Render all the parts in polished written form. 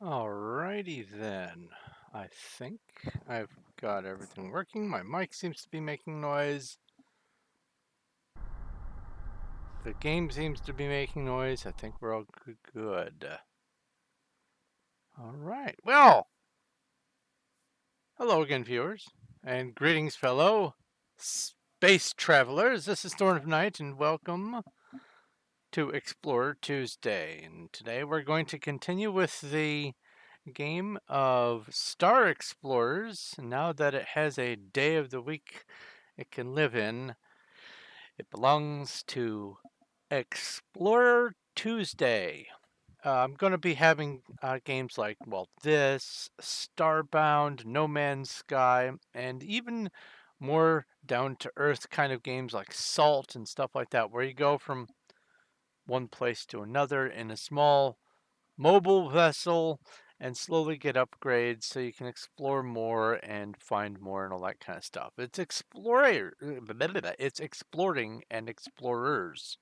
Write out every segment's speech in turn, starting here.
Alrighty then. I think I've got everything working. My mic seems to be making noise. The game seems to be making noise. I think we're all good. Alright. Well, hello again, viewers. And greetings, fellow space travelers. This is Thorn of Night, and welcome to Explorer Tuesday. And today we're going to continue with the game of Star Explorers. Now that it has a day of the week it can live in, it belongs to Explorer Tuesday. I'm going to be having games like, well, this, Starbound, No Man's Sky, and even more down to earth kind of games like Salt and stuff like that, where you go from one place to another in a small mobile vessel and slowly get upgrades so you can explore more and find more and all that kind of stuff. It's it's exploring and explorers.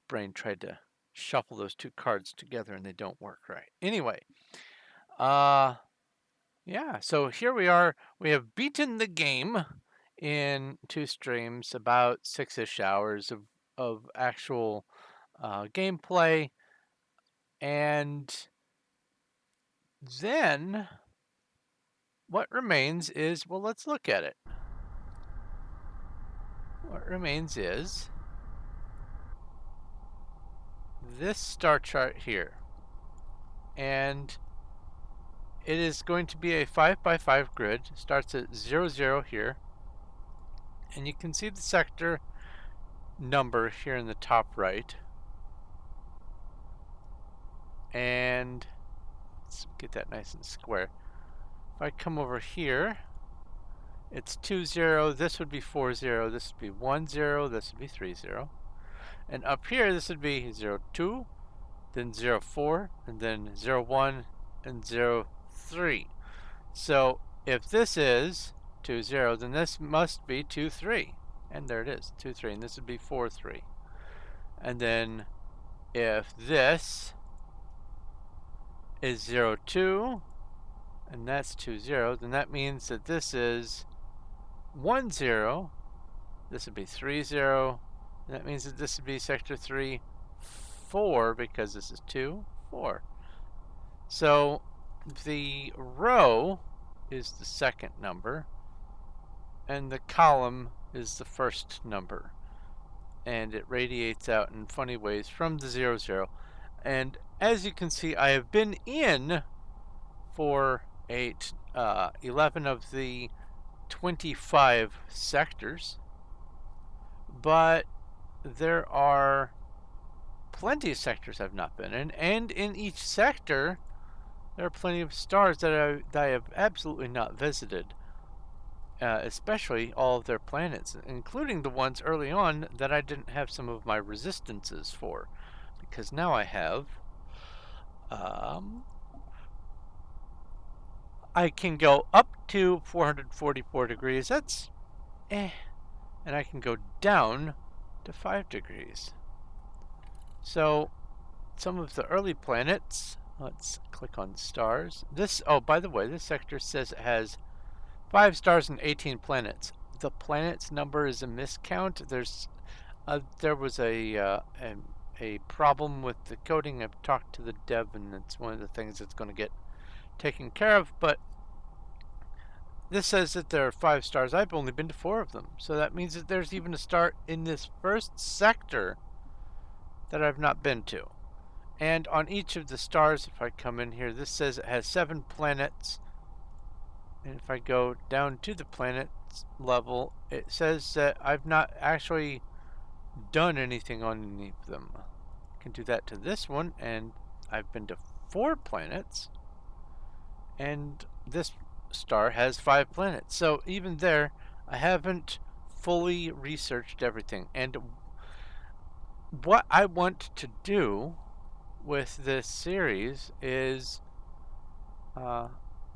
Brain tried to shuffle those two cards together and they don't work right. Anyway, yeah, so here we are. We have beaten the game in 2 streams, about 6-ish hours of actual gameplay. And then what remains is, well, let's look at it. What remains is this star chart here. And it is going to be a 5x5 grid. Starts at 0, 0 here. And you can see the sector number here in the top right. And let's get that nice and square. If I come over here, it's 2, 0. This would be 4, 0. This would be 1, 0. This would be 3, 0. And up here, this would be 0, 2, then 0, 4, and then 0, 1, and 0, 3. So if this is 2, 0, then this must be 2, 3. And there it is, 2, 3. And this would be 4, 3. And then if this is 0, 2, and that's 2, 0, then that means that this is 1, 0. This would be 3, 0. And that means that this would be sector 3, 4, because this is 2, 4. So the row is the second number, and the column is the first number. And it radiates out in funny ways from the 0, 0. And as you can see, I have been in for 11 of the 25 sectors, but there are plenty of sectors I've not been in, and in each sector there are plenty of stars that I have absolutely not visited, especially all of their planets, including the ones early on that I didn't have some of my resistances for, because now I have I can go up to 444 degrees, that's and I can go down to 5 degrees. So some of the early planets, let's click on stars. This, oh, by the way, this sector says it has 5 stars and 18 planets. The planets number is a miscount. There was a problem with the coding. I've talked to the dev, and it's one of the things that's going to get taken care of. But this says that there are 5 stars. I've only been to 4 of them, so that means that there's even a star in this first sector that I've not been to. And on each of the stars, if I come in here, this says it has 7 planets. And if I go down to the planets level, it says that I've not actually done anything on any of them. I can do that to this one, and I've been to 4 planets. And this star has 5 planets. So even there, I haven't fully researched everything. And what I want to do with this series is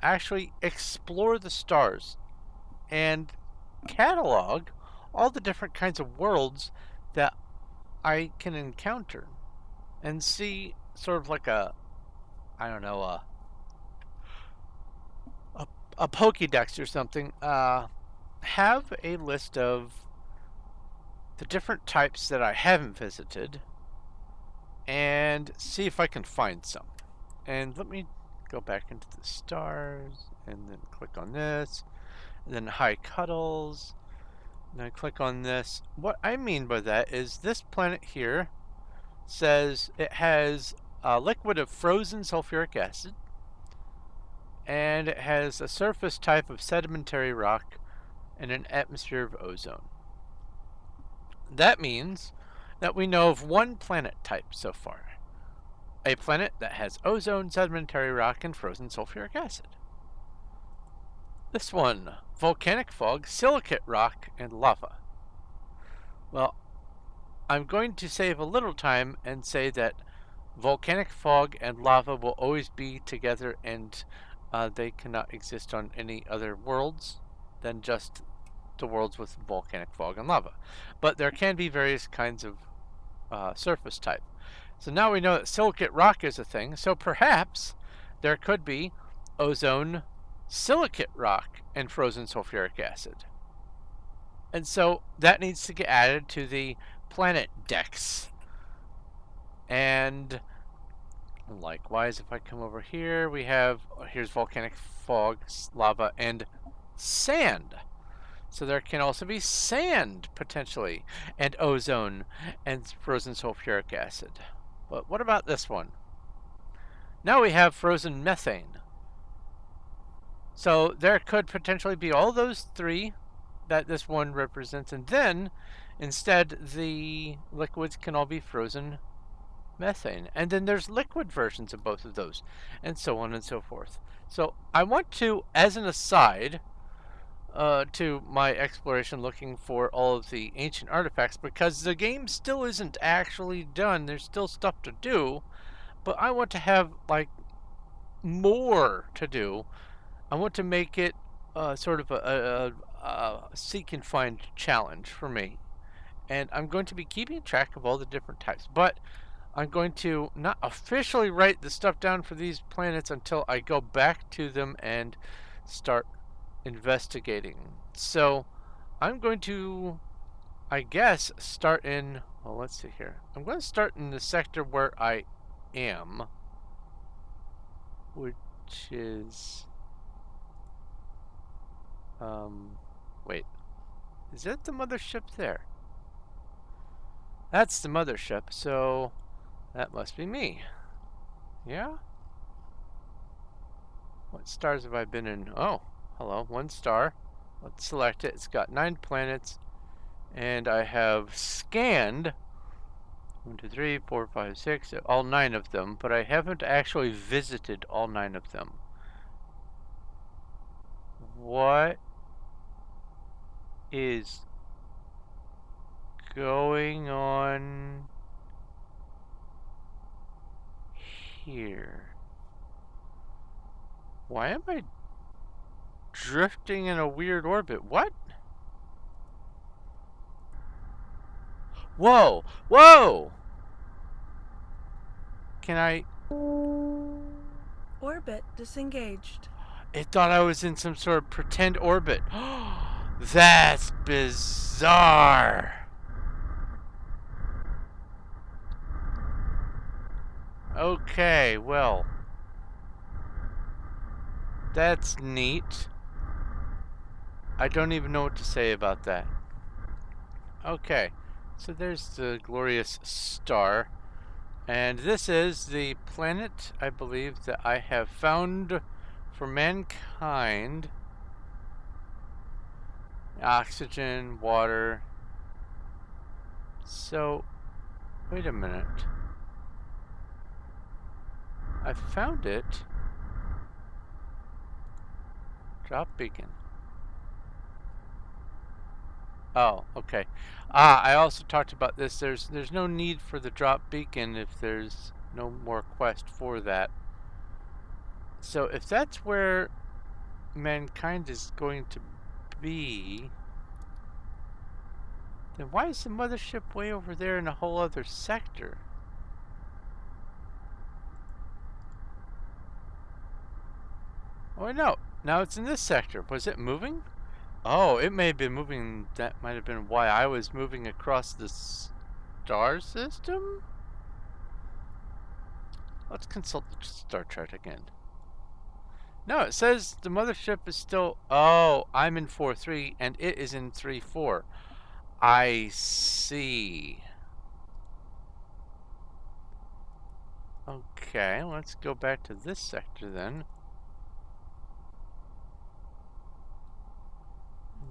actually explore the stars and catalog all the different kinds of worlds that I can encounter and see sort of like a I don't know, a, a Pokédex or something, have a list of the different types that I haven't visited and see if I can find some. And let me go back into the stars and then click on this, and then high cuddles, and I click on this. What I mean by that is this planet here says it has a liquid of frozen sulfuric acid, and it has a surface type of sedimentary rock and an atmosphere of ozone. That means that we know of one planet type so far. A planet that has ozone, sedimentary rock, and frozen sulfuric acid. This one, volcanic fog, silicate rock, and lava. Well, I'm going to save a little time and say that volcanic fog and lava will always be together, and they cannot exist on any other worlds than just the worlds with volcanic fog and lava. But there can be various kinds of surface type. So now we know that silicate rock is a thing, so perhaps there could be ozone, silicate rock, and frozen sulfuric acid. And so that needs to get added to the planet dex. And likewise, if I come over here, we have, here's volcanic fog, lava, and sand. So there can also be sand, potentially, and ozone, and frozen sulfuric acid. But what about this one? Now we have frozen methane. So there could potentially be all those three that this one represents, and then instead the liquids can all be frozen methane. And then there's liquid versions of both of those, and so on and so forth. So I want to, as an aside, to my exploration looking for all of the ancient artifacts, because the game still isn't actually done. There's still stuff to do, but I want to have like more to do. I want to make it sort of a seek and find challenge for me, and I'm going to be keeping track of all the different types, but I'm going to not officially write the stuff down for these planets until I go back to them and start investigating. So I'm going to, I guess, start in, well, let's see here. I'm going to start in the sector where I am, which is, wait, is that the mothership there? That's the mothership, so that must be me. Yeah? What stars have I been in? Oh, hello, 1 star. Let's select it. It's got 9 planets, and I have scanned 1, 2, 3, 4, 5, 6, all 9 of them, but I haven't actually visited all 9 of them. What is going on here? Why am I drifting in a weird orbit? What? Whoa! Whoa! Can I... Orbit disengaged. It thought I was in some sort of pretend orbit. That's bizarre. Okay, well, that's neat. I don't even know what to say about that. Okay, so there's the glorious star. And this is the planet, I believe, that I have found for mankind. Oxygen, water. So, wait a minute. I found it. Drop beacon. Oh, okay. I also talked about this. There's no need for the drop beacon if there's no more quest for that. So if that's where mankind is going to be, then why is the mothership way over there in a whole other sector? Oh, no. Now it's in this sector. Was it moving? Oh, it may have been moving. That might have been why I was moving across the star system? Let's consult the star chart again. No, it says the mothership is still... Oh, I'm in 4-3 and it is in 3-4. I see. Okay, let's go back to this sector then.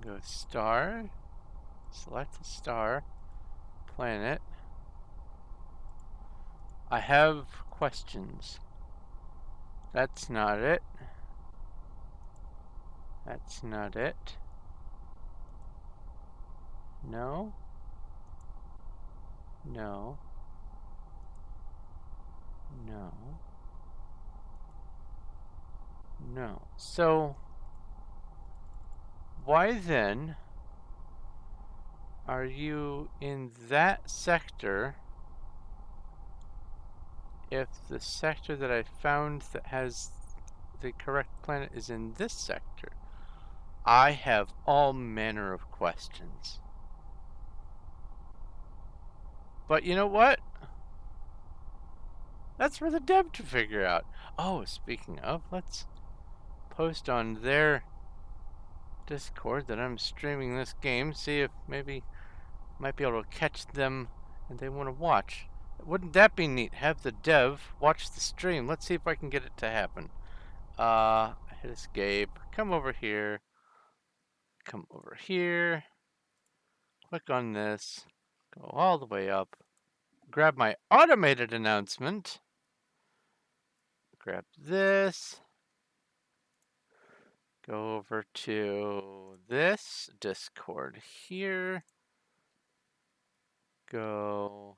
Go star. Select a star. Planet. I have questions. That's not it. That's not it. No. No. No. No. So, why then are you in that sector if the sector that I found that has the correct planet is in this sector? I have all manner of questions. But you know what? That's for the dev to figure out. Oh, speaking of, let's post on their Discord that I'm streaming this game. See if maybe might be able to catch them and they want to watch. Wouldn't that be neat? Have the dev watch the stream. Let's see if I can get it to happen. Hit escape. Come over here. Come over here. Click on this. Go all the way up. Grab my automated announcement. Grab this. Go over to this Discord here. Go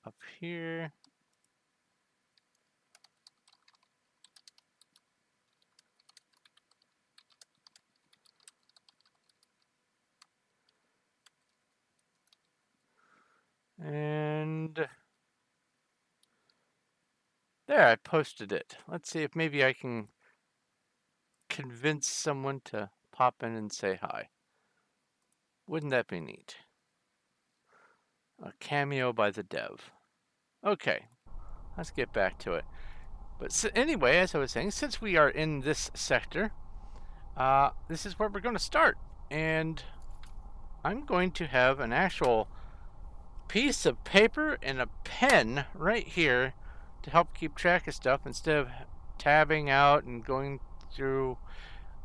up here. And there, I posted it. Let's see if maybe I can convince someone to pop in and say hi. Wouldn't that be neat? A cameo by the dev. Okay, let's get back to it. But anyway, as I was saying, since we are in this sector, this is where we're going to start. And I'm going to have an actual piece of paper and a pen right here to help keep track of stuff instead of tabbing out and going through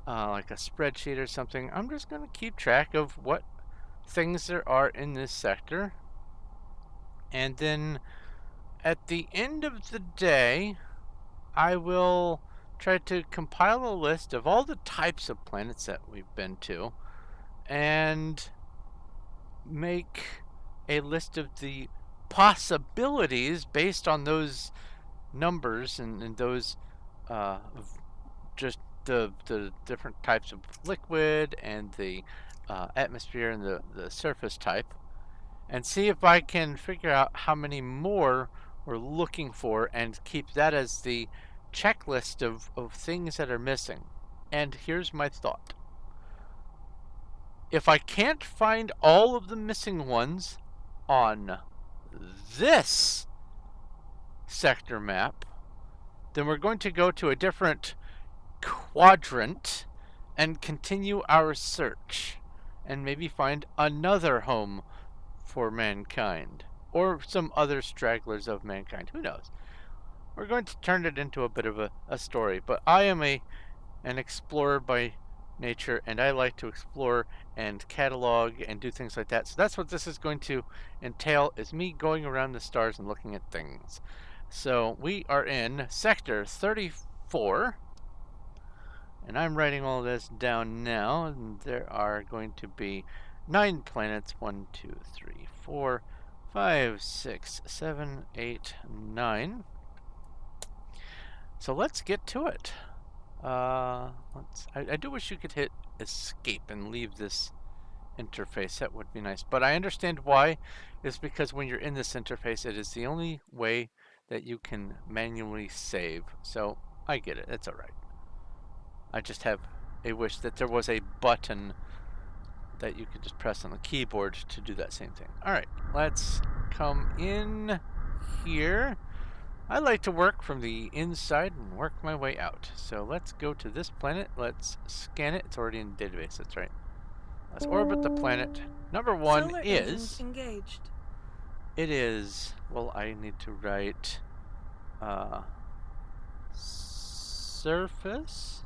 like a spreadsheet or something. I'm just going to keep track of what things there are in this sector. And then at the end of the day, I will try to compile a list of all the types of planets that we've been to and make a list of the possibilities based on those numbers and those just the different types of liquid and the atmosphere and the surface type, and see if I can figure out how many more we're looking for and keep that as the checklist of things that are missing. And here's my thought. If I can't find all of the missing ones on this sector map, then we're going to go to a different quadrant and continue our search and maybe find another home for mankind or some other stragglers of mankind. Who knows? We're going to turn it into a bit of a story, but I am an explorer by nature, and I like to explore and catalog and do things like that. So that's what this is going to entail, is me going around the stars and looking at things. So we are in sector 34, and I'm writing all this down now, and there are going to be 9 planets. 1, 2, 3, 4, 5, 6, 7, 8, 9. So let's get to it. I do wish you could hit escape and leave this interface. That would be nice. But I understand why. It's because when you're in this interface, it is the only way that you can manually save. So I get it. It's all right. I just have a wish that there was a button that you could just press on the keyboard to do that same thing. All right, let's come in here. I like to work from the inside and work my way out. So let's go to this planet. Let's scan it. It's already in the database. That's right. Let's orbit the planet. Number one Solar engines engaged. It is, well, I need to write surface.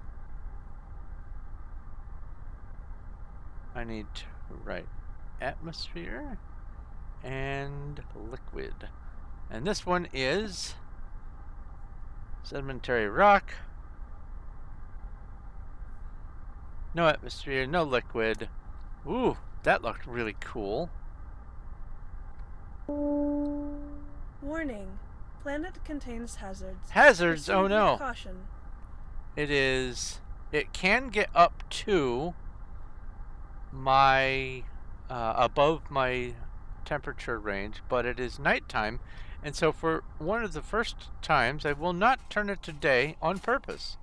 I need to write atmosphere and liquid. And this one is sedimentary rock. No atmosphere, no liquid. Ooh, that looked really cool. Warning. Planet contains hazards. Hazards? Oh no. Caution. It can get up to my, above my temperature range, but it is nighttime. And so for one of the first times, I will not turn it to day on purpose.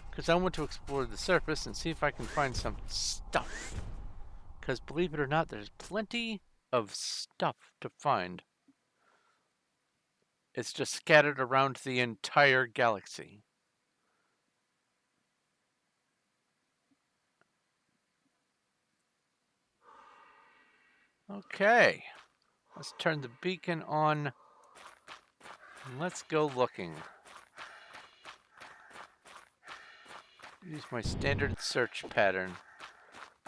Because I want to explore the surface and see if I can find some stuff. Because believe it or not, there's plenty of stuff to find. It's just scattered around the entire galaxy. Okay, let's turn the beacon on and let's go looking. Use my standard search pattern.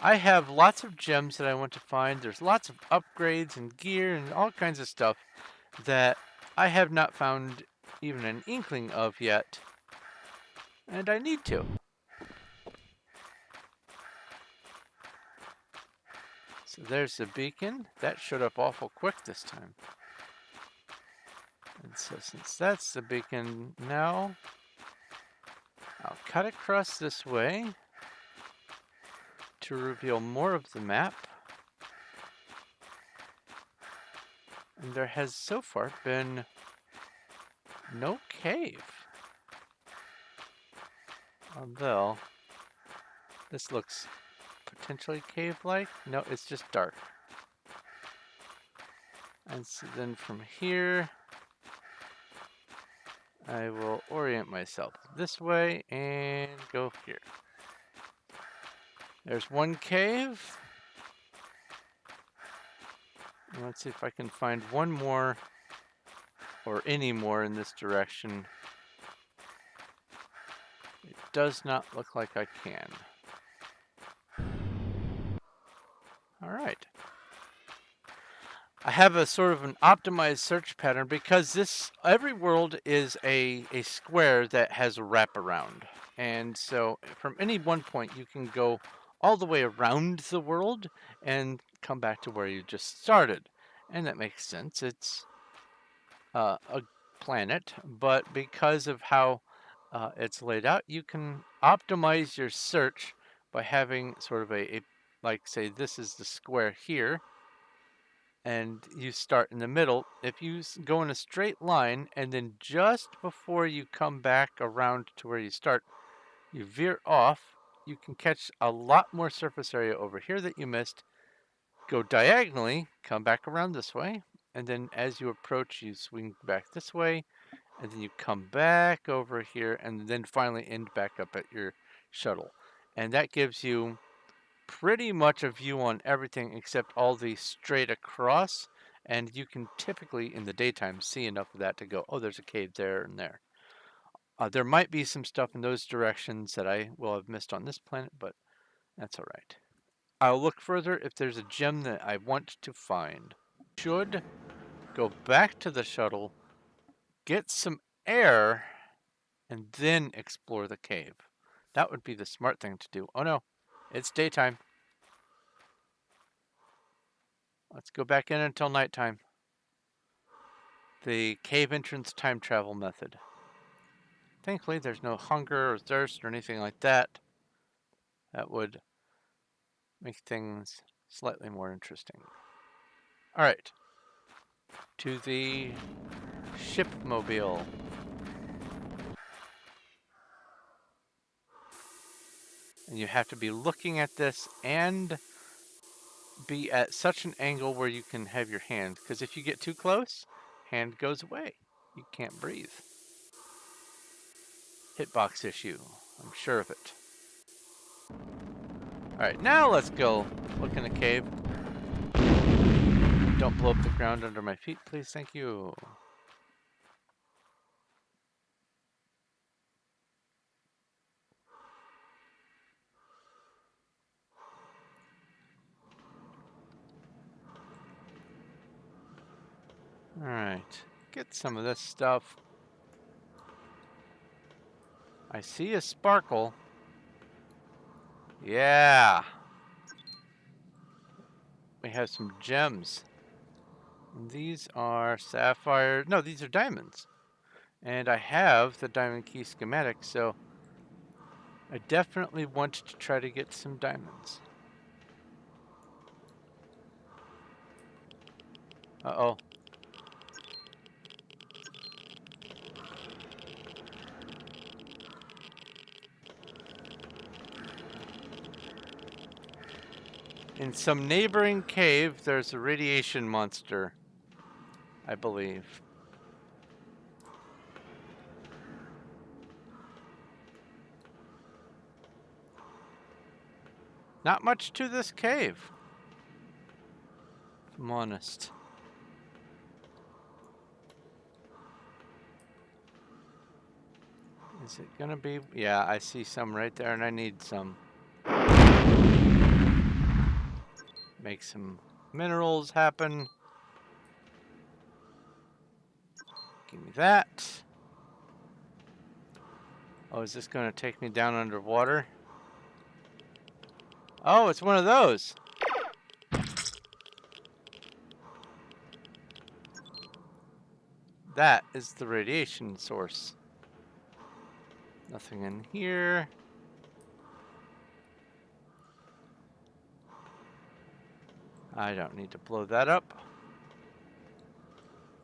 I have lots of gems that I want to find. There's lots of upgrades and gear and all kinds of stuff that I have not found even an inkling of yet. And I need to. So there's the beacon. That showed up awful quick this time. And so since that's the beacon now, I'll cut across this way to reveal more of the map. And there has so far been no cave. Although, this looks potentially cave-like. No, it's just dark. And so then from here, I will orient myself this way and go here. There's one cave. And let's see if I can find one more or any more in this direction. It does not look like I can. All right. I have a sort of an optimized search pattern because every world is a square that has a wraparound. And so from any one point, you can go all the way around the world and come back to where you just started. And that makes sense. It's a planet, but because of how it's laid out, you can optimize your search by having sort of like say this is the square here, and you start in the middle. If you go in a straight line and then just before you come back around to where you start, you veer off, you can catch a lot more surface area over here that you missed. Go diagonally, come back around this way, and then as you approach, you swing back this way, and then you come back over here, and then finally end back up at your shuttle. And that gives you pretty much a view on everything except all the straight across, and you can typically in the daytime see enough of that to go, oh, there's a cave there and there. There might be some stuff in those directions that I will have missed on this planet, but that's all right. I'll look further if there's a gem that I want to find. Should go back to the shuttle, get some air, and then explore the cave. That would be the smart thing to do. Oh no, it's daytime. Let's go back in until nighttime. The cave entrance time travel method. Thankfully, there's no hunger or thirst or anything like that. That would make things slightly more interesting. All right, to the shipmobile. And you have to be looking at this and be at such an angle where you can have your hand. Because if you get too close, hand goes away. You can't breathe. Hitbox issue. I'm sure of it. Alright, now let's go look in the cave. Don't blow up the ground under my feet, please. Thank you. Alright, get some of this stuff. I see a sparkle. Yeah. We have some gems. And these are sapphire. No, these are diamonds. And I have the diamond key schematic, so I definitely want to try to get some diamonds. Uh-oh. In some neighboring cave, there's a radiation monster, I believe. Not much to this cave, if I'm honest. Is it gonna be? Yeah, I see some right there, and I need some. Make some minerals happen. Give me that. Oh, is this gonna take me down underwater? Oh, it's one of those. That is the radiation source. Nothing in here. I don't need to blow that up.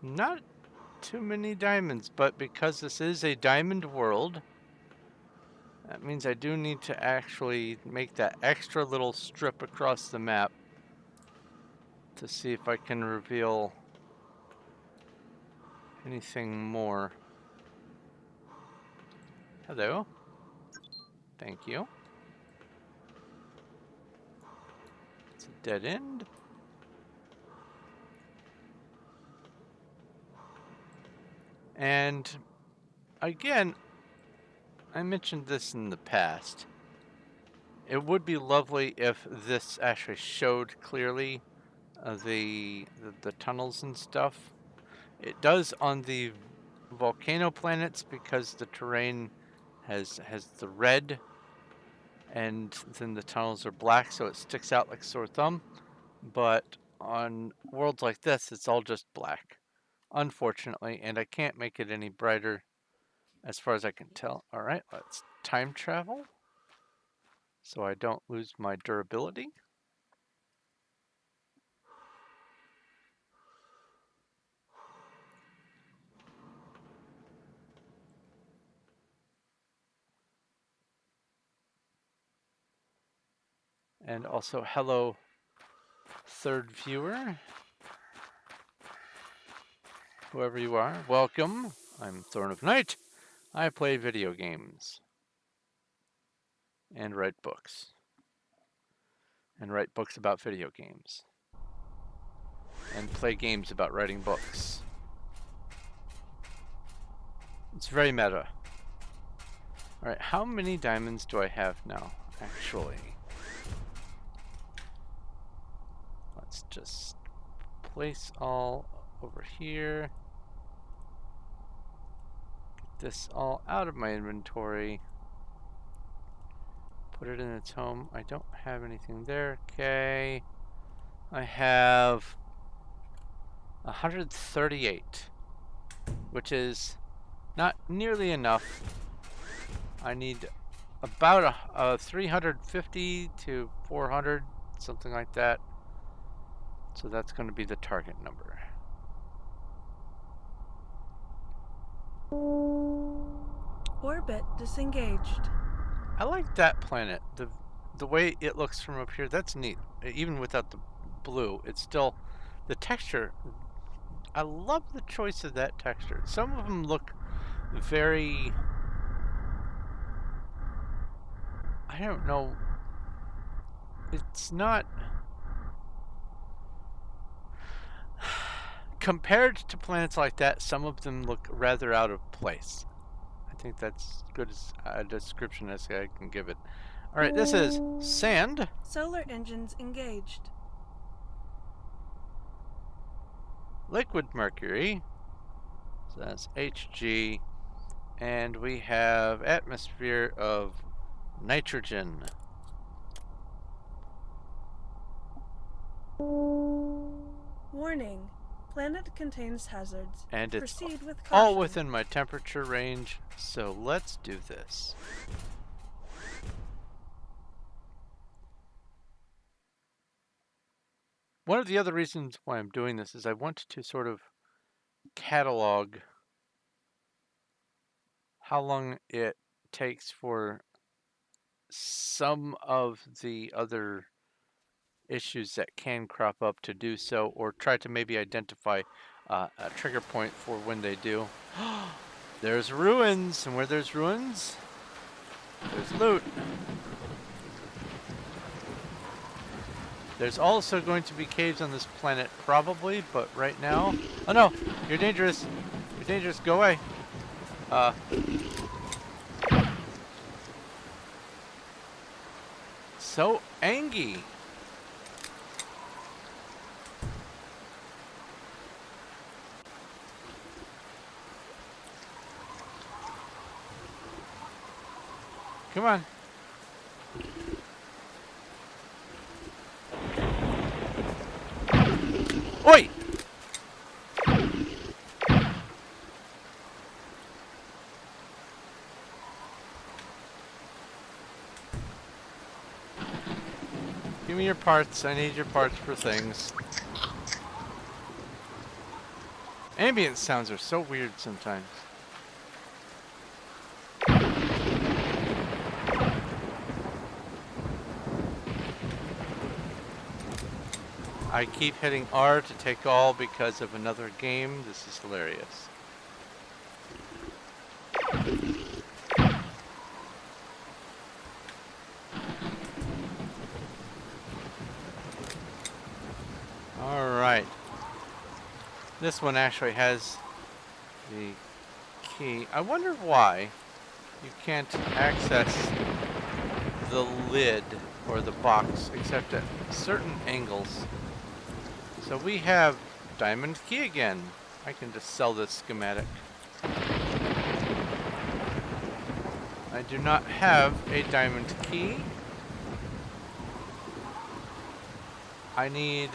Not too many diamonds, but because this is a diamond world, that means I do need to actually make that extra little strip across the map to see if I can reveal anything more. Hello. Thank you. It's a dead end. And again, I mentioned this in the past. It would be lovely if this actually showed clearly the tunnels and stuff. It does on the volcano planets because the terrain has the red, and then the tunnels are black, so it sticks out like a sore thumb. But on worlds like this, it's all just black, unfortunately, and I can't make it any brighter as far as I can tell. All right, let's time travel so I don't lose my durability. And also, hello, third viewer. Whoever you are, welcome. I'm Thorn of Night. I play video games. And write books. And write books about video games. And play games about writing books. It's very meta. Alright, how many diamonds do I have now, actually? Let's just place all over here. Get this all out of my inventory. Put it in its home. I don't have anything there. Okay. I have 138, which is not nearly enough. I need about a 350 to 400, something like that. So that's going to be the target number. Orbit disengaged. I like that planet. The way it looks from up here, that's neat. Even without the blue, it's still the texture. I love the choice of that texture. Some of them look very, I don't know. It's not compared to planets like that. Some of them look rather out of place. I think that's good as a description as I can give it. All right, this is sand. Solar engines engaged. Liquid mercury. So that's Hg. And we have atmosphere of nitrogen. Warning. Planet contains hazards. And it's Proceed with caution. all within my temperature range, so let's do this. One of the other reasons why I'm doing this is I want to sort of catalog how long it takes for some of the other issues that can crop up to do so, or try to maybe identify a trigger point for when they do. There's ruins, and where there's ruins, there's loot. There's also going to be caves on this planet, probably, but right now... Oh no! You're dangerous! You're dangerous, go away! So angy! Come on. Oi! Give me your parts. I need your parts for things. Ambient sounds are so weird sometimes. I keep hitting R to take all because of another game. This is hilarious. Alright. This one actually has the key. I wonder why you can't access the lid or the box except at certain angles. So we have diamond key again. I can just sell this schematic. I do not have a diamond key. I need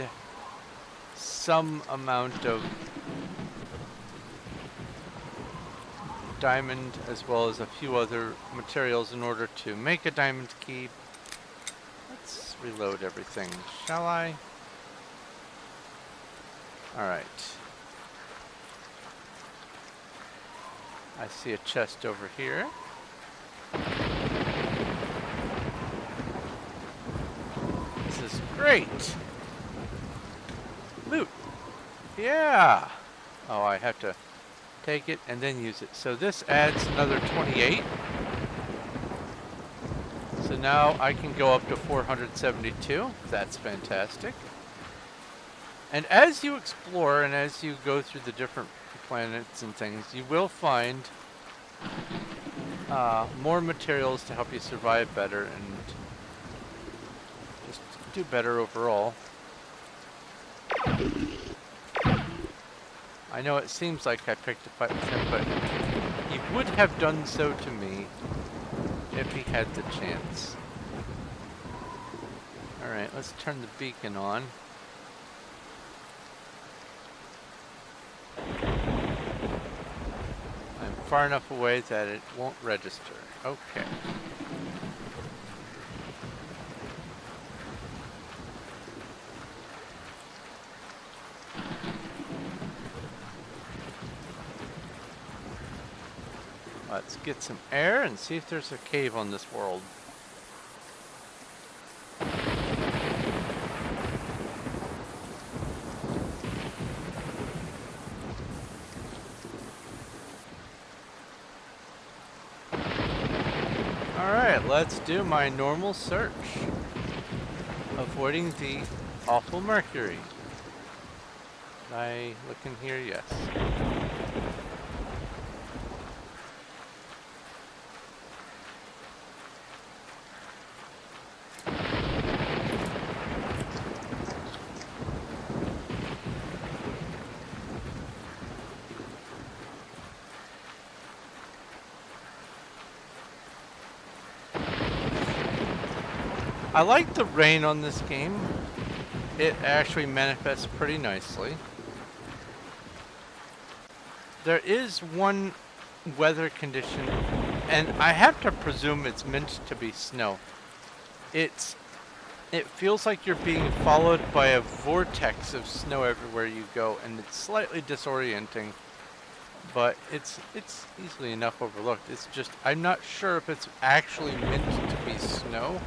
some amount of diamond as well as a few other materials in order to make a diamond key. Let's reload everything, shall I? Alright. I see a chest over here. This is great! Loot! Yeah! Oh, I have to take it and then use it. So this adds another 28. So now I can go up to 472. That's fantastic. And as you explore and as you go through the different planets and things, you will find more materials to help you survive better and just do better overall. I know it seems like I picked a fight with him, but he would have done so to me if he had the chance. Alright, let's turn the beacon on. I'm far enough away that it won't register. Okay. Let's get some air and see if there's a cave on this world. Alright, let's do my normal search. Avoiding the awful mercury. Can I look in here? Yes. I like the rain on this game. It actually manifests pretty nicely. There is one weather condition, and I have to presume it's meant to be snow. It feels like you're being followed by a vortex of snow everywhere you go, and it's slightly disorienting. But it's easily enough overlooked. It's just, I'm not sure if it's actually meant to be snow,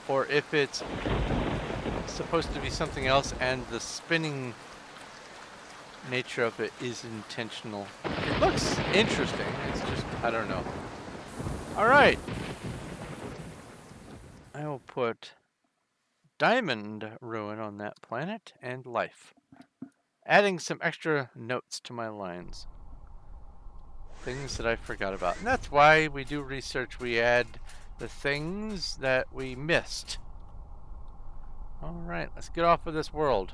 or if it's supposed to be something else and the spinning nature of it is intentional. It looks interesting, it's just, I don't know. Alright. I will put diamond ruin on that planet and life. Adding some extra notes to my lines. Things that I forgot about. And that's why we do research. We add the things that we missed. Alright, let's get off of this world.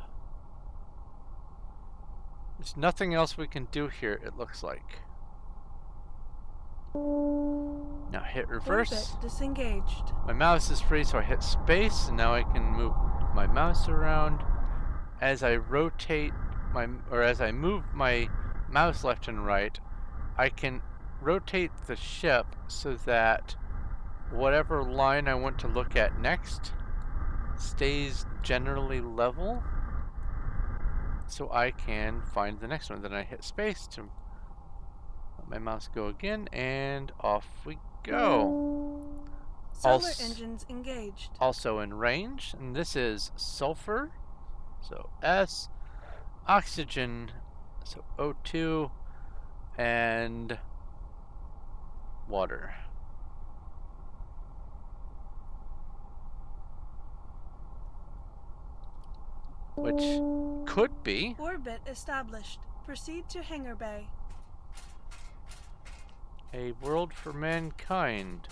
There's nothing else we can do here, it looks like. Now hit reverse. Orbit disengaged. My mouse is free, so I hit space, and now I can move my mouse around. As I rotate as I move my mouse left and right, I can rotate the ship so that whatever line I want to look at next stays generally level, so I can find the next one. Then I hit space to let my mouse go again, and off we go. Solar engines engaged. Also in range, and this is sulfur, so S, oxygen, so O2, and water. Which could be Orbit established. Proceed to hangar bay. a world for mankind.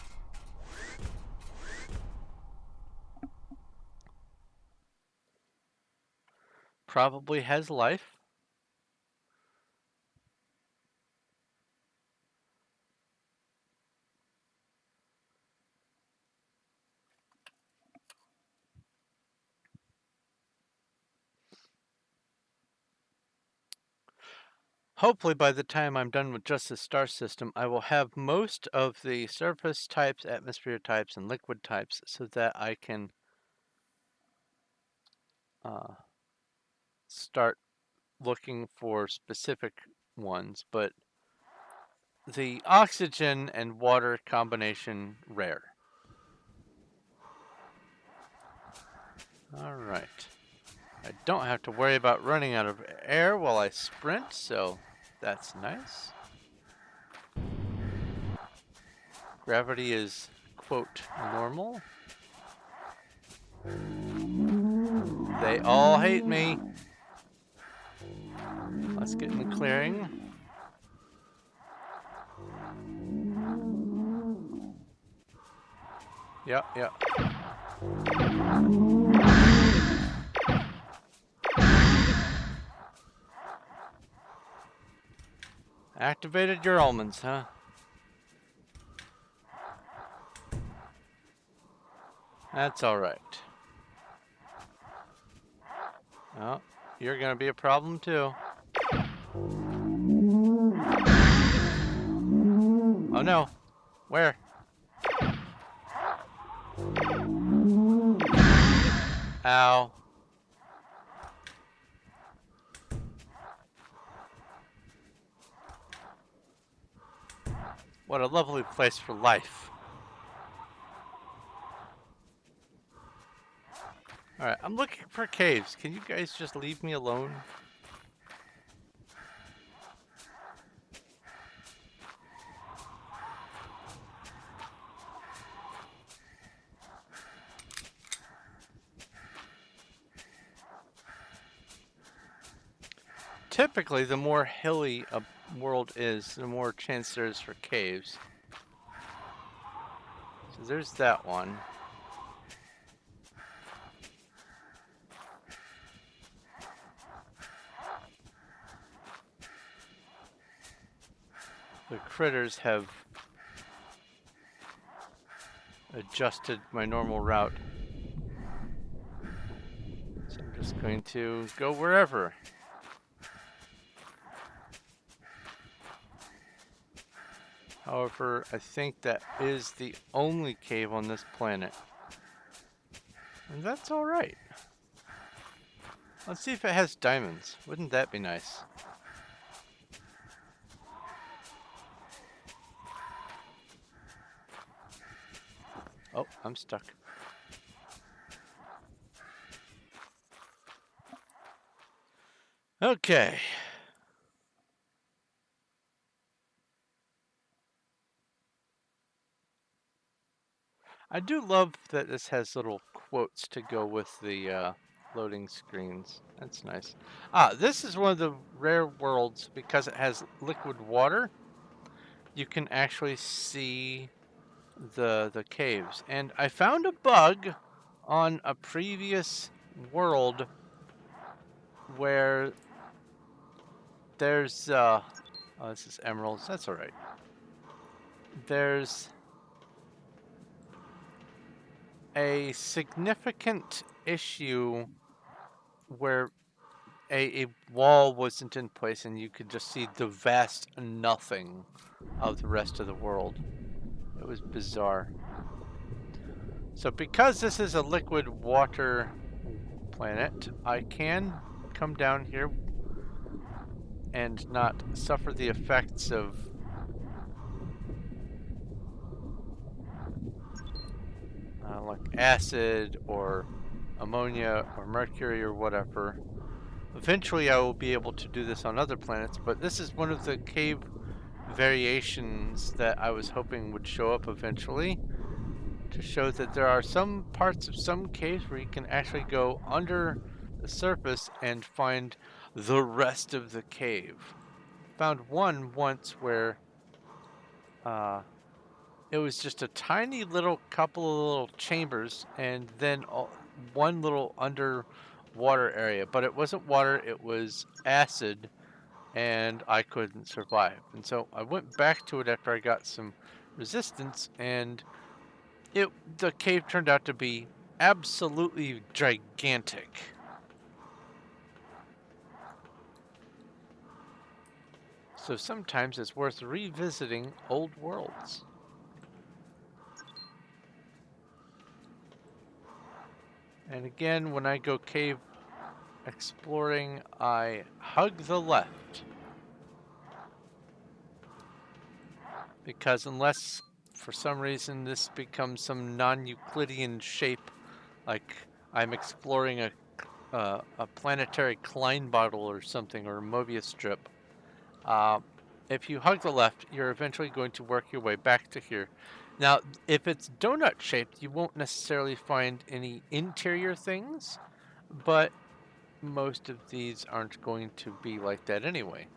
Probably has life. Hopefully by the time I'm done with just the star system, I will have most of the surface types, atmosphere types, and liquid types so that I can start looking for specific ones, but the oxygen and water combination, rare. Alright. I don't have to worry about running out of air while I sprint, so that's nice. Gravity is, quote, normal. They all hate me. Let's get in the clearing. Yep. Activated your almonds, huh? That's alright. Oh, you're gonna be a problem too. Oh no. Where? Ow. What a lovely place for life. Alright, I'm looking for caves. Can you guys just leave me alone? Typically, the more hilly a world is, the more chance there is for caves. So there's that one. The critters have adjusted my normal route. So I'm just going to go wherever. However, I think that is the only cave on this planet. And that's alright. Let's see if it has diamonds. Wouldn't that be nice? Oh, I'm stuck. Okay. I do love that this has little quotes to go with the loading screens. That's nice. Ah, this is one of the rare worlds because it has liquid water. You can actually see the caves. And I found a bug on a previous world where there's oh, this is emeralds. That's all right. There's a significant issue where a wall wasn't in place and you could just see the vast nothing of the rest of the world. It was bizarre. So because this is a liquid water planet, I can come down here and not suffer the effects of like acid or ammonia or mercury or whatever. Eventually I will be able to do this on other planets, but this is one of the cave variations that I was hoping would show up eventually, to show that there are some parts of some caves where you can actually go under the surface and find the rest of the cave. Found one once where it was just a tiny little couple of little chambers and then one little underwater area, but it wasn't water, it was acid, and I couldn't survive. And so I went back to it after I got some resistance, and the cave turned out to be absolutely gigantic. So sometimes it's worth revisiting old worlds. And again, when I go cave exploring, I hug the left. Because unless for some reason this becomes some non-Euclidean shape, like I'm exploring a planetary Klein bottle or something, or a Mobius strip, if you hug the left, you're eventually going to work your way back to here. Now, if it's donut shaped, you won't necessarily find any interior things, but most of these aren't going to be like that anyway.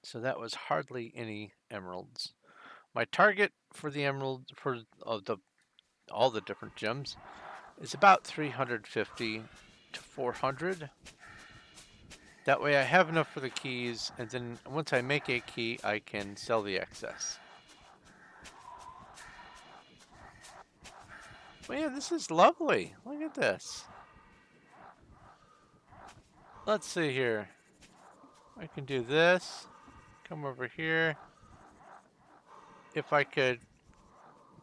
So that was hardly any emeralds. My target for the emerald, for all the different gems, is about 350 to 400. That way I have enough for the keys, and then once I make a key, I can sell the excess. Man, this is lovely. Look at this. Let's see here. I can do this. Come over here. If I could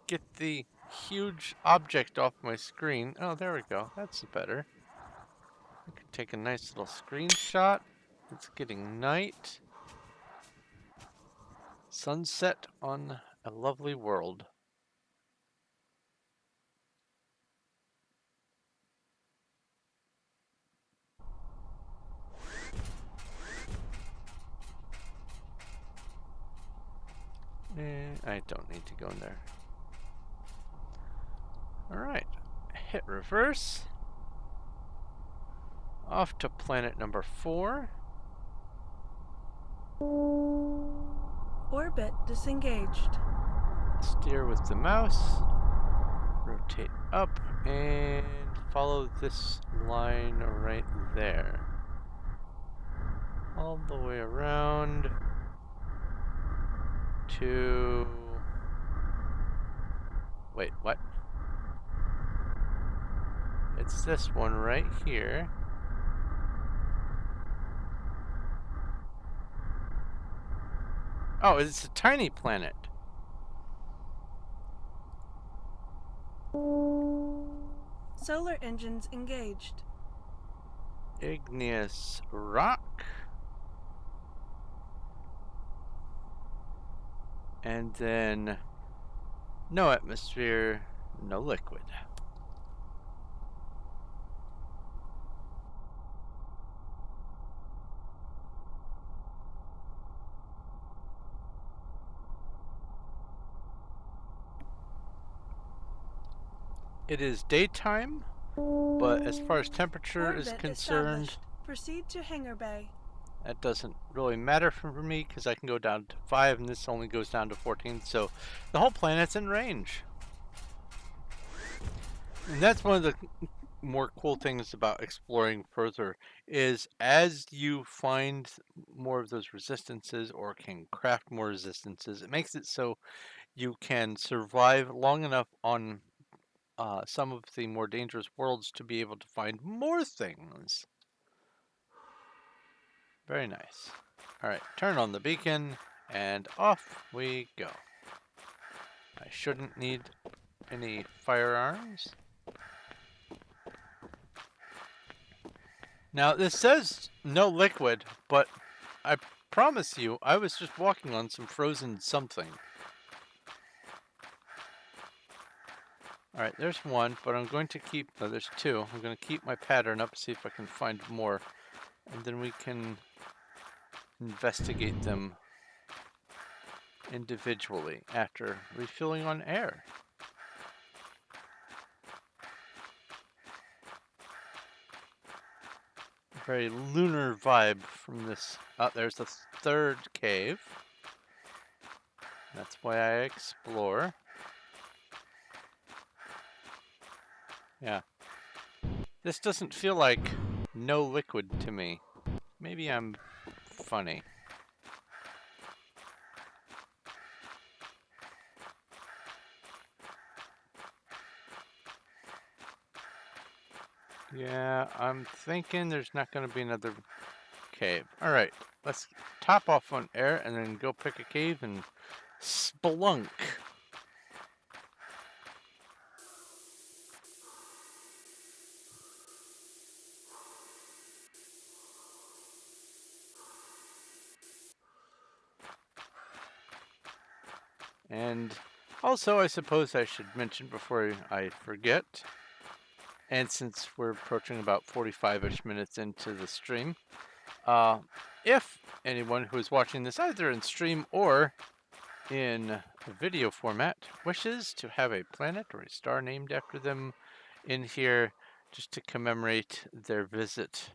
get the huge object off my screen. Oh, there we go. That's better. I could take a nice little screenshot. It's getting night. Sunset on a lovely world. I don't need to go in there. Alright, hit reverse. Off to planet number 4. Orbit disengaged. Steer with the mouse. Rotate up and follow this line right there. All the way around to... Wait, what? It's this one right here. Oh, it's a tiny planet. Solar engines engaged. Igneous rock. And then no atmosphere, no liquid. It is daytime, but as far as temperature Orbit is concerned, established. Proceed to hangar bay. that doesn't really matter for me because I can go down to 5 and this only goes down to 14, so the whole planet's in range. And that's one of the more cool things about exploring further is as you find more of those resistances or can craft more resistances, it makes it so you can survive long enough on some of the more dangerous worlds to be able to find more things. Very nice. Alright, turn on the beacon, and off we go. I shouldn't need any firearms. Now, this says no liquid, but I promise you, I was just walking on some frozen something. Alright, there's one, but I'm going to keep... No, there's 2. I'm going to keep my pattern up, see if I can find more. And then we can investigate them individually after refilling on air. Very lunar vibe from this. Oh, there's the 3rd cave. That's why I explore. Yeah. This doesn't feel like no liquid to me. Maybe I'm funny. Yeah, I'm thinking there's not going to be another cave. Alright, let's top off on air and then go pick a cave and spelunk. And also, I suppose I should mention before I forget, and since we're approaching about 45-ish minutes into the stream, if anyone who is watching this either in stream or in video format wishes to have a planet or a star named after them in here just to commemorate their visit,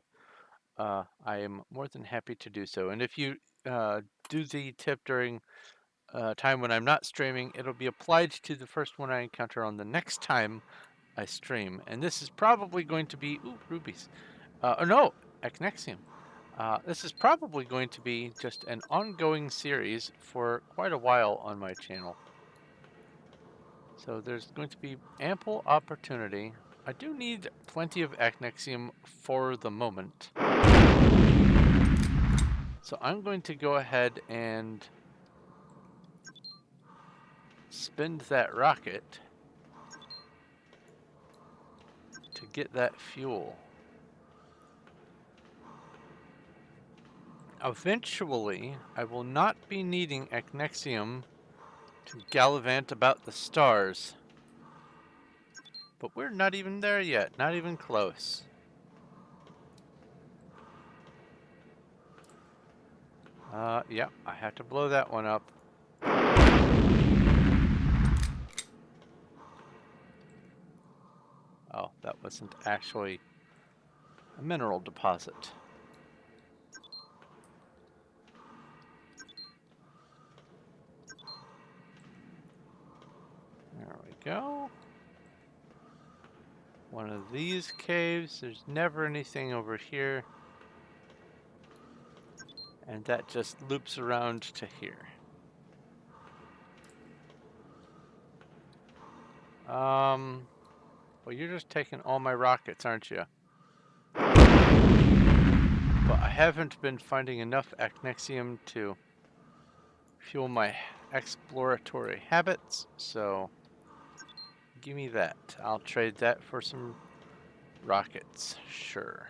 I am more than happy to do so. And if you do the tip during time when I'm not streaming, it'll be applied to the first one I encounter on the next time I stream. And this is probably going to be, ooh, rubies. Oh no, Echnexium. This is probably going to be just an ongoing series for quite a while on my channel. So there's going to be ample opportunity. I do need plenty of Echnexium for the moment. So I'm going to go ahead and spin that rocket to get that fuel. Eventually, I will not be needing Echnexium to gallivant about the stars. But we're not even there yet, not even close. Yeah, I have to blow that one up. Oh, that wasn't actually a mineral deposit. There we go. One of these caves. There's never anything over here. And that just loops around to here. Well, you're just taking all my rockets, aren't you? But I haven't been finding enough Echnexium to fuel my exploratory habits, so give me that. I'll trade that for some rockets, sure.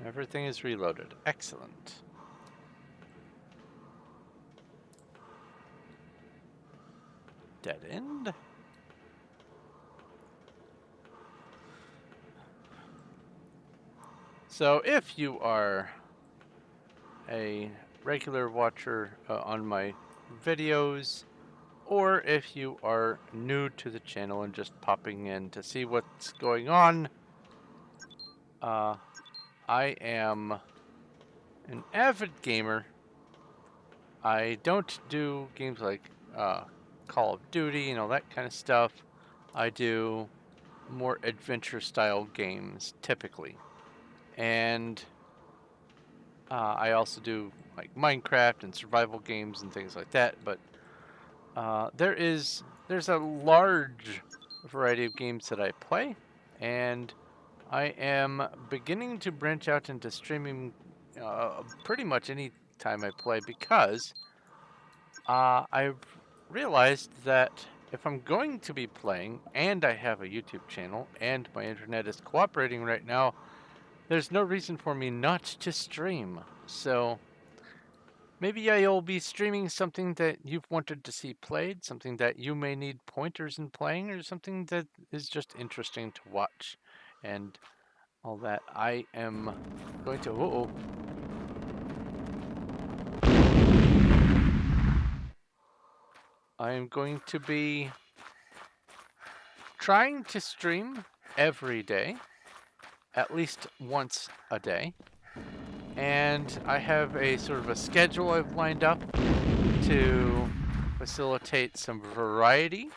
Everything is reloaded. Excellent. Dead end. So if you are a regular watcher on my videos, or if you are new to the channel and just popping in to see what's going on, I am an avid gamer. I don't do games like Call of Duty and all that kind of stuff. I do more adventure style games typically. And I also do like Minecraft and survival games and things like that. But there's a large variety of games that I play, and I am beginning to branch out into streaming pretty much any time I play because I've realized that if I'm going to be playing and I have a YouTube channel and my internet is cooperating right now, there's no reason for me not to stream. So maybe I'll be streaming something that you've wanted to see played, something that you may need pointers in playing, or something that is just interesting to watch and all that. I am going to... Uh-oh. I am going to be trying to stream every day, at least once a day. And I have a sort of a schedule I've lined up to facilitate some variety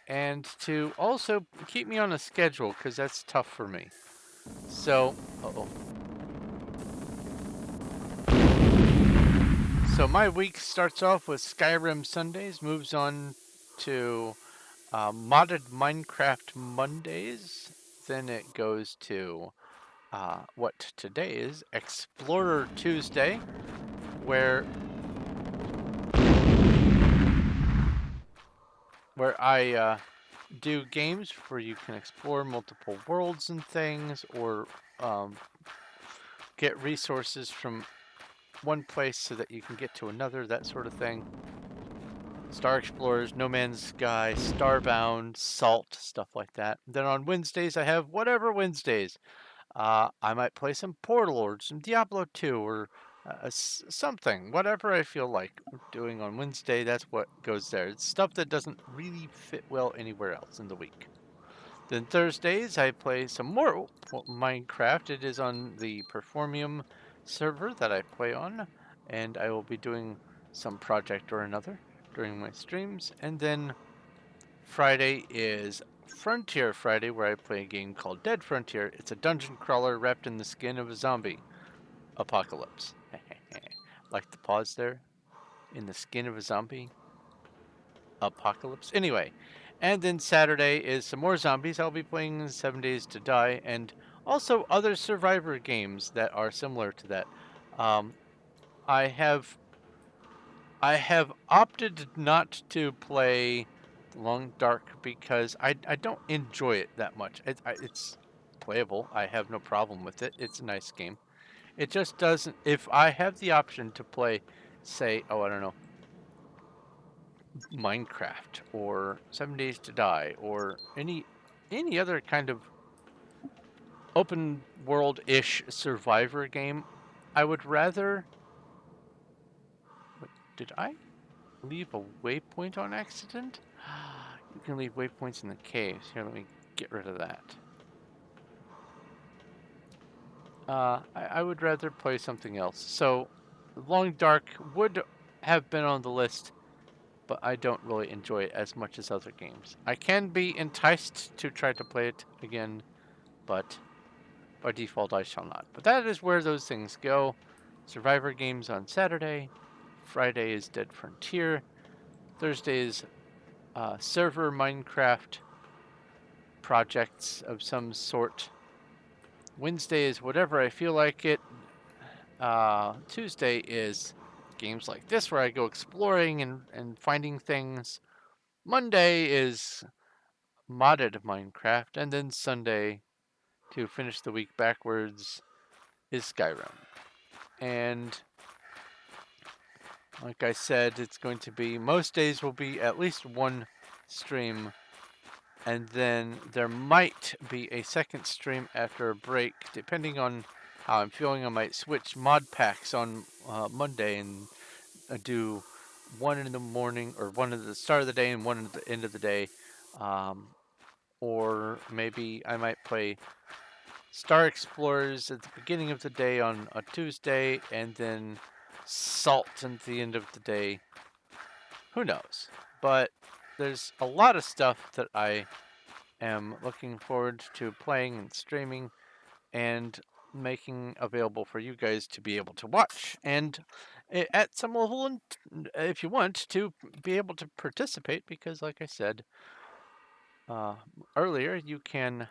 and to also keep me on a schedule because that's tough for me. So, So my week starts off with Skyrim Sundays, moves on to modded Minecraft Mondays, then it goes to what today is Explorer Tuesday, where I do games where you can explore multiple worlds and things, or get resources from one place so that you can get to another, that sort of thing. Star Explorers, No Man's Sky, Starbound, Salt, stuff like that. Then on Wednesdays, I have whatever Wednesdays. I might play some Portal or some Diablo 2 or something. Whatever I feel like doing on Wednesday, that's what goes there. It's stuff that doesn't really fit well anywhere else in the week. Then Thursdays, I play some more Minecraft. It is on the Performium server that I play on, and I will be doing some project or another during my streams. And then Friday is Frontier Friday, where I play a game called Dead Frontier. It's a dungeon crawler wrapped in the skin of a zombie apocalypse. Like the pause there? In the skin of a zombie apocalypse? Anyway, and then Saturday is some more zombies. I'll be playing 7 Days to Die and also other survivor games that are similar to that. Um, I have opted not to play Long Dark because I don't enjoy it that much. It's playable. I have no problem with it. It's a nice game. It just doesn't. If I have the option to play, say, oh, I don't know, Minecraft or 7 Days to Die or any other kind of open world-ish survivor game, I would rather. What, did I leave a waypoint on accident? You can leave waypoints in the caves. Here, let me get rid of that. I would rather play something else. So, Long Dark would have been on the list, but I don't really enjoy it as much as other games. I can be enticed to try to play it again, but by default I shall not. But that is where those things go. Survivor games on Saturday. Friday is Dead Frontier. Thursday is server Minecraft projects of some sort. Wednesday is whatever I feel like it. Tuesday is games like this where I go exploring and finding things. Monday is modded Minecraft. And then Sunday, to finish the week backwards, is Skyrim. And like I said, it's going to be, most days will be at least one stream. And then there might be a second stream after a break, depending on how I'm feeling. I might switch mod packs on Monday and do one in the morning, or one at the start of the day and one at the end of the day. Or maybe I might play Star Explorers at the beginning of the day on a Tuesday, and then Salt at the end of the day. Who knows? But there's a lot of stuff that I am looking forward to playing and streaming and making available for you guys to be able to watch. And at some level, if you want to be able to participate, because like I said earlier, you can,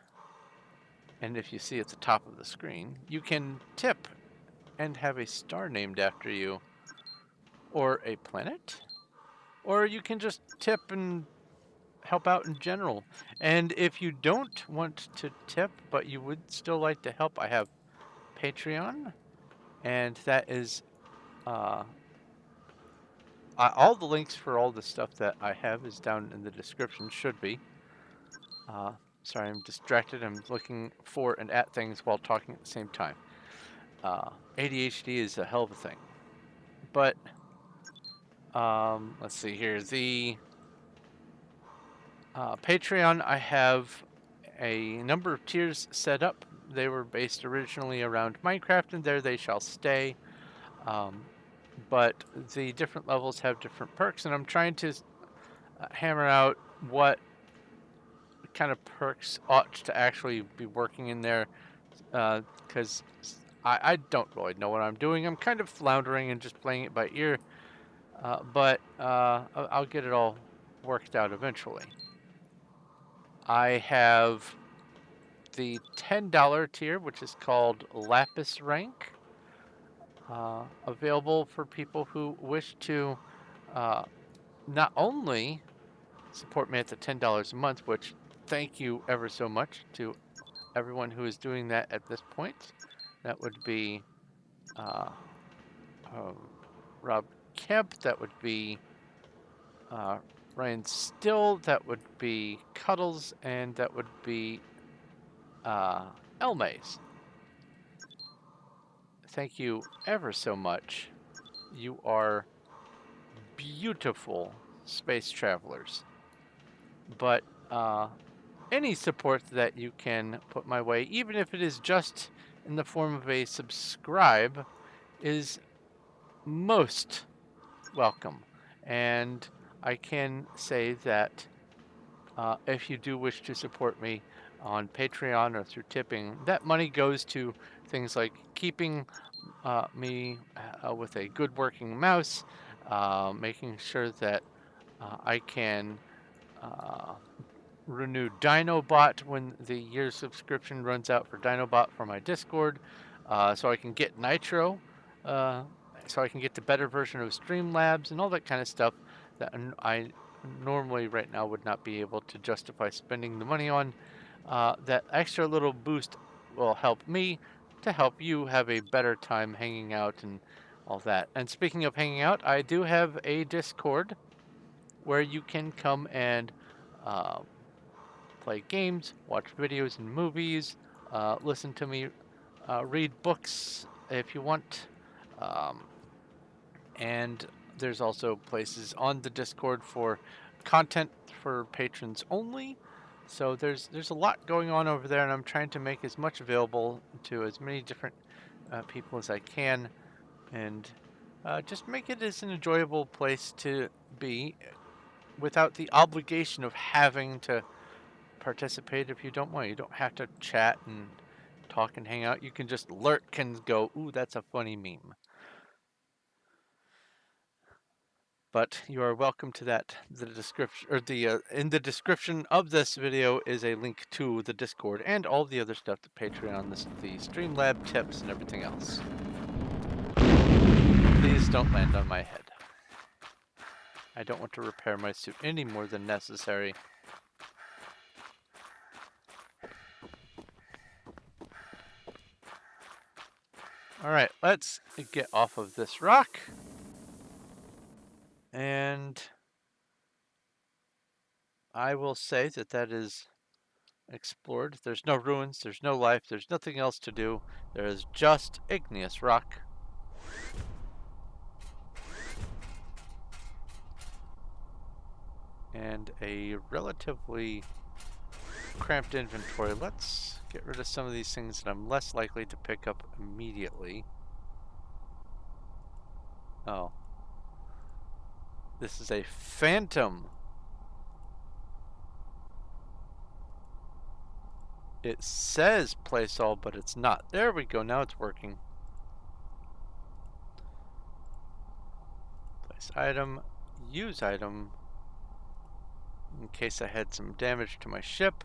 and if you see at the top of the screen, you can tip and have a star named after you, or a planet, or you can just tip and help out in general. And if you don't want to tip, but you would still like to help, I have Patreon, and that is all the links for all the stuff that I have is down in the description, should be. Sorry, I'm distracted. I'm looking for and at things while talking at the same time. ADHD is a hell of a thing. But, let's see here. The Patreon, I have a number of tiers set up. They were based originally around Minecraft, and there they shall stay. But the different levels have different perks, and I'm trying to hammer out what kind of perks ought to actually be working in there, because I don't really know what I'm doing. I'm kind of floundering and just playing it by ear, but I'll get it all worked out eventually. I have the $10 tier, which is called Lapis Rank, available for people who wish to not only support me at the $10 a month, which thank you ever so much to everyone who is doing that at this point. That would be Rob Kemp, that would be Ryan Still, that would be Cuddles, and that would be Elmaze. Thank you ever so much. You are beautiful space travelers. But any support that you can put my way, even if it is just in the form of a subscribe, is most welcome. And I can say that if you do wish to support me on Patreon or through tipping, that money goes to things like keeping me with a good working mouse, making sure that I can renew Dinobot when the year's subscription runs out for Dinobot for my Discord, so I can get Nitro, so I can get the better version of Streamlabs and all that kind of stuff that I normally right now would not be able to justify spending the money on. That extra little boost will help me to help you have a better time hanging out and all that. And speaking of hanging out, I do have a Discord where you can come and uh, play games, watch videos and movies, listen to me read books if you want. Um, and there's also places on the Discord for content for patrons only. So there's a lot going on over there, and I'm trying to make as much available to as many different people as I can, and just make it as an enjoyable place to be without the obligation of having to participate if you don't want. You don't have to chat and talk and hang out. You can just lurk and go, "Ooh, that's a funny meme." But you are welcome to that. The description, or the in the description of this video, is a link to the Discord and all the other stuff, the Patreon, the Streamlab tips, and everything else. Please don't land on my head. I don't want to repair my suit any more than necessary. Alright, let's get off of this rock. And I will say that that is explored. There's no ruins, there's no life, there's nothing else to do. There is just igneous rock. And a relatively cramped inventory. Let's get rid of some of these things that I'm less likely to pick up immediately. Oh. This is a phantom. It says place all, but it's not. There we go. Now it's working. Place item. Use item. In case I had some damage to my ship.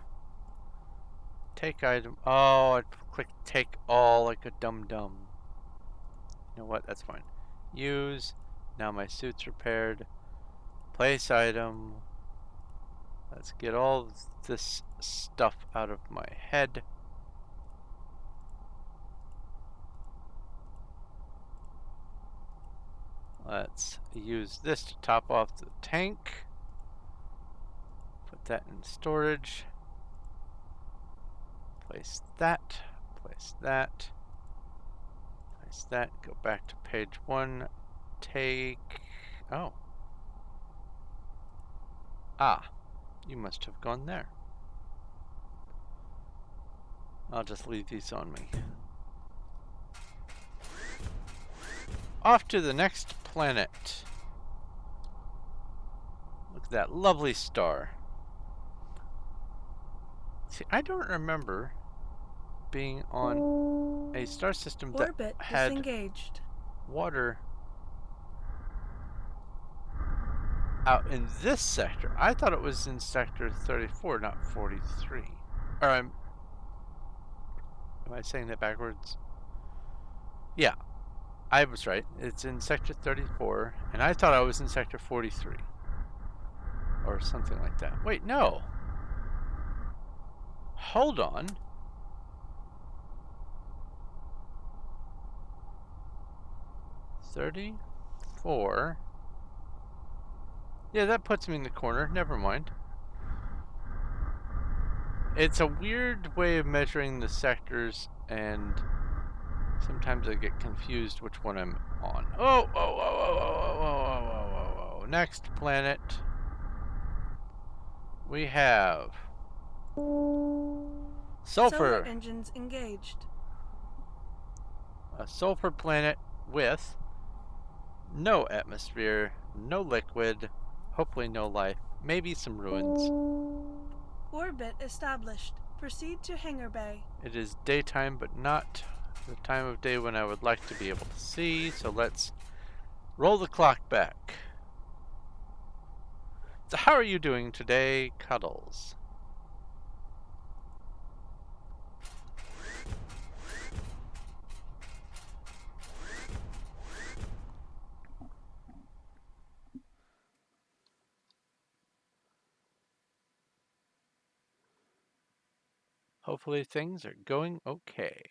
Take item. Oh, I clicked take all like a dum-dum. You know what? That's fine. Use. Now my suit's repaired. Place item. Let's get all this stuff out of my head. Let's use this to top off the tank. Put that in storage. Place that. Place that. Place that. Go back to page 1. Take... Oh. Ah. You must have gone there. I'll just leave these on me. Off to the next planet. Look at that lovely star. See, I don't remember being on a star system that Orbit had disengaged. water out in this sector. I thought it was in sector 34, not 43. Or am I saying that backwards? Yeah, I was right. It's in sector 34, and I thought I was in sector 43. Or something like that. Wait, no. Hold on. $34. Yeah, that puts me in the corner. Never mind. It's a weird way of measuring the sectors, and sometimes I get confused which one I'm on. Oh, oh, oh, oh, oh, oh, oh, oh, oh, oh. Next planet. We have sulfur. Solar engines engaged. A sulfur planet with no atmosphere, no liquid, hopefully no life, maybe some ruins. Orbit established. Proceed to hangar bay. It is daytime, but not the time of day when I would like to be able to see, so let's roll the clock back. So how are you doing today, Cuddles? Hopefully things are going okay.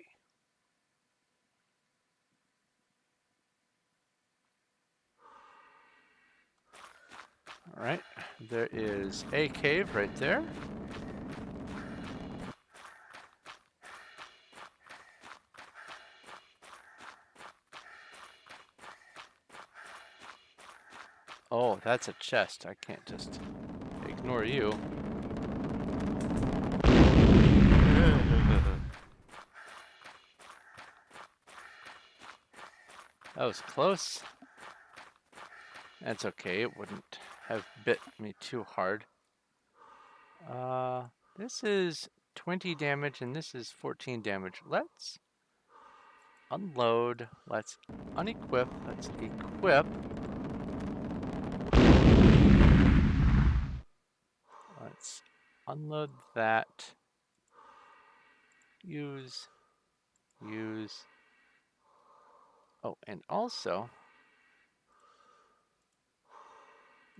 All right, there is a cave right there. Oh, that's a chest. I can't just ignore you. That was close. That's okay. It wouldn't have bit me too hard. This is 20 damage and this is 14 damage. Let's unload. Let's unequip. Let's equip. Let's unload that. Use. Oh, and also,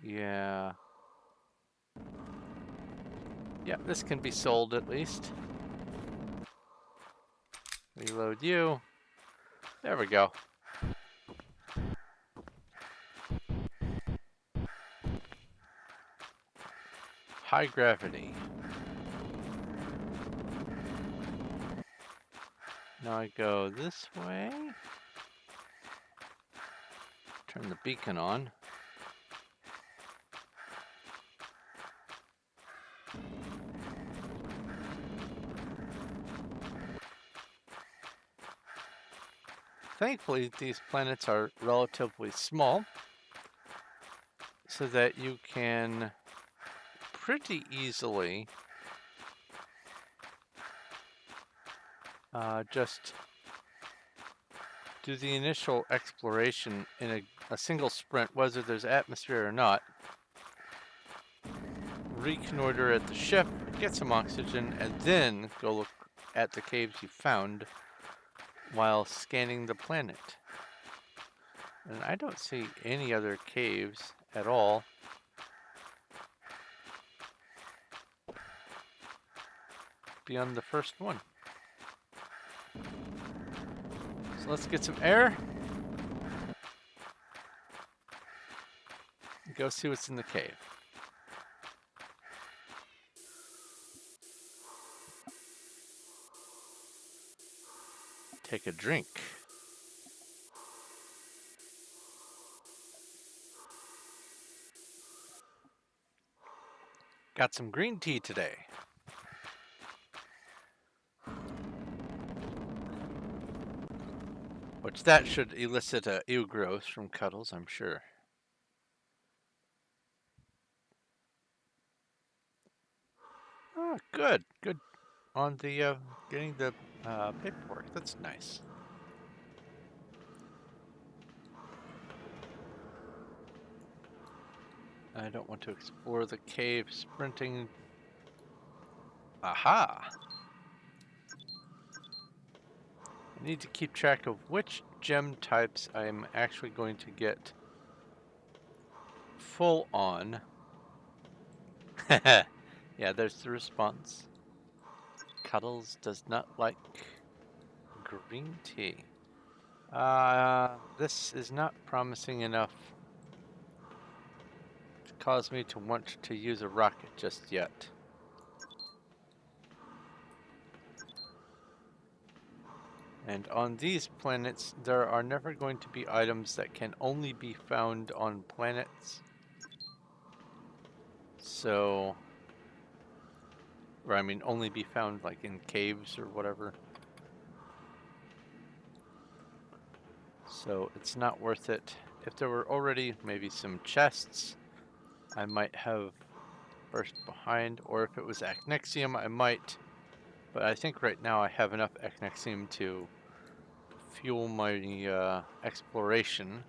yeah. Yeah, this can be sold at least. Reload you. There we go. High gravity. Now I go this way. Turn the beacon on. Thankfully, these planets are relatively small, so that you can pretty easily just do the initial exploration in a single sprint, whether there's atmosphere or not. Reconnoiter at the ship, get some oxygen, and then go look at the caves you found while scanning the planet. And I don't see any other caves at all. Beyond the first one. So let's get some air. Go see what's in the cave. Take a drink. Got some green tea today. Which that should elicit a ew gross from Cuddles, I'm sure. Oh, good. Good on the getting the paperwork. That's nice. I don't want to explore the cave sprinting. Aha! I need to keep track of which gem types I'm actually going to get full on. Yeah, there's the response. Cuddles does not like green tea. This is not promising enough to cause me to want to use a rocket just yet. And on these planets, there are never going to be items that can only be found on planets. So, or I mean, only be found like in caves or whatever. So it's not worth it. If there were already maybe some chests, I might have burst behind, or if it was Acnexium, I might. But I think right now I have enough Acnexium to fuel my exploration.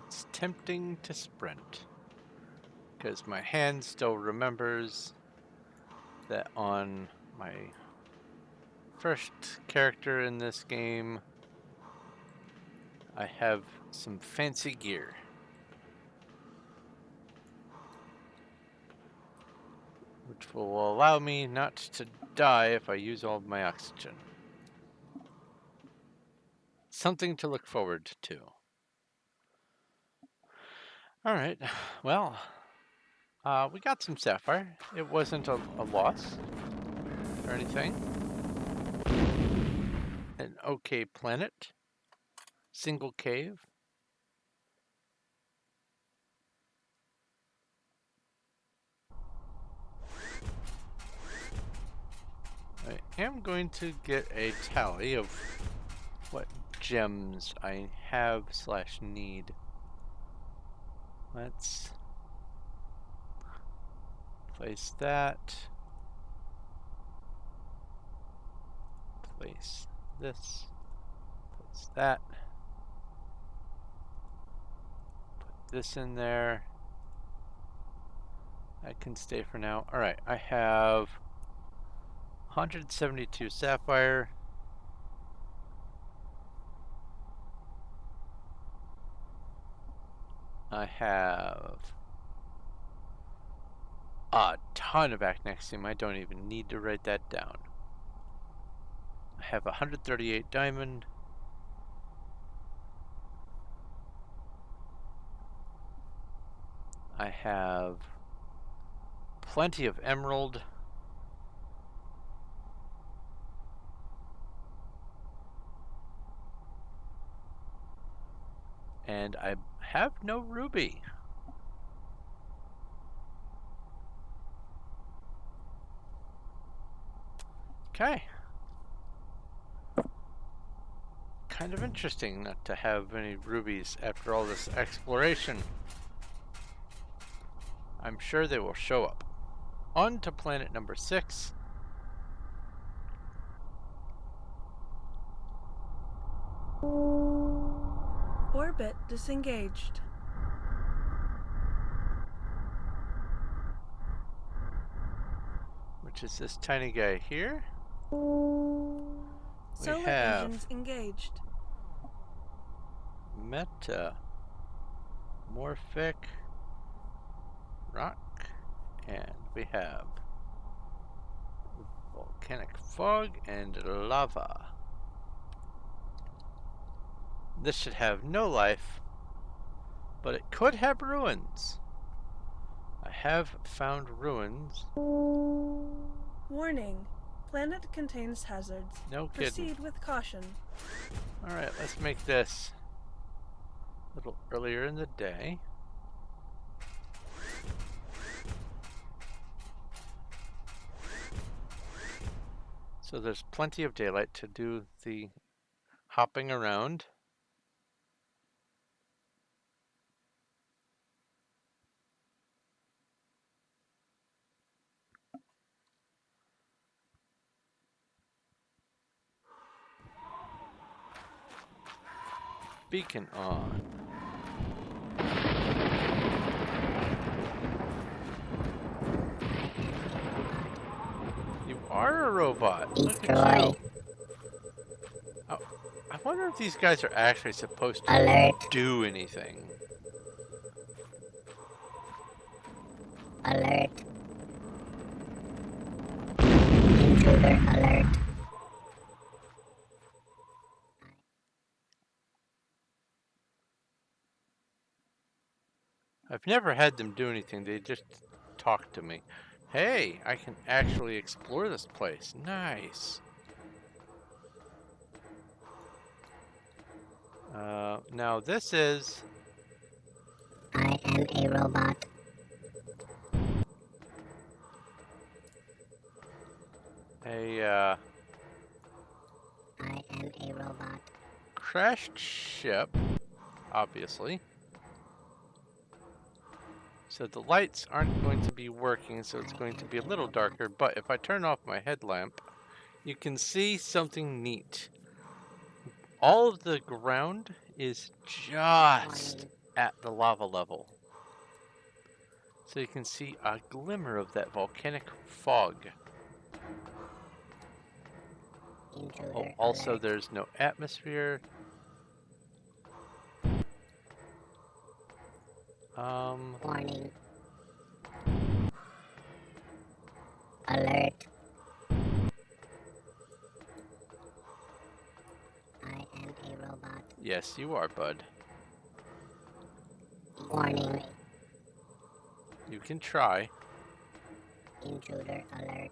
It's tempting to sprint, because my hand still remembers that on my first character in this game, I have some fancy gear. Which will allow me not to die if I use all of my oxygen. Something to look forward to. Alright, well, we got some sapphire. It wasn't a loss or anything. An okay planet. Single cave. I am going to get a tally of what gems I have / need. Let's place that. Place this. Place that. Put this in there. That can stay for now. Alright, I have 172 sapphire. I have a ton of acnexium. I don't even need to write that down. I have 138 diamond. I have plenty of emerald. And I have no ruby. Okay. Kind of interesting not to have any rubies after all this exploration. I'm sure they will show up. On to planet number 6. Orbit disengaged. Which is this tiny guy here. Solar engines engaged. Metamorphic rock, and we have volcanic fog and lava. This should have no life, but it could have ruins. I have found ruins. Warning. Planet contains hazards. No kidding. Proceed with caution. Alright, let's make this a little earlier in the day. So there's plenty of daylight to do the hopping around. Beacon on. You are a robot. Look at you. Oh, I wonder if these guys are actually supposed to do anything. Alert. Intruder alert. I've never had them do anything. They just talk to me. Hey, I can actually explore this place. Nice. Now this is... I am a robot. I am a robot. Crashed ship, obviously. So the lights aren't going to be working, so it's going to be a little darker, but if I turn off my headlamp, you can see something neat. All of the ground is just at the lava level. So you can see a glimmer of that volcanic fog. Intruder also alert. there's no atmosphere. Warning. Alert. I am a robot. Yes, you are, bud. Warning. You can try. Intruder alert.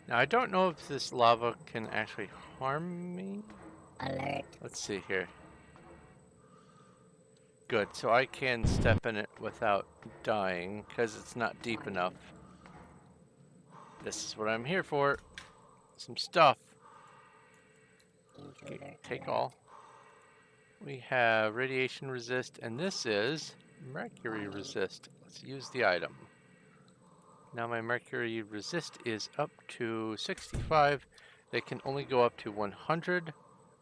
Now, I don't know if this lava can actually harm me. Alert. Let's see here. Good, so I can step in it without dying because it's not deep enough. This is what I'm here for. Some stuff. Okay, Intruder take alert. all. We have radiation resist, and this is mercury resist. Let's use the item. Now my mercury resist is up to 65. They can only go up to 100.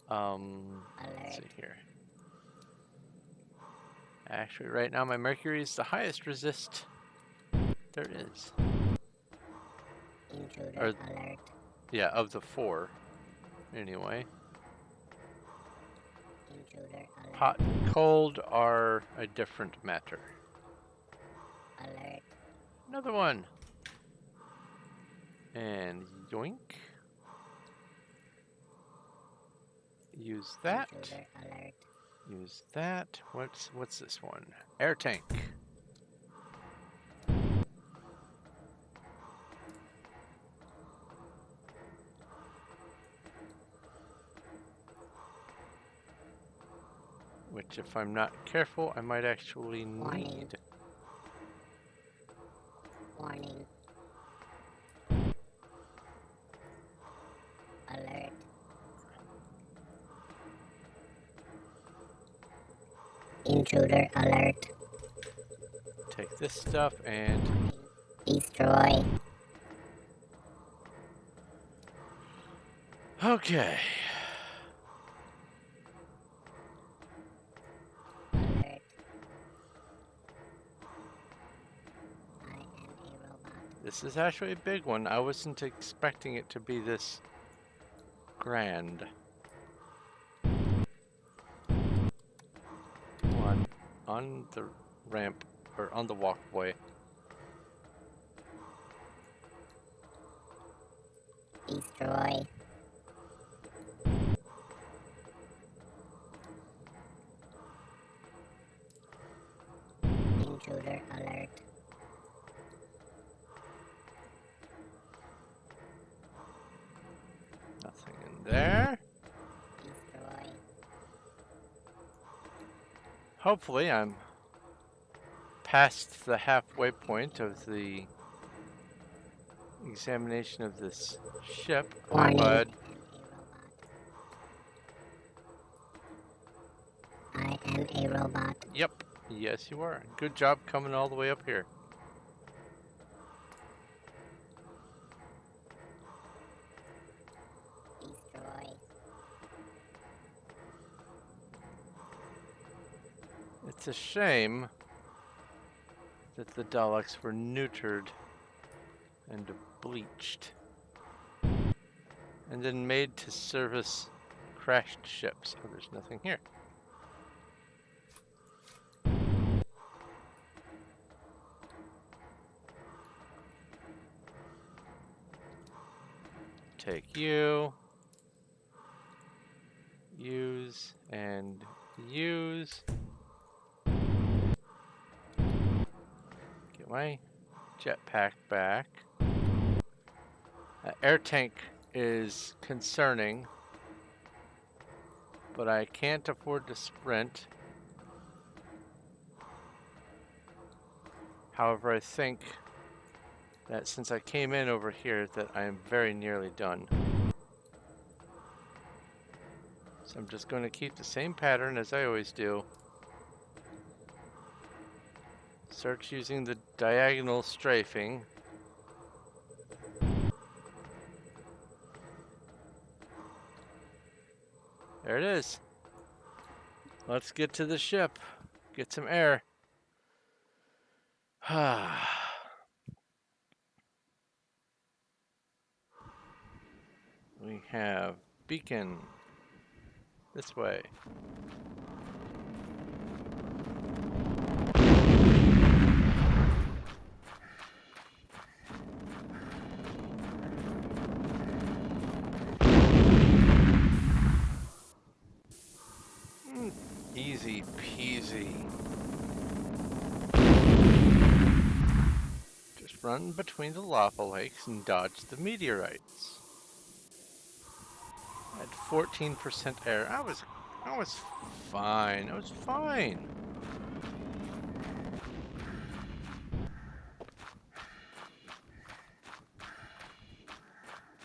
Let's see here. Actually, right now my mercury is the highest resist there is. Intruder Or, alert. yeah, of the 4. Anyway. Intruder alert. Hot and cold are a different matter. Alert. Another one. And yoink. Use that. Intruder alert. Use that. What's this one? Air tank. Which, if I'm not careful, I might actually Warning. need. Warning. Alert. Intruder alert. Take this stuff and Destroy. okay. Alert. I am a robot. This is actually a big one. I wasn't expecting it to be this grand. One on the ramp or on the walkway. Destroy. Intruder alert. Nothing in there. Destroy. Hopefully I'm past the halfway point of the examination of this ship. Hi, Warning. bud. I am a robot. Yep. Yes, you are. Good job coming all the way up here. Destroy. It's a shame that the Daleks were neutered and bleached and then made to service crashed ships. Oh, there's nothing here. Take you. Use and use. Get my jetpack back. Air tank is concerning, but I can't afford to sprint. However, I think that since I came in over here that I am very nearly done. So I'm just going to keep the same pattern as I always do. Search using the diagonal strafing. There it is. Let's get to the ship. Get some air. We have beacon this way. Easy peasy. Just run between the lava lakes and dodge the meteorites. At 14% air, I was fine. I was fine.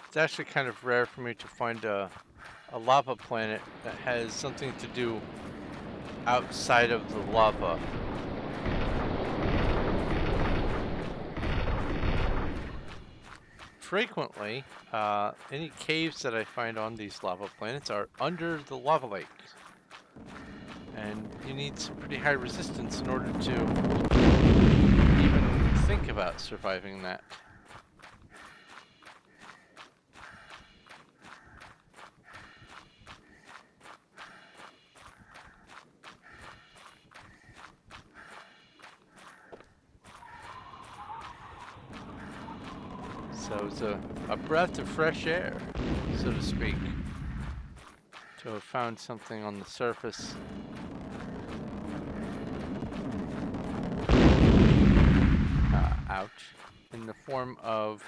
It's actually kind of rare for me to find a lava planet that has something to do outside of the lava. Frequently, any caves that I find on these lava planets are under the lava lake. And you need some pretty high resistance in order to even think about surviving that. So it's a breath of fresh air, so to speak, to have found something on the surface. Ouch. In the form of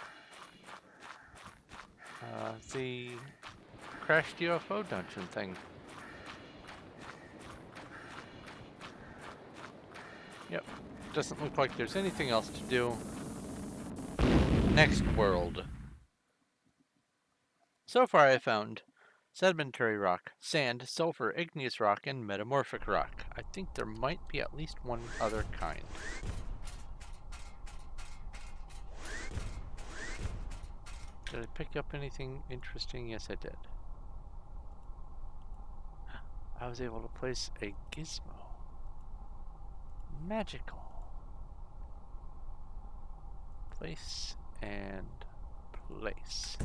the crashed UFO dungeon thing. Yep. Doesn't look like there's anything else to do. Next world. So far I found sedimentary rock, sand, sulfur, igneous rock, and metamorphic rock. I think there might be at least one other kind. Did I pick up anything interesting? Yes, I did. I was able to place a gizmo. Magical. Place and place.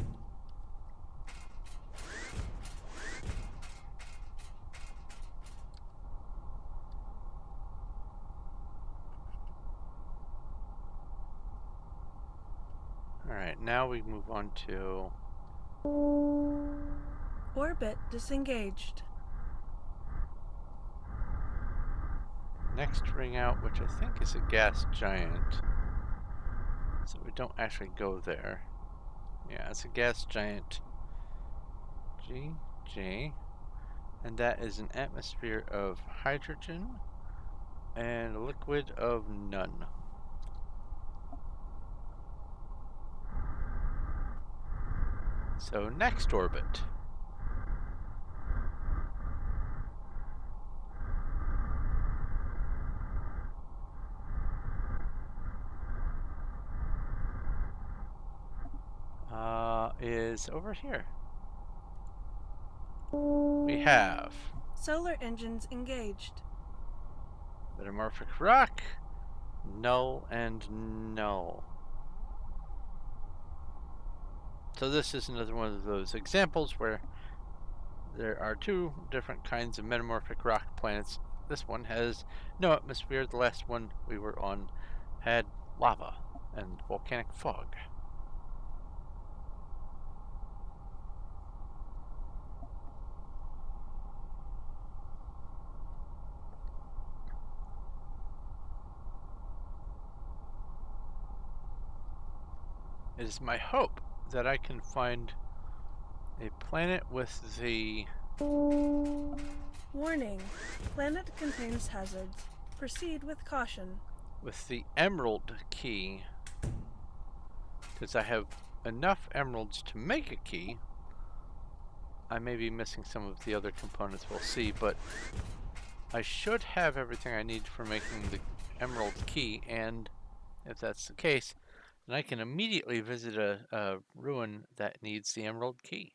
Alright, now we move on to Orbit disengaged. next ring out, which I think is a gas giant. So we don't actually go there. Yeah, it's a gas giant. G. And that is an atmosphere of hydrogen and a liquid of none. So next orbit. Is over here. We have Solar engines engaged. metamorphic rock, null, and null. So this is another one of those examples where there are two different kinds of metamorphic rock planets. This one has no atmosphere. The last one we were on had lava and volcanic fog. It is my hope that I can find a planet with the... Warning. Planet contains hazards. Proceed with caution. with the emerald key. Because I have enough emeralds to make a key. I may be missing some of the other components, we'll see, but I should have everything I need for making the emerald key, and if that's the case, then I can immediately visit a ruin that needs the emerald key.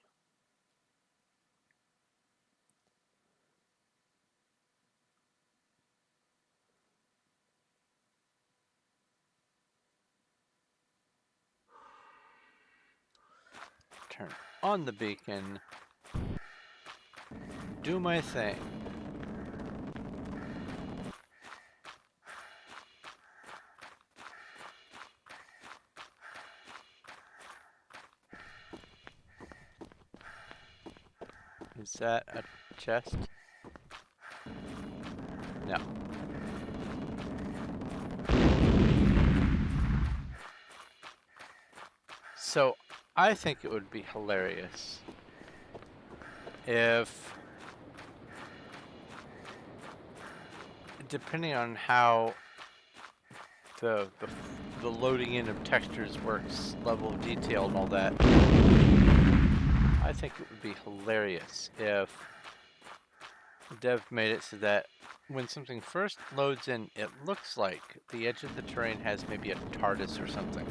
Turn on the beacon, do my thing. Is that a chest? No. So, I think it would be hilarious if, depending on how the loading in of textures works, level of detail and all that, I think it would be hilarious if the dev made it so that when something first loads in, it looks like the edge of the terrain has maybe a TARDIS or something,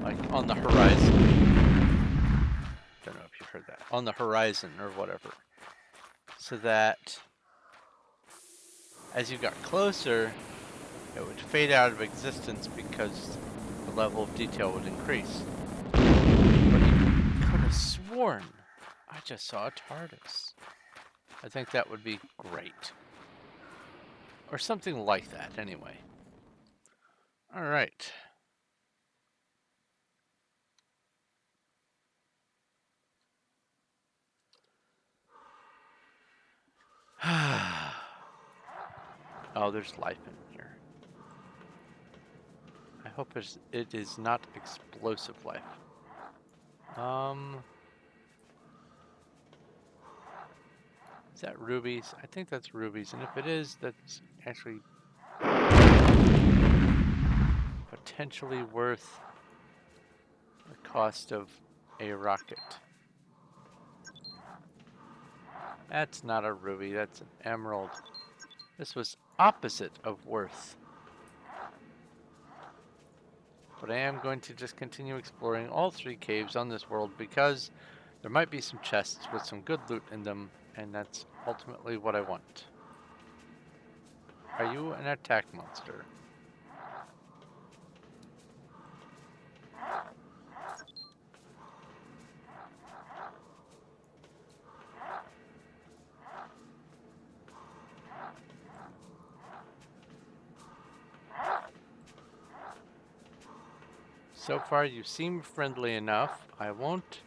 like on the horizon. Don't know if you heard that. On the horizon or whatever. So that as you got closer, it would fade out of existence because the level of detail would increase. But you could have sworn I just saw a TARDIS. I think that would be great. Or something like that, anyway. Alright. Oh, there's life in here. I hope it is not explosive life. Is that rubies? I think that's rubies, and if it is, that's actually potentially worth the cost of a rocket. That's not a ruby, that's an emerald. This was opposite of worth. But I am going to just continue exploring all 3 caves on this world because there might be some chests with some good loot in them, and that's ultimately what I want. Are you an attack monster? So far you seem friendly enough. I won't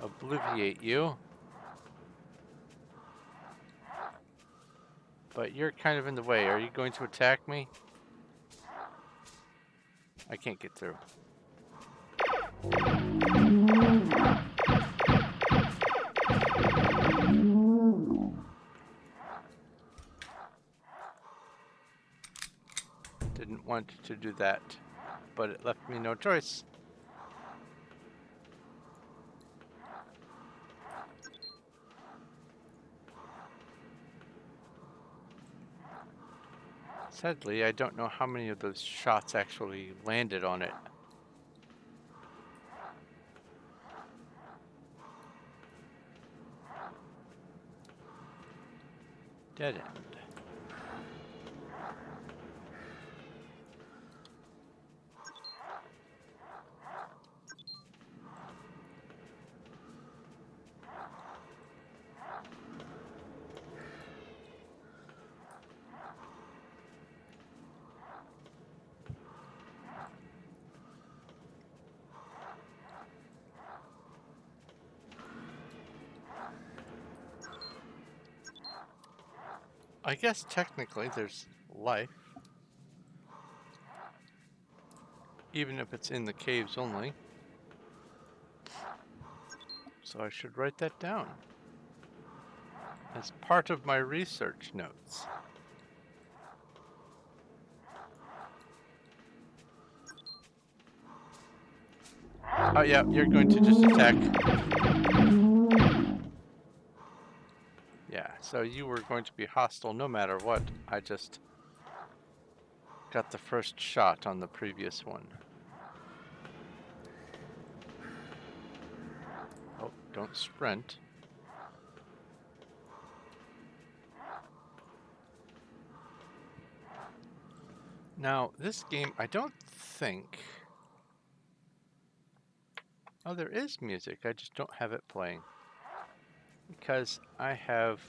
obliviate you. But you're kind of in the way. Are you going to attack me? I can't get through. Didn't want to do that, but it left me no choice. Sadly, I don't know how many of those shots actually landed on it. Dead end. I guess technically there's life. Even if it's in the caves only. So I should write that down as part of my research notes. Oh yeah, you're going to just attack. Yeah, so you were going to be hostile no matter what. I just got the first shot on the previous one. Oh, don't sprint. Now, this game, I don't think Oh, there is music. I just don't have it playing. Because I have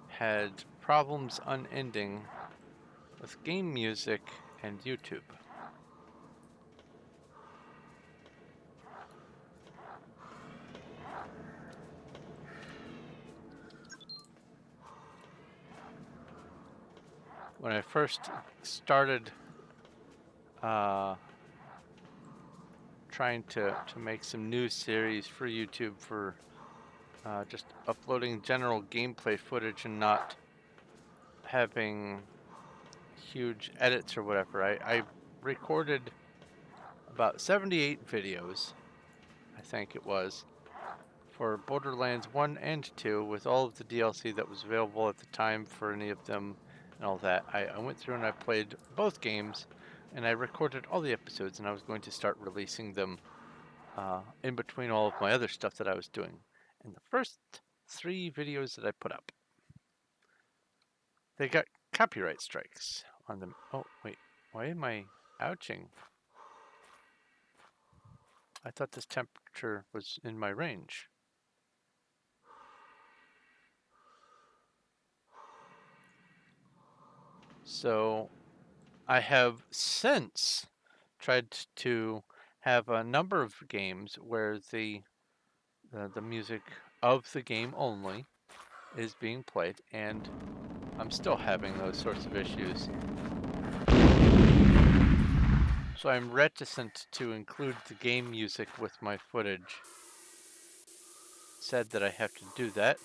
had problems unending with game music and YouTube. When I first started trying to make some new series for YouTube for just uploading general gameplay footage and not having huge edits or whatever, I recorded about 78 videos, I think it was, for Borderlands 1 and 2 with all of the DLC that was available at the time for any of them and all that. I went through and I played both games and I recorded all the episodes, and I was going to start releasing them in between all of my other stuff that I was doing. And the first 3 videos that I put up, they got copyright strikes on them. Oh, wait, why am I ouching? I thought this temperature was in my range. So I have since tried to have a number of games where the music of the game only is being played, and I'm still having those sorts of issues. So I'm reticent to include the game music with my footage. Said that I have to do that.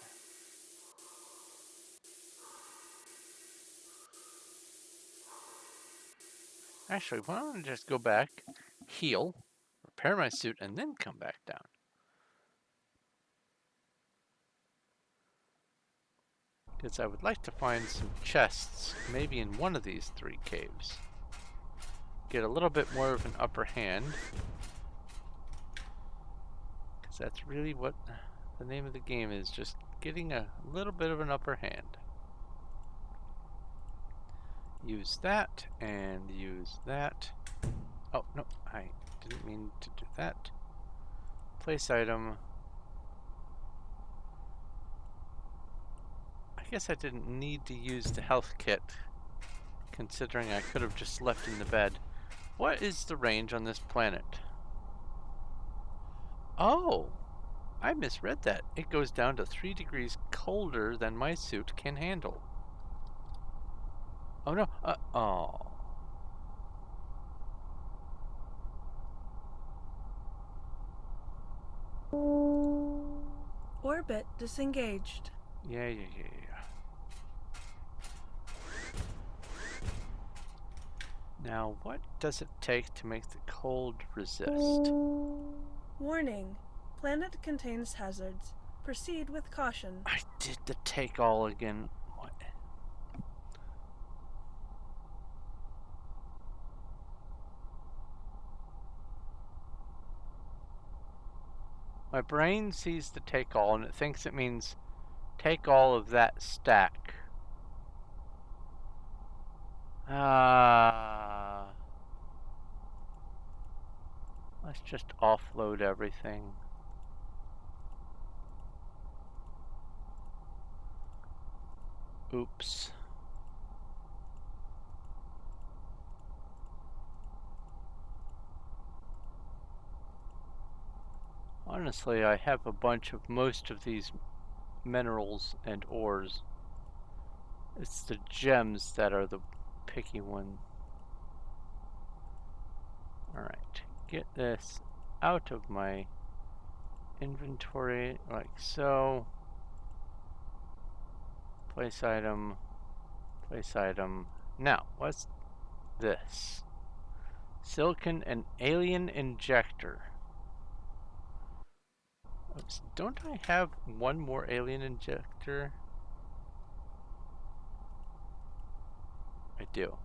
Actually, why don't I just go back, heal, repair my suit, and then come back down? Because I would like to find some chests, maybe in one of these 3 caves. Get a little bit more of an upper hand. Because that's really what the name of the game is, just getting a little bit of an upper hand. Use that, and use that. Oh, no, I didn't mean to do that. Place item. I guess I didn't need to use the health kit, considering I could have just left in the bed. What is the range on this planet? Oh, I misread that. It goes down to 3 degrees colder than my suit can handle. Oh no, oh. Orbit disengaged. Yeah. Now, what does it take to make the cold resist? Warning. Planet contains hazards. Proceed with caution. I did the take all again. What? My brain sees the take all and it thinks it means take all of that stack. Let's just offload everything. Oops. Honestly, I have a bunch of most of these minerals and ores. It's the gems that are the picky one. Alright, get this out of my inventory like so. Place item, place item. Now, what's this? Silicon and alien injector. Oops, don't I have one more alien injector? I do.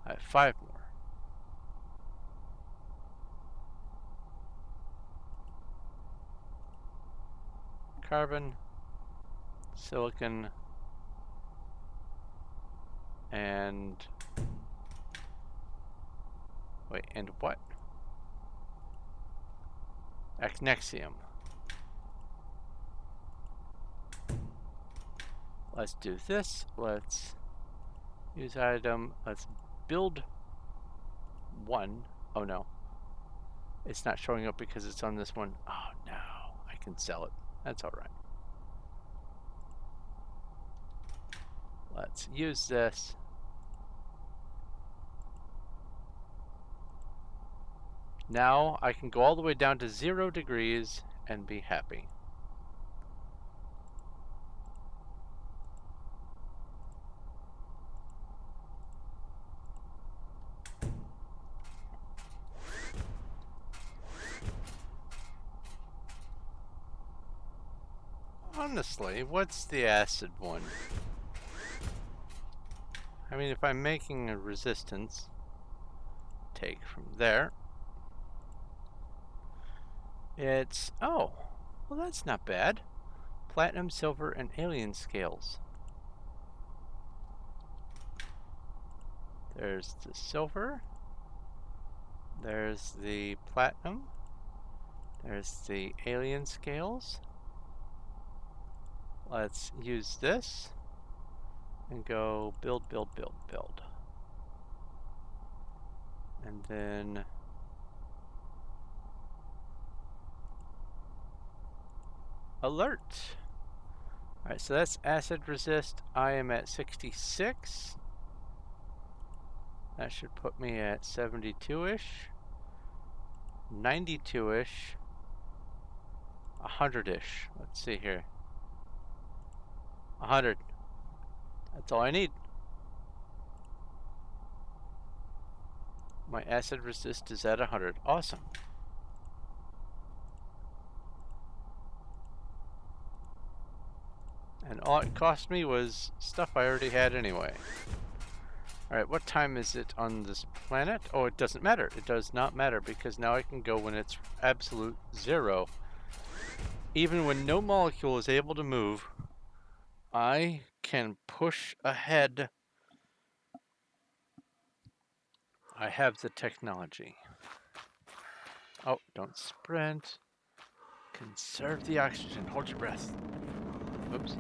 I have 5 more. Carbon, silicon, and wait, and what? Acnexium. Let's do this. Let's use item. Let's build one. Oh no. It's not showing up because it's on this one. Oh no. I can sell it. That's alright. Let's use this. Now I can go all the way down to 0 degrees and be happy. Honestly, what's the acid one? I mean, if I'm making a resistance, take from there. It's, oh, well that's not bad. Platinum, silver, and alien scales. There's the silver. There's the platinum. There's the alien scales. Let's use this and go build, build, build, build. And then alert. Alright, so that's acid resist. I am at 66. That should put me at 72-ish. 92-ish. 100-ish. Let's see here. 100. That's all I need. My acid resist is at 100. Awesome. And all it cost me was stuff I already had anyway. Alright, what time is it on this planet? Oh, it doesn't matter. It does not matter because now I can go when it's absolute 0. Even when no molecule is able to move, I can push ahead. I have the technology. Oh, don't sprint. Conserve the oxygen. Hold your breath. Oops.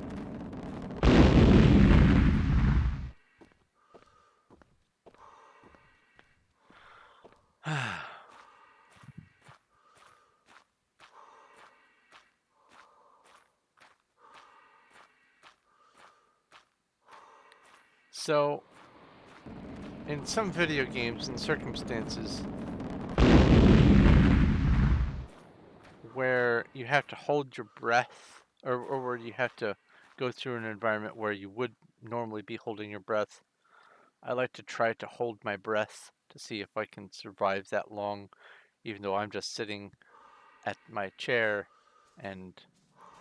So, in some video games and circumstances where you have to hold your breath, or where you have to go through an environment where you would normally be holding your breath, I like to try to hold my breath to see if I can survive that long, even though I'm just sitting at my chair and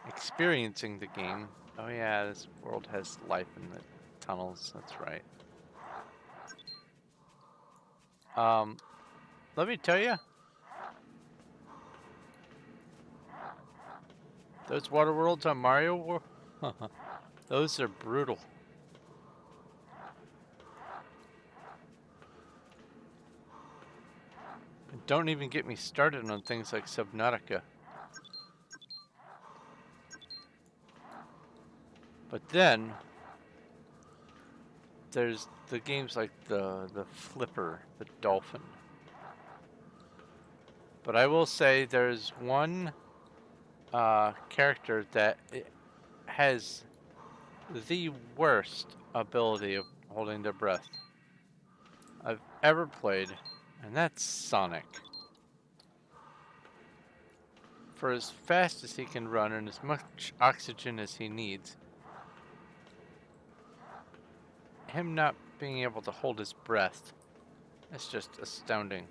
experiencing the game. Oh yeah, this world has life in the tunnels, that's right. Let me tell you, those water worlds on Mario World, those are brutal. And don't even get me started on things like Subnautica. But then there's the games like the Flipper, the Dolphin. But I will say there's one character that has the worst ability of holding their breath I've ever played, and that's Sonic. For as fast as he can run and as much oxygen as he needs, him not being able to hold his breath, that's just astounding.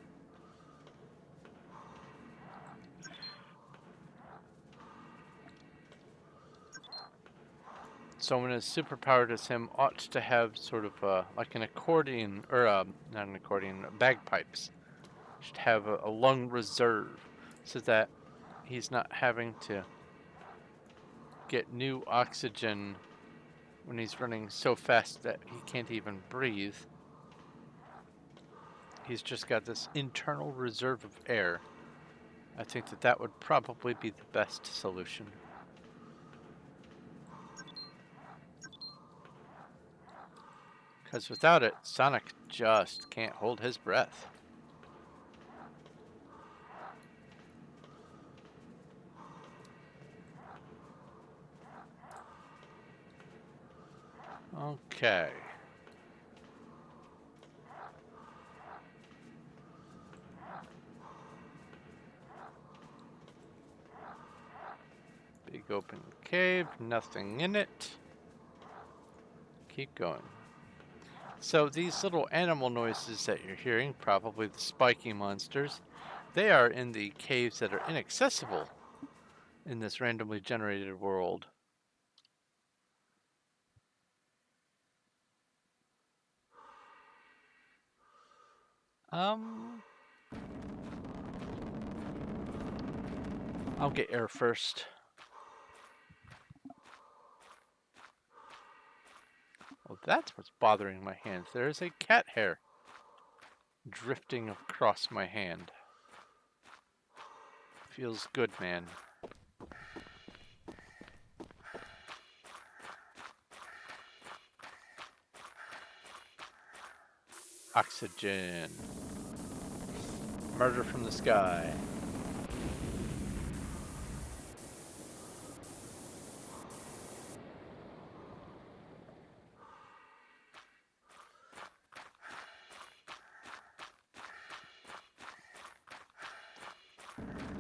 Someone as superpowered as him ought to have sort of like an accordion, or not an accordion, bagpipes. Should have a lung reserve so that he's not having to get new oxygen when he's running so fast that he can't even breathe. He's just got this internal reserve of air. I think that that would probably be the best solution. Because without it, Sonic just can't hold his breath. Okay. Big open cave, nothing in it. Keep going. So these little animal noises that you're hearing, probably the spiky monsters, they are in the caves that are inaccessible in this randomly generated world. I'll get air first. Well, that's what's bothering my hands. There's a cat hair drifting across my hand. Feels good, man. Oxygen. Murder from the sky.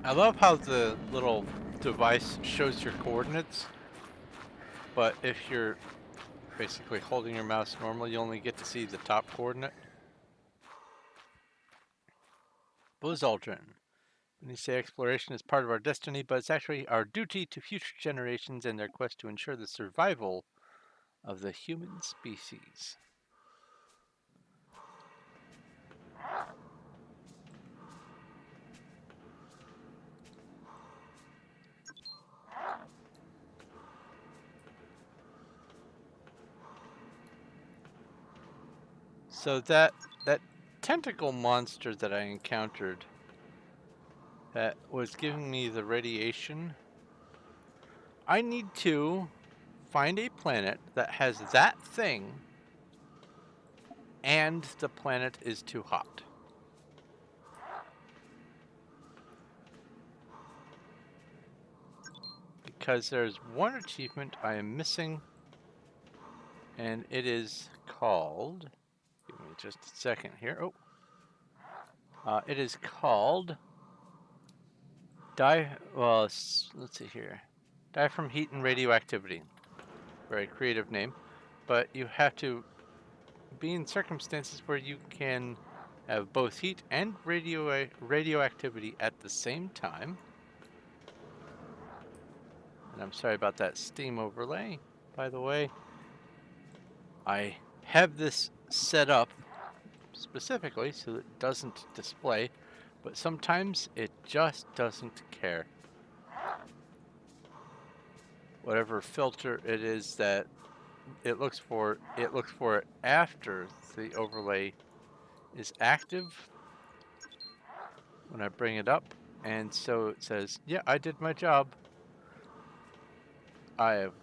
I love how the little device shows your coordinates, but if you're basically holding your mouse normally, you only get to see the top coordinate. Buzz Aldrin. And you say exploration is part of our destiny, but it's actually our duty to future generations and their quest to ensure the survival of the human species. So that tentacle monster that I encountered that was giving me the radiation, I need to find a planet that has that thing and the planet is too hot. Because there's one achievement I am missing, and it is called, give me just a second here. It is called let's see here. Die from heat and radioactivity. Very creative name. But you have to be in circumstances where you can have both heat and radioactivity at the same time. And I'm sorry about that steam overlay, by the way. I have this set up specifically so that it doesn't display, but sometimes it just doesn't care. Whatever filter it is that it looks for it after the overlay is active when I bring it up, and so it says, yeah, I did my job. I have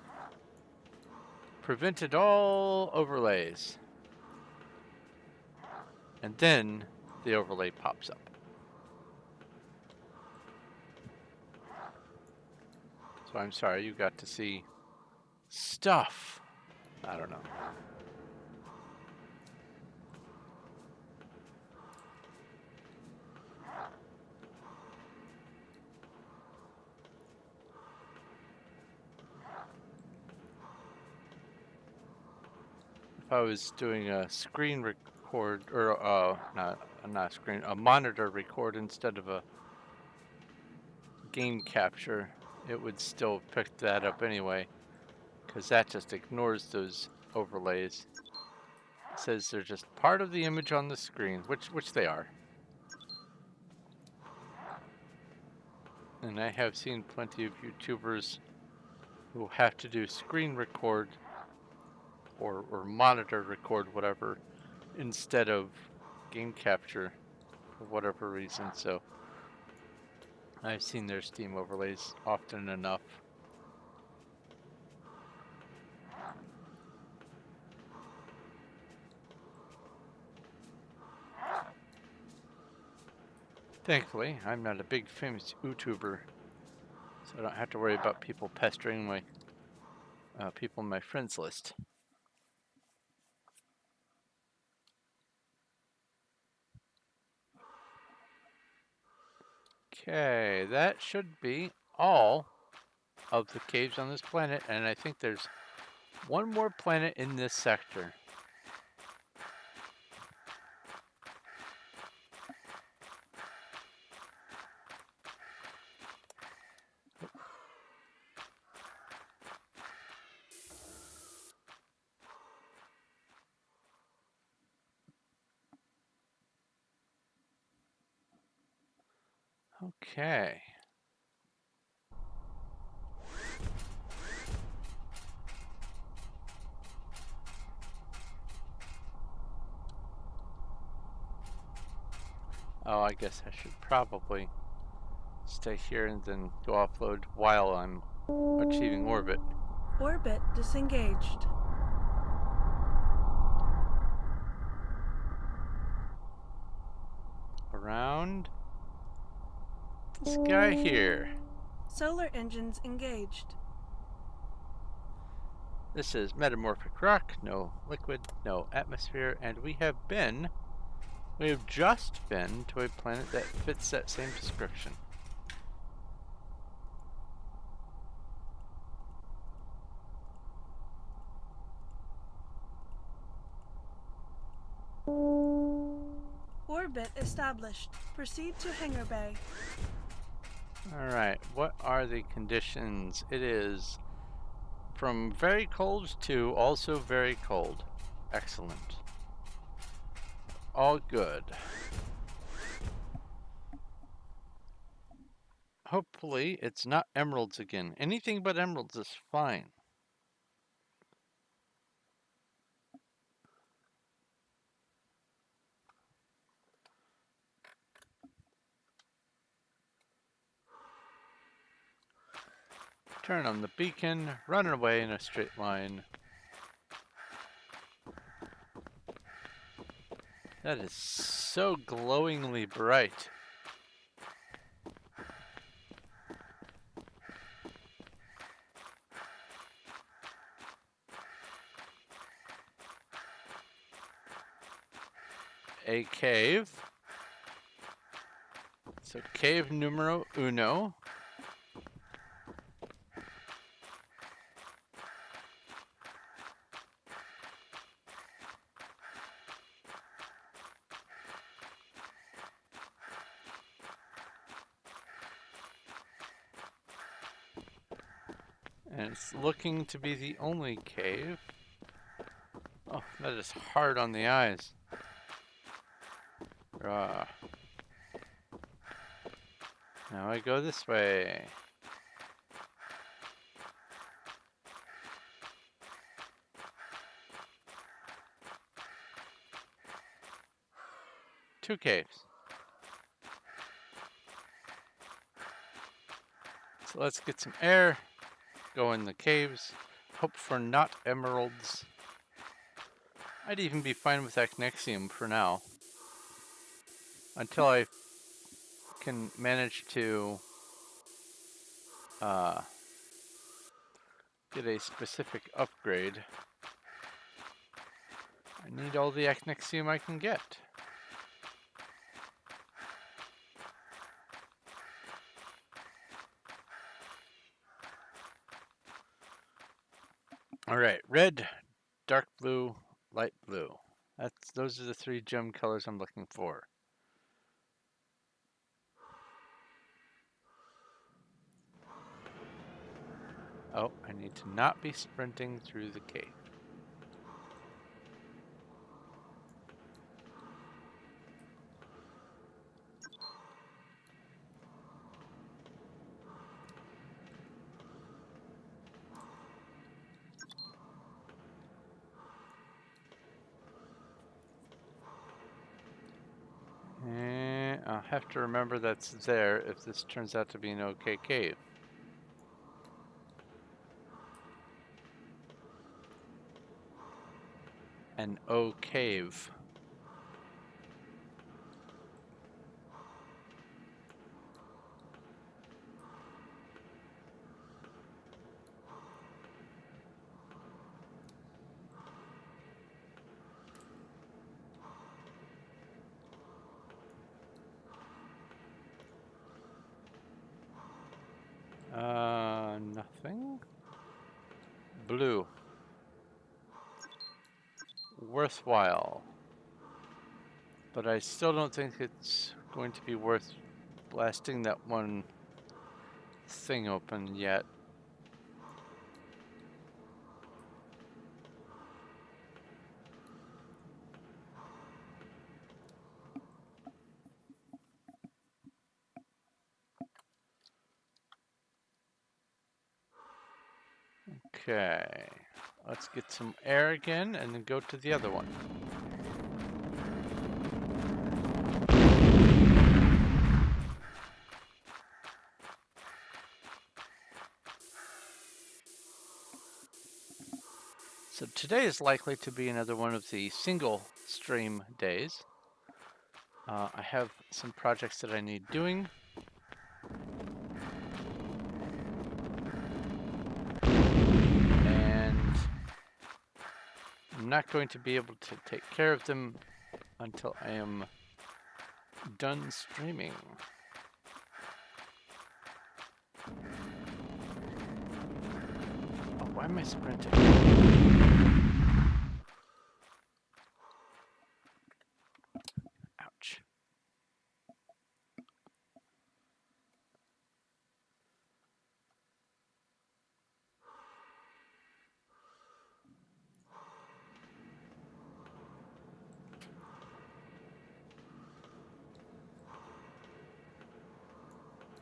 prevented all overlays. And then the overlay pops up. So I'm sorry, you got to see stuff. I don't know. If I was doing a screen record, or not screen, a monitor record instead of a game capture, it would still pick that up anyway, because that just ignores those overlays. It says they're just part of the image on the screen, which they are. And I have seen plenty of YouTubers who have to do screen record or monitor record, whatever, instead of game capture for whatever reason. So I've seen their Steam overlays often enough. Thankfully, I'm not a big famous YouTuber, so I don't have to worry about people pestering my people in my friends list. Okay, that should be all of the caves on this planet, and I think there's one more planet in this sector. Okay. Oh, I guess I should probably stay here and then go offload while I'm achieving orbit. Orbit disengaged. Around this guy here. Solar engines engaged. This is metamorphic rock, no liquid, no atmosphere, and we have just been to a planet that fits that same description. Orbit established. Proceed to hangar bay. Alright, what are the conditions? It is from very cold to also very cold. Excellent. All good. Hopefully it's not emeralds again. Anything but emeralds is fine. Turn on the beacon, run away in a straight line. That is so glowingly bright. A cave. So cave numero uno. And it's looking to be the only cave. Oh, that is hard on the eyes. Now I go this way. Two caves. So let's get some air, go in the caves, hope for not emeralds. I'd even be fine with Acnexium for now. Until I can manage to get a specific upgrade. I need all the Acnexium I can get. Alright, red, dark blue, light blue. Those are the three gem colors I'm looking for. Oh, I need to not be sprinting through the cave. have to remember that's there if this turns out to be an okay cave. An O cave. Nothing. Blue. Worthwhile. But I still don't think it's going to be worth blasting that one thing open yet. Okay. Let's get some air again and then go to the other one. So today is likely to be another one of the single stream days. I have some projects that I need doing. And I'm not going to be able to take care of them until I am done streaming. Oh, why am I sprinting? Ouch.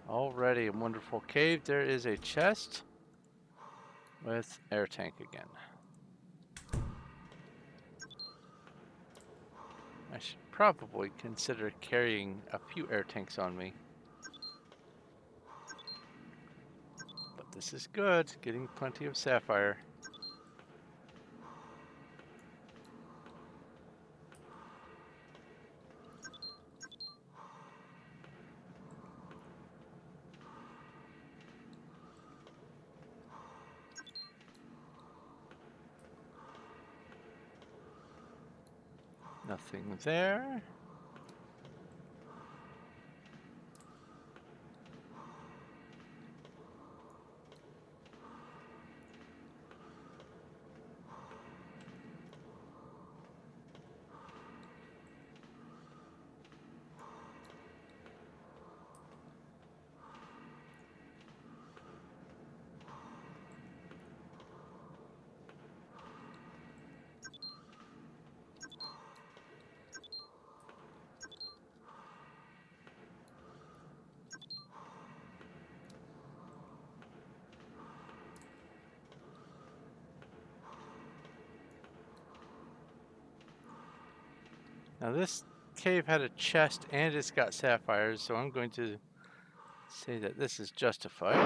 Already a wonderful cave. There is a chest with air tank again. I should probably consider carrying a few air tanks on me. But this is good, getting plenty of sapphire. Nothing there. Now this cave had a chest and it's got sapphires, so I'm going to say that this is justified.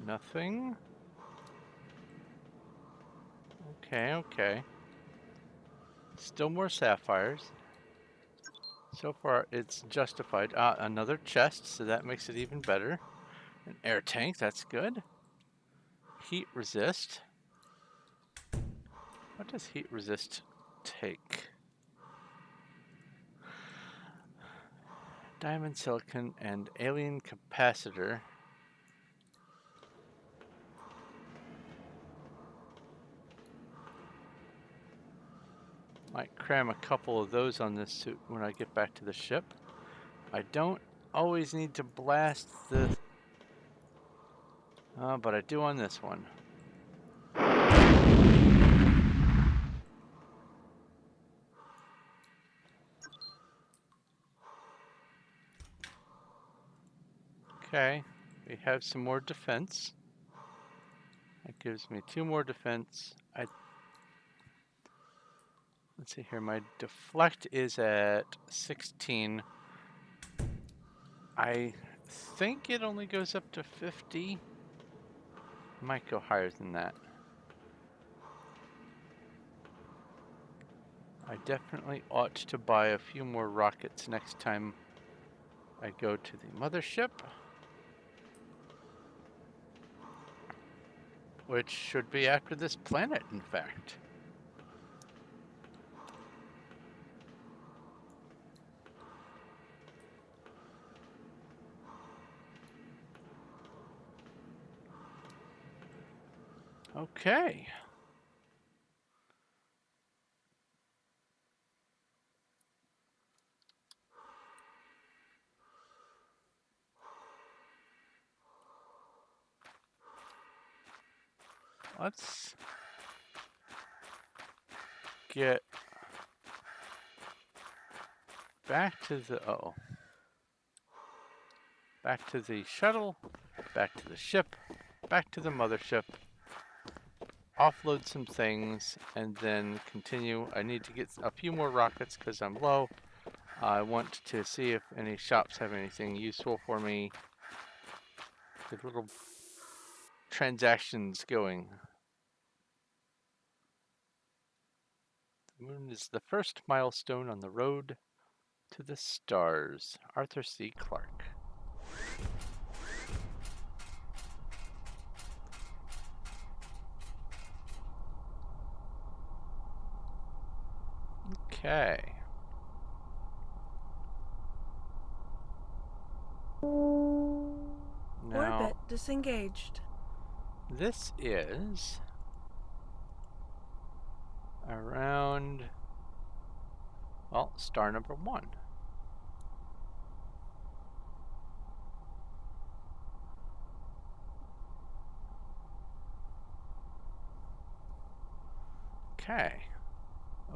Nothing. Okay, okay. Still more sapphires. So far, it's justified. Another chest, so that makes it even better. An air tank, that's good. Heat resist. What does heat resist take? Diamond silicon and alien capacitor. Might cram a couple of those on this suit when I get back to the ship. I don't always need to blast the... but I do on this one. Okay, we have some more defense. That gives me 2 more defense. Let's see here. My deflect is at 16. I think it only goes up to 50. Might go higher than that. I definitely ought to buy a few more rockets next time I go to the mothership, which should be after this planet, in fact. Okay. Let's get back to the back to the shuttle, back to the ship, back to the mothership, offload some things, and then continue. I need to get a few more rockets because I'm low. I want to see if any shops have anything useful for me. Get little transactions going. The moon is the first milestone on the road to the stars. Arthur C. Clarke. Okay. Now, Orbit disengaged. this is around, well, star number 1. Okay.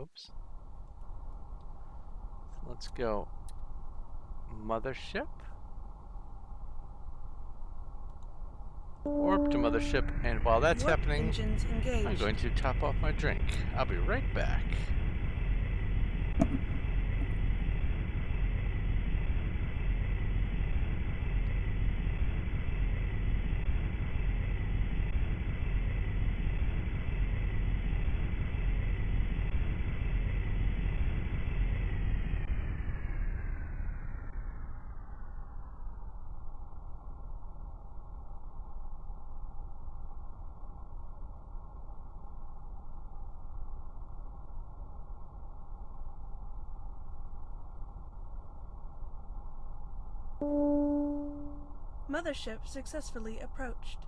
Oops. Let's go mothership. Orb to mothership, and while that's Warp happening, engines engaged. I'm going to top off my drink. I'll be right back. Mothership successfully approached.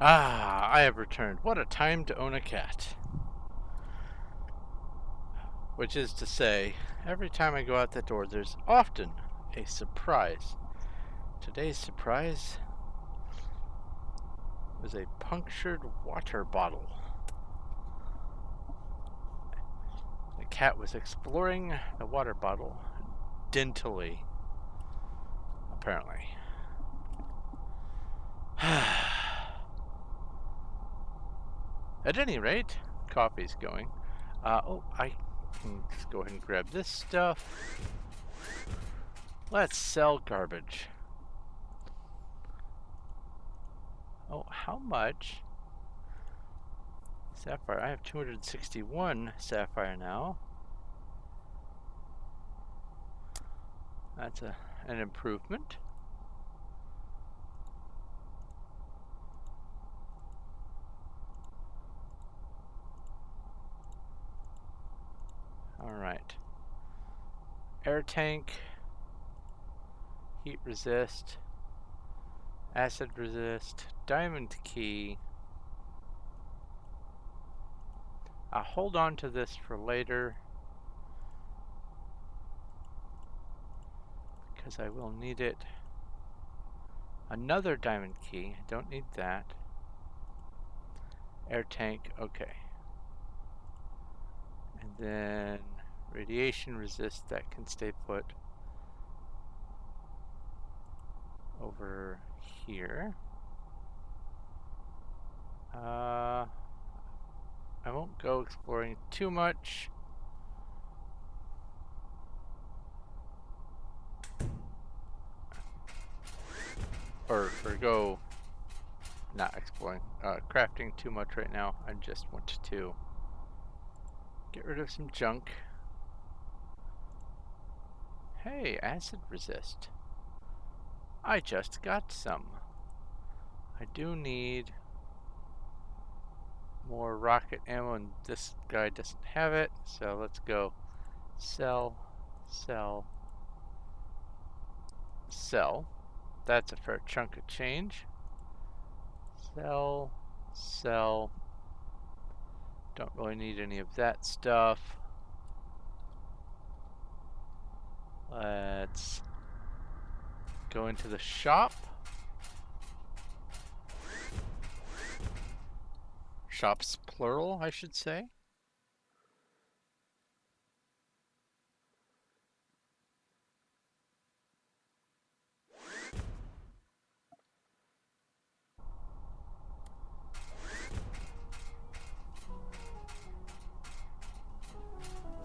Ah, I have returned. What a time to own a cat. Which is to say, every time I go out that door, there's often a surprise. Today's surprise was a punctured water bottle. The cat was exploring the water bottle daintily, apparently. At any rate, coffee's going. Oh, I can just go ahead and grab this stuff. Let's sell garbage. Oh, how much? Sapphire. I have 261 sapphire now. That's an improvement. All right. Air tank, heat resist, acid resist, diamond key. I'll hold on to this for later because I will need it. Another diamond key, I don't need that. Air tank, okay. And then radiation resist, that can stay put over here. I won't go exploring too much. Or go not exploring, crafting too much right now. I just want to get rid of some junk. Hey, acid resist. I just got some. I do need more rocket ammo, and this guy doesn't have it, so let's go sell, sell, sell. That's a fair chunk of change. Sell, sell. Don't really need any of that stuff. Let's go into the shop. Shops plural, I should say.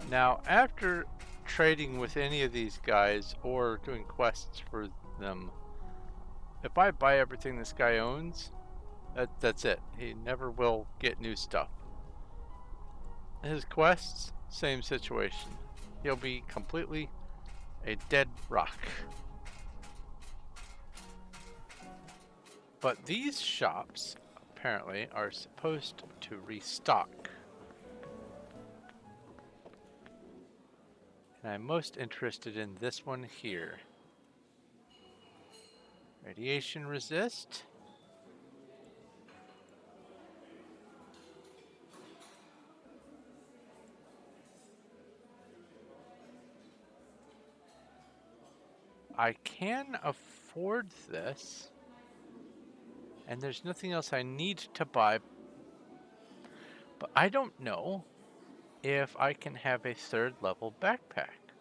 Now, after trading with any of these guys or doing quests for them, if I buy everything this guy owns, that's it. He never will get new stuff. His quests, same situation. He'll be completely a dead rock. But these shops, apparently, are supposed to restock. And I'm most interested in this one here. Radiation resist. I can afford this. And there's nothing else I need to buy. But I don't know if I can have a third level backpack.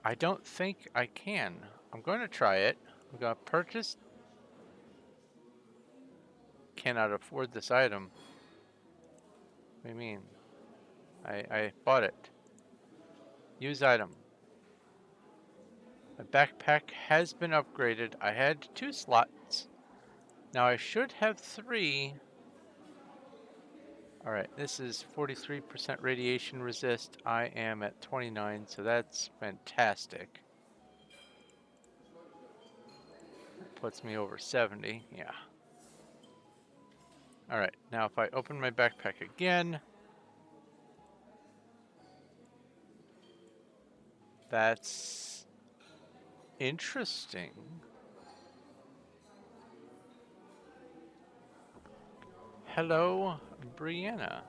I don't think I can. I'm going to try it. I'm going to purchase. Cannot afford this item. What do you mean? I bought it. Use item. My backpack has been upgraded. I had 2 slots. Now I should have 3. Alright, this is 43% radiation resist. I am at 29, so that's fantastic. Puts me over 70, yeah. Alright, now if I open my backpack again, that's interesting. Hello, Brianna.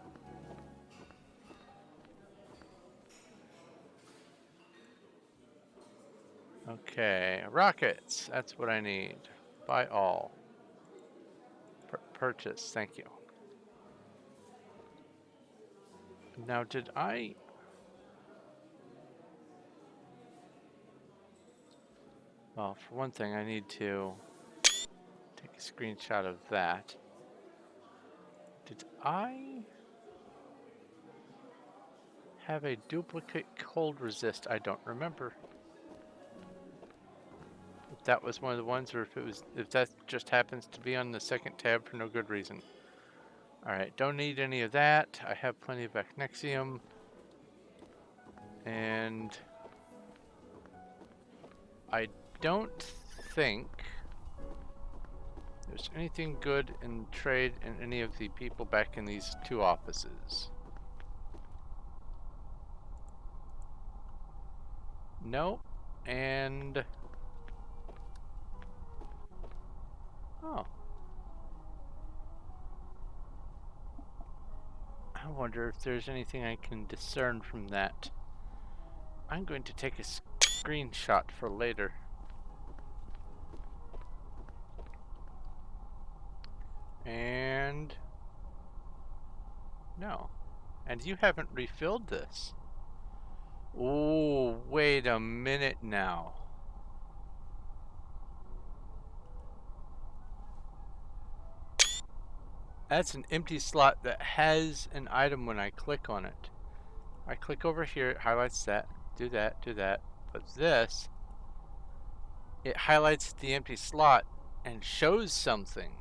Okay, rockets. That's what I need. Buy all. Purchase. Thank you. Now, did I... Well, for one thing, I need to take a screenshot of that. Did I have a duplicate cold resist? I don't remember. If that was one of the ones, or if that just happens to be on the second tab for no good reason. Alright, don't need any of that. I have plenty of Acnexium. And I don't think there's anything good in trade in any of the people back in these two offices. Nope. And... Oh. I wonder if there's anything I can discern from that. I'm going to take a screenshot for later. And... No. And you haven't refilled this. Oh, wait a minute now. That's an empty slot that has an item when I click on it. I click over here, it highlights that, do that, do that. But this, it highlights the empty slot and shows something.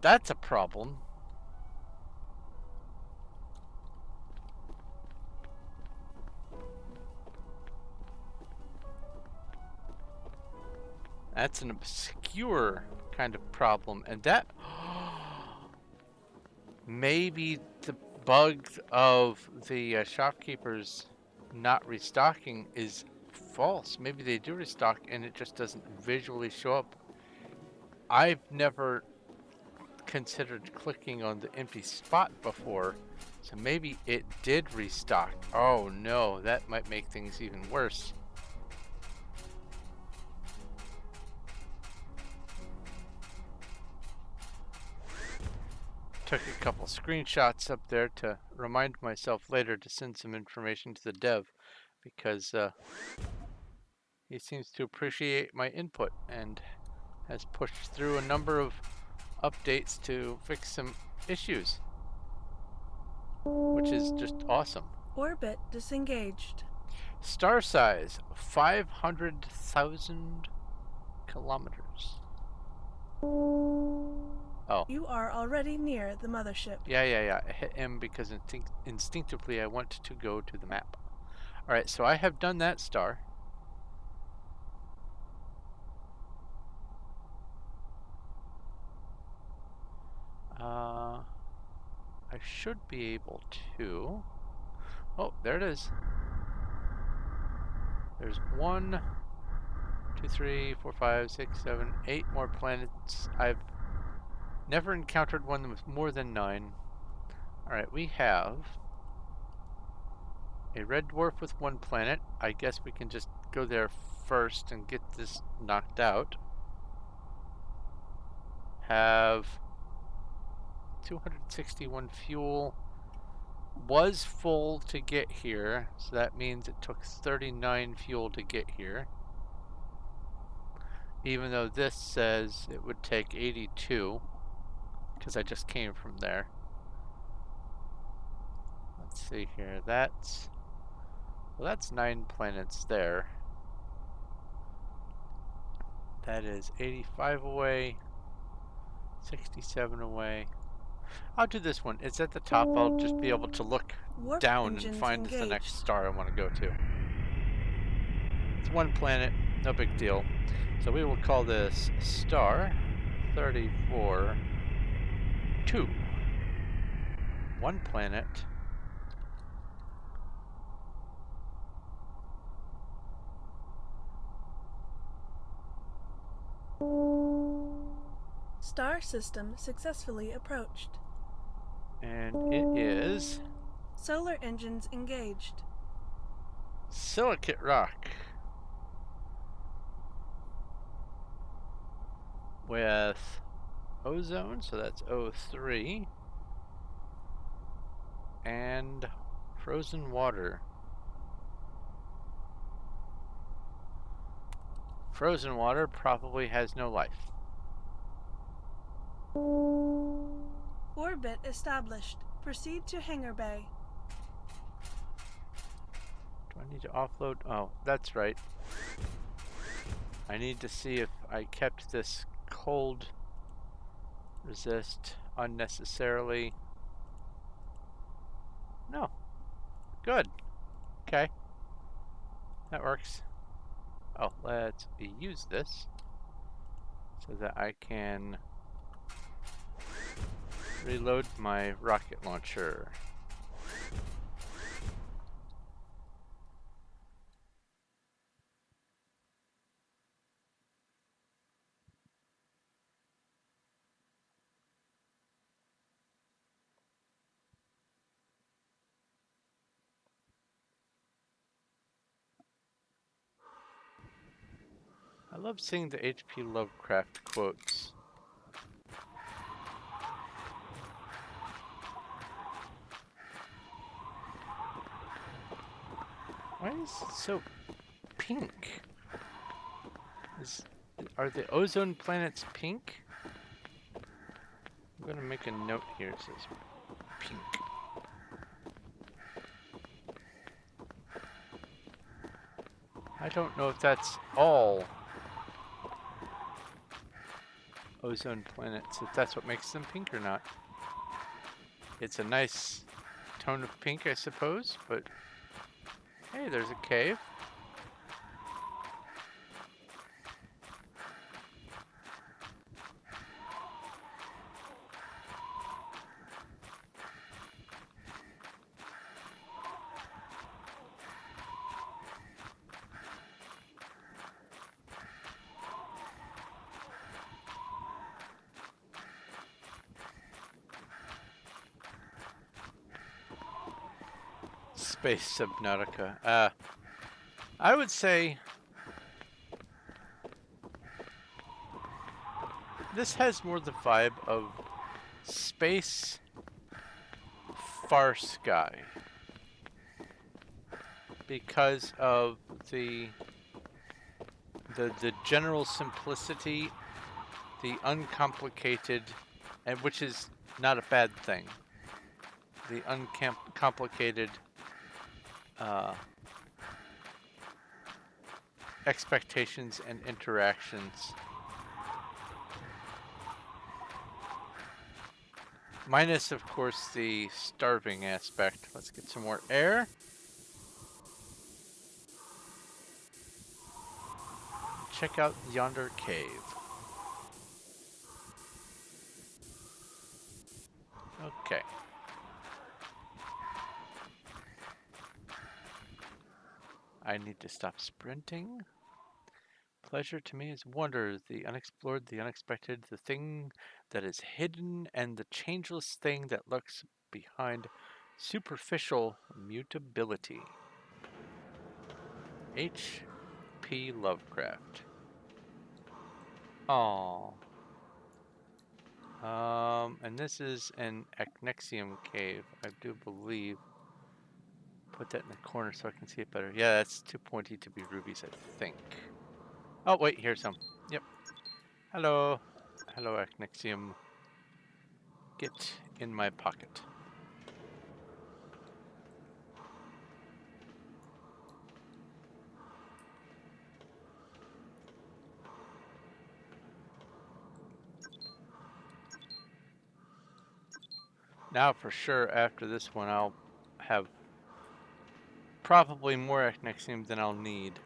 That's a problem. That's an obscure kind of problem, and that maybe the bug of the shopkeepers not restocking is false. Maybe they do restock and it just doesn't visually show up. I've never considered clicking on the empty spot before, so maybe it did restock. Oh no, that might make things even worse. Took a couple screenshots up there to remind myself later to send some information to the dev, because he seems to appreciate my input and has pushed through a number of updates to fix some issues, which is just awesome. Orbit disengaged. Star size 500,000 kilometers. Oh. You are already near the mothership. Yeah. I hit M because instinctively I want to go to the map. Alright, so I have done that star. I should be able to... Oh, there it is. There's 1, 2, 3, 4, 5, 6, 7, 8 more planets. I've never encountered one with more than 9. Alright, we have a red dwarf with 1 planet. I guess we can just go there first and get this knocked out. Have 261 fuel. Was full to get here, so that means it took 39 fuel to get here. Even though this says it would take 82, because I just came from there. Let's see here, that's 9 planets there. That is 85 away, 67 away. I'll do this one. It's at the top. I'll just be able to look Warp down and engines find the engaged. next star I want to go to. It's 1 planet, no big deal. So we will call this star 34-2. 1 planet. Star system successfully approached. And it is Solar engines engaged. silicate rock with ozone, so that's O3, and frozen water. Frozen water probably has no life. Orbit established. Proceed to hangar bay. Do I need to offload? Oh, that's right. I need to see if I kept this cold resist unnecessarily. No. Good. Okay. That works. Oh, let's use this so that I can reload my rocket launcher. I love seeing the H.P. Lovecraft quotes. Why is it so pink? Are the ozone planets pink? I'm gonna make a note here. It says pink. I don't know if that's all ozone planets, if that's what makes them pink or not. It's a nice tone of pink, I suppose, but hey, there's a cave. Space Subnautica. I would say this has more the vibe of space far sky because of the general simplicity, the uncomplicated, and which is not a bad thing. The uncomplicated expectations and interactions. Minus, of course, the starving aspect. Let's get some more air. Check out yonder cave. Okay. I need to stop sprinting. Pleasure to me is wonder, the unexplored, the unexpected, the thing that is hidden, and the changeless thing that lurks behind superficial mutability. H.P. Lovecraft. Aww. And this is an Acnexium cave, I do believe. Put that in the corner so I can see it better. Yeah, that's too pointy to be rubies, I think. Oh, wait, here's some. Yep. Hello. Hello, Acnexium. Get in my pocket. Now, for sure, after this one, I'll have probably more Acnexium than I'll need.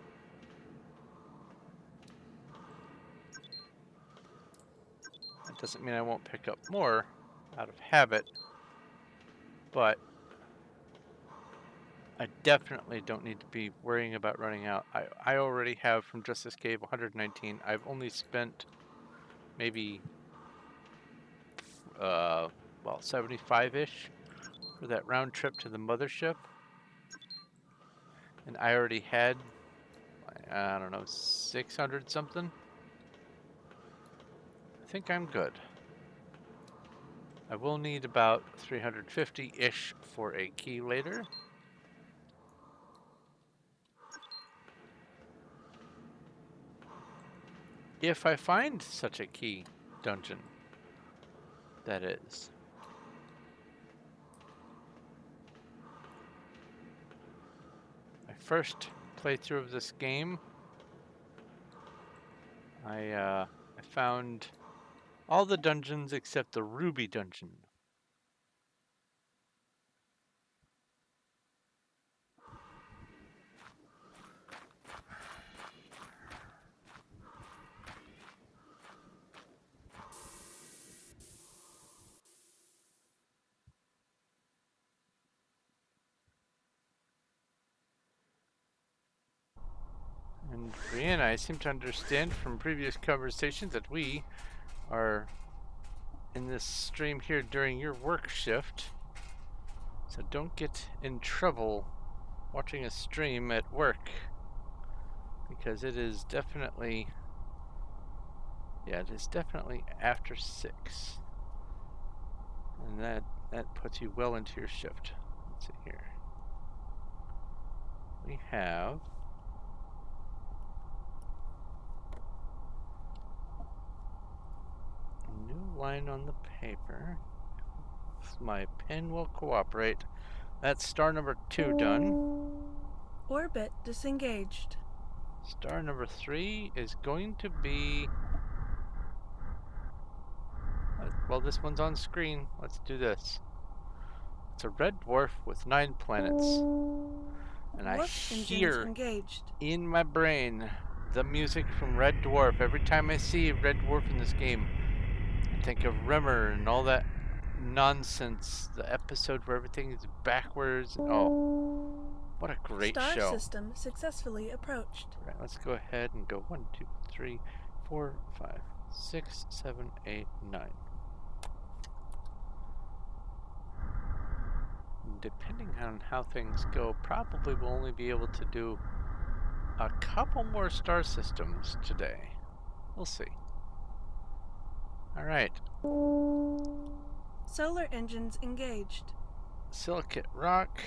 That doesn't mean I won't pick up more out of habit, but I definitely don't need to be worrying about running out. I already have from just this cave 119. I've only spent maybe well, 75-ish for that round trip to the mothership. And I already had, I don't know, 600 something. I think I'm good. I will need about 350-ish for a key later. If I find such a key dungeon, that is. My first playthrough of this game, I found all the dungeons except the Ruby dungeon. And Brianna, I seem to understand from previous conversations that we are in this stream here during your work shift. So don't get in trouble watching a stream at work, because it is definitely, yeah, it is definitely after 6. And that puts you well into your shift. Let's see here. We have a new line on the paper. If my pen will cooperate. That's star number 2 done. Orbit disengaged. Star number 3 is going to be, well, this one's on screen. Let's do this. It's a red dwarf with 9 planets. And I Warp engines hear engaged. in my brain the music from Red Dwarf. Every time I see Red Dwarf in this game, I think of Rimmer and all that nonsense. The episode where everything is backwards. Oh, what a great Star show. system successfully approached. All right, let's go ahead and go 1, 2, 3, 4, 5, 6, 7, 8, 9. Depending on how things go, probably we'll only be able to do a couple more star systems today. We'll see. All right. Solar engines engaged. Silicate rock,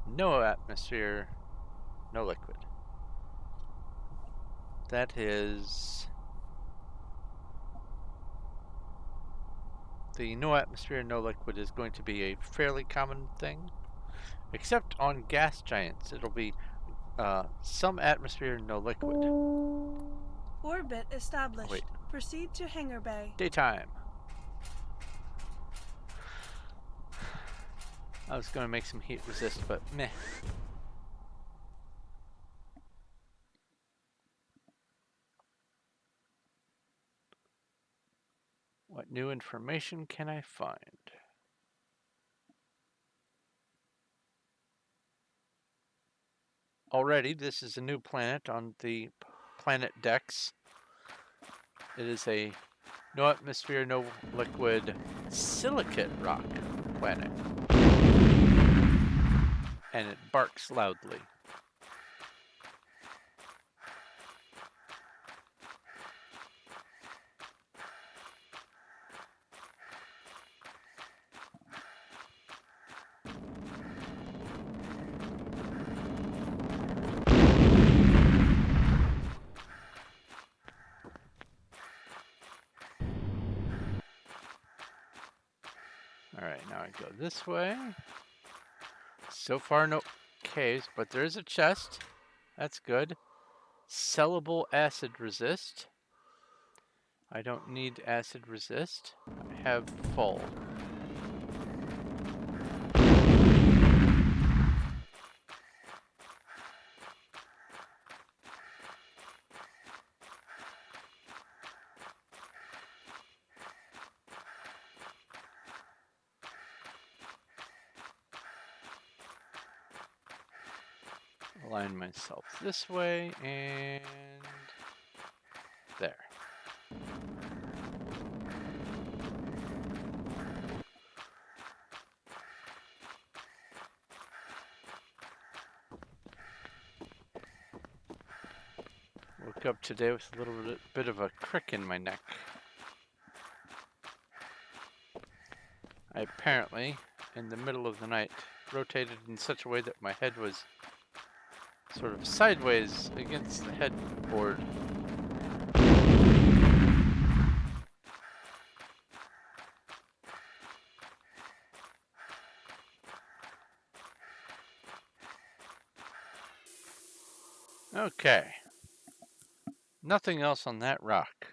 no atmosphere, no liquid. That is the no atmosphere, no liquid is going to be a fairly common thing, except on gas giants. It'll be some atmosphere, no liquid. Orbit established. Wait. Proceed to hangar bay. Daytime. I was going to make some heat resist, but meh. What new information can I find? Already, this is a new planet on the planet Dex. It is a no atmosphere, no liquid silicate rock planet. And it barks loudly. Alright, now I go this way. So far, no caves, but there is a chest. That's good. Sellable acid resist. I don't need acid resist. I have full. Align myself this way and there. woke up today with a little bit of a crick in my neck. I apparently, in the middle of the night, rotated in such a way that my head was sort of sideways against the headboard. Okay. Nothing else on that rock.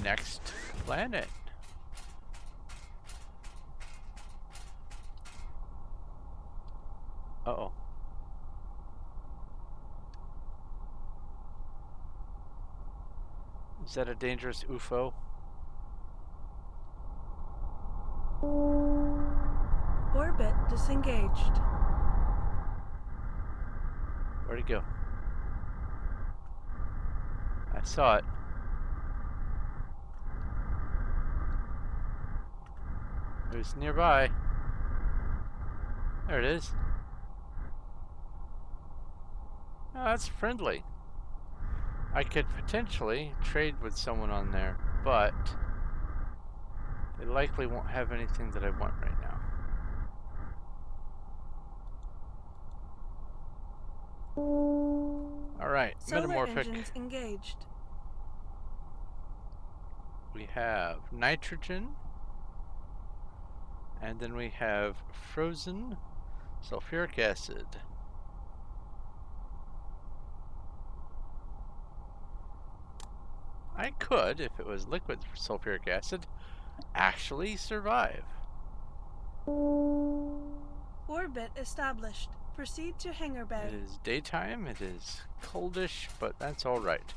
Next planet. Uh-oh. Is that a dangerous UFO? Orbit disengaged. Where'd it go? I saw it. It was nearby. There it is. Oh, that's friendly. I could potentially trade with someone on there, but they likely won't have anything that I want right now. Alright, Solar metamorphic. engines engaged. We have nitrogen, and then we have frozen sulfuric acid. I could, if it was liquid sulfuric acid, actually survive. Orbit established. Proceed to hangar bay. It is daytime, it is coldish, but that's alright.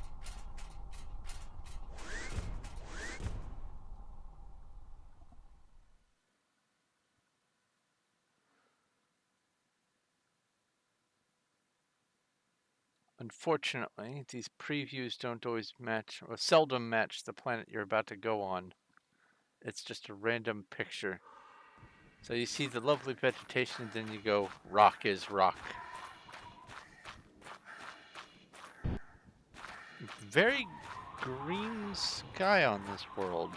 Unfortunately, these previews don't always match, or seldom match the planet you're about to go on. It's just a random picture. So you see the lovely vegetation, and then you go, rock is rock. Very green sky on this world.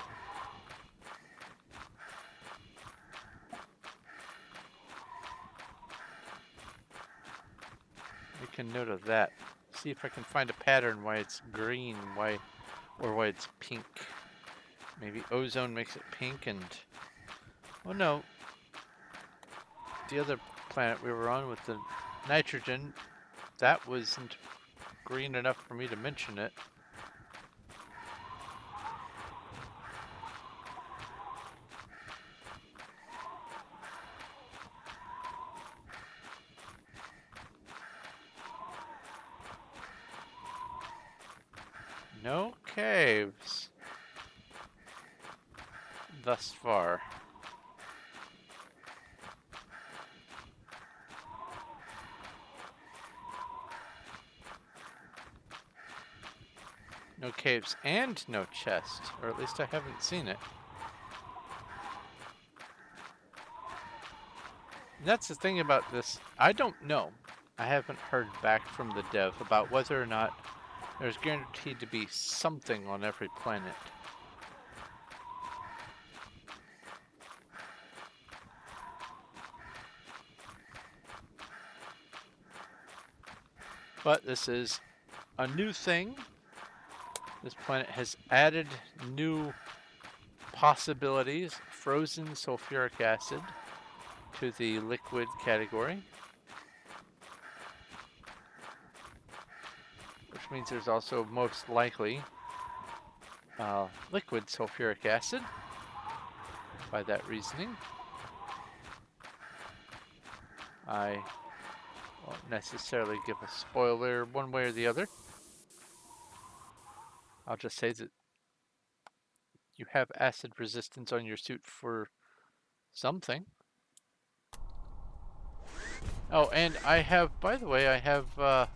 Make a note of that. See if I can find a pattern why it's green, why it's pink. Maybe ozone makes it pink and... Oh no. The other planet we were on with the nitrogen, that wasn't green enough for me to mention it. No caves thus far. No caves and no chest, or at least I haven't seen it. And that's the thing about this. I don't know. I haven't heard back from the dev about whether or not there's guaranteed to be something on every planet. But this is a new thing. This planet has added new possibilities, frozen sulfuric acid, to the liquid category. Which means there's also most likely liquid sulfuric acid by that reasoning. I won't necessarily give a spoiler one way or the other. I'll just say that you have acid resistance on your suit for something. Oh, and I have, by the way, I have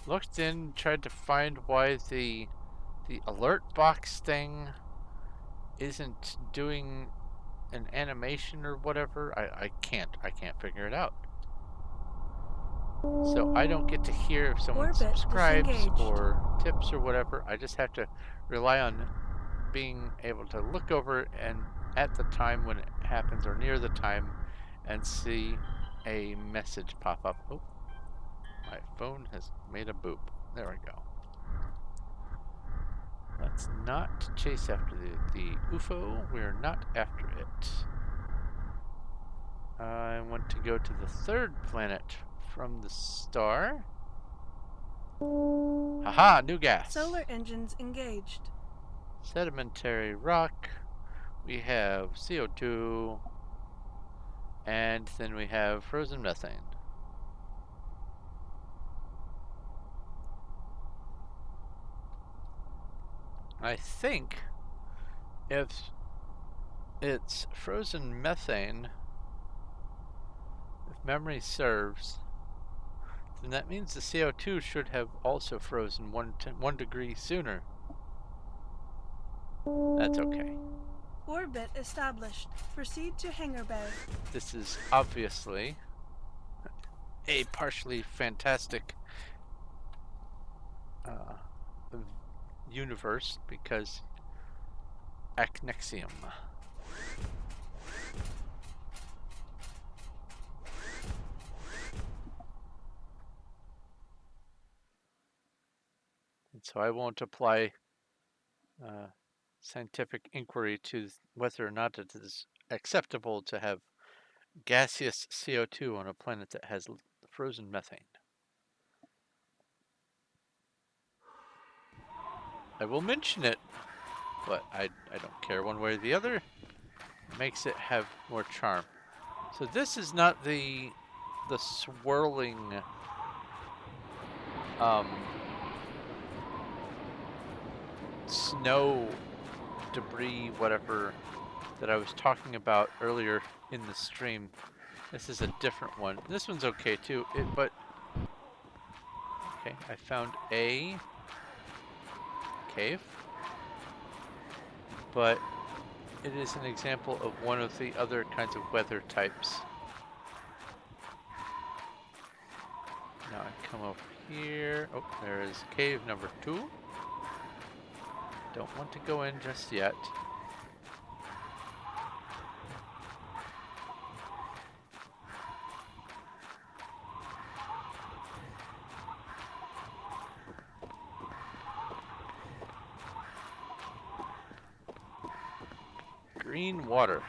looked in, tried to find why the alert box thing isn't doing an animation or whatever. I can't figure it out. So I don't get to hear if someone Orbit subscribes disengaged. or tips or whatever. I just have to rely on being able to look over and at the time when it happens or near the time and see a message pop up. Oh, my phone has made a boop. There we go. Let's not chase after the UFO. We're not after it. I want to go to the third planet from the star. Haha, new gas. Solar engines engaged. Sedimentary rock. We have CO2. And then we have frozen methane. I think if it's frozen methane, if memory serves, then that means the CO2 should have also frozen 1 degree sooner. That's okay. Orbit established. Proceed to hangar bay. This is obviously a partially fantastic universe because Acnexium. And so I won't apply scientific inquiry to whether or not it is acceptable to have gaseous CO2 on a planet that has frozen methane. I will mention it, but I don't care one way or the other. It makes it have more charm. So this is not the swirling snow debris, whatever, that I was talking about earlier in the stream. This is a different one. This one's okay too, but okay, I found a cave, but it is an example of one of the other kinds of weather types. Now I come over here. Oh, there is cave number 2. Don't want to go in just yet. Green water.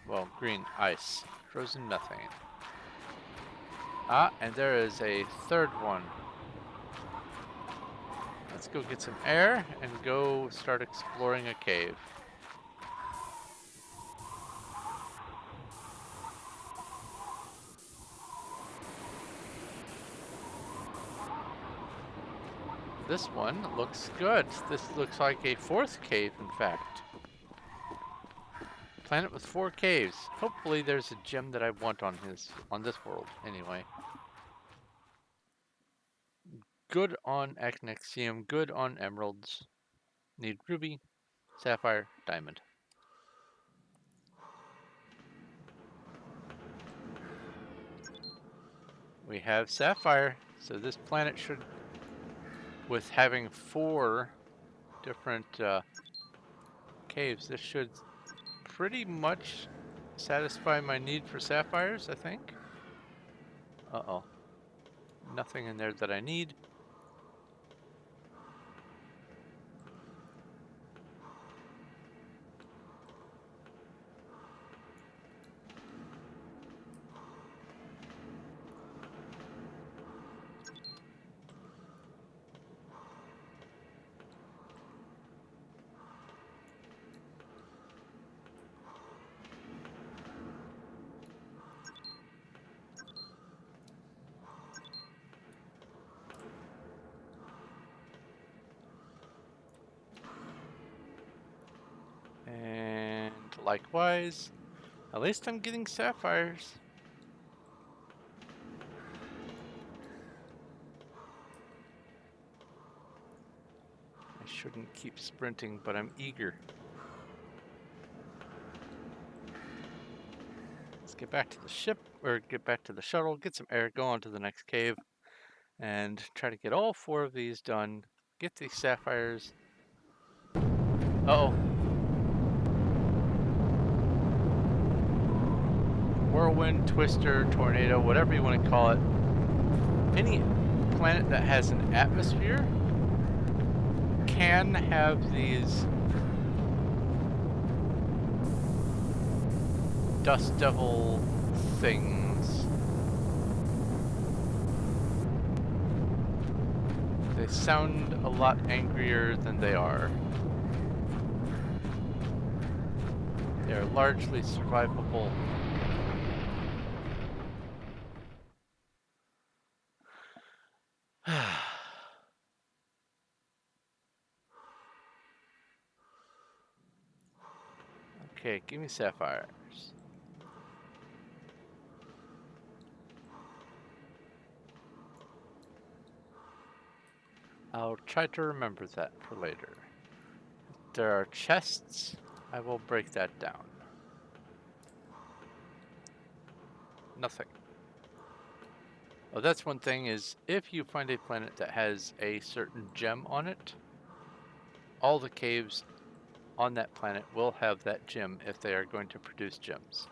Well, green ice. Frozen methane. Ah, and there is a third one. Let's go get some air and go start exploring a cave. This one looks good. This looks like a 4th cave, in fact. Planet with 4 caves. Hopefully there's a gem that I want on this world, anyway. Good on Acnexium, good on emeralds. Need ruby, sapphire, diamond. We have sapphire, so this planet should, with having 4 different caves, this should pretty much satisfy my need for sapphires, I think. Uh-oh. Nothing in there that I need. And likewise, at least I'm getting sapphires. I shouldn't keep sprinting, but I'm eager. Let's get back to the ship, or get back to the shuttle, get some air, go on to the next cave, and try to get all 4 of these done. Get these sapphires. Uh-oh. Whirlwind, twister, tornado, whatever you want to call it. Any planet that has an atmosphere can have these dust devil things. They sound a lot angrier than they are. They are largely survivable. Okay, give me sapphires. I'll try to remember that for later. If there are chests, I will break that down. Nothing. Oh, that's one thing is, if you find a planet that has a certain gem on it, all the caves on that planet will have that gem if they are going to produce gems.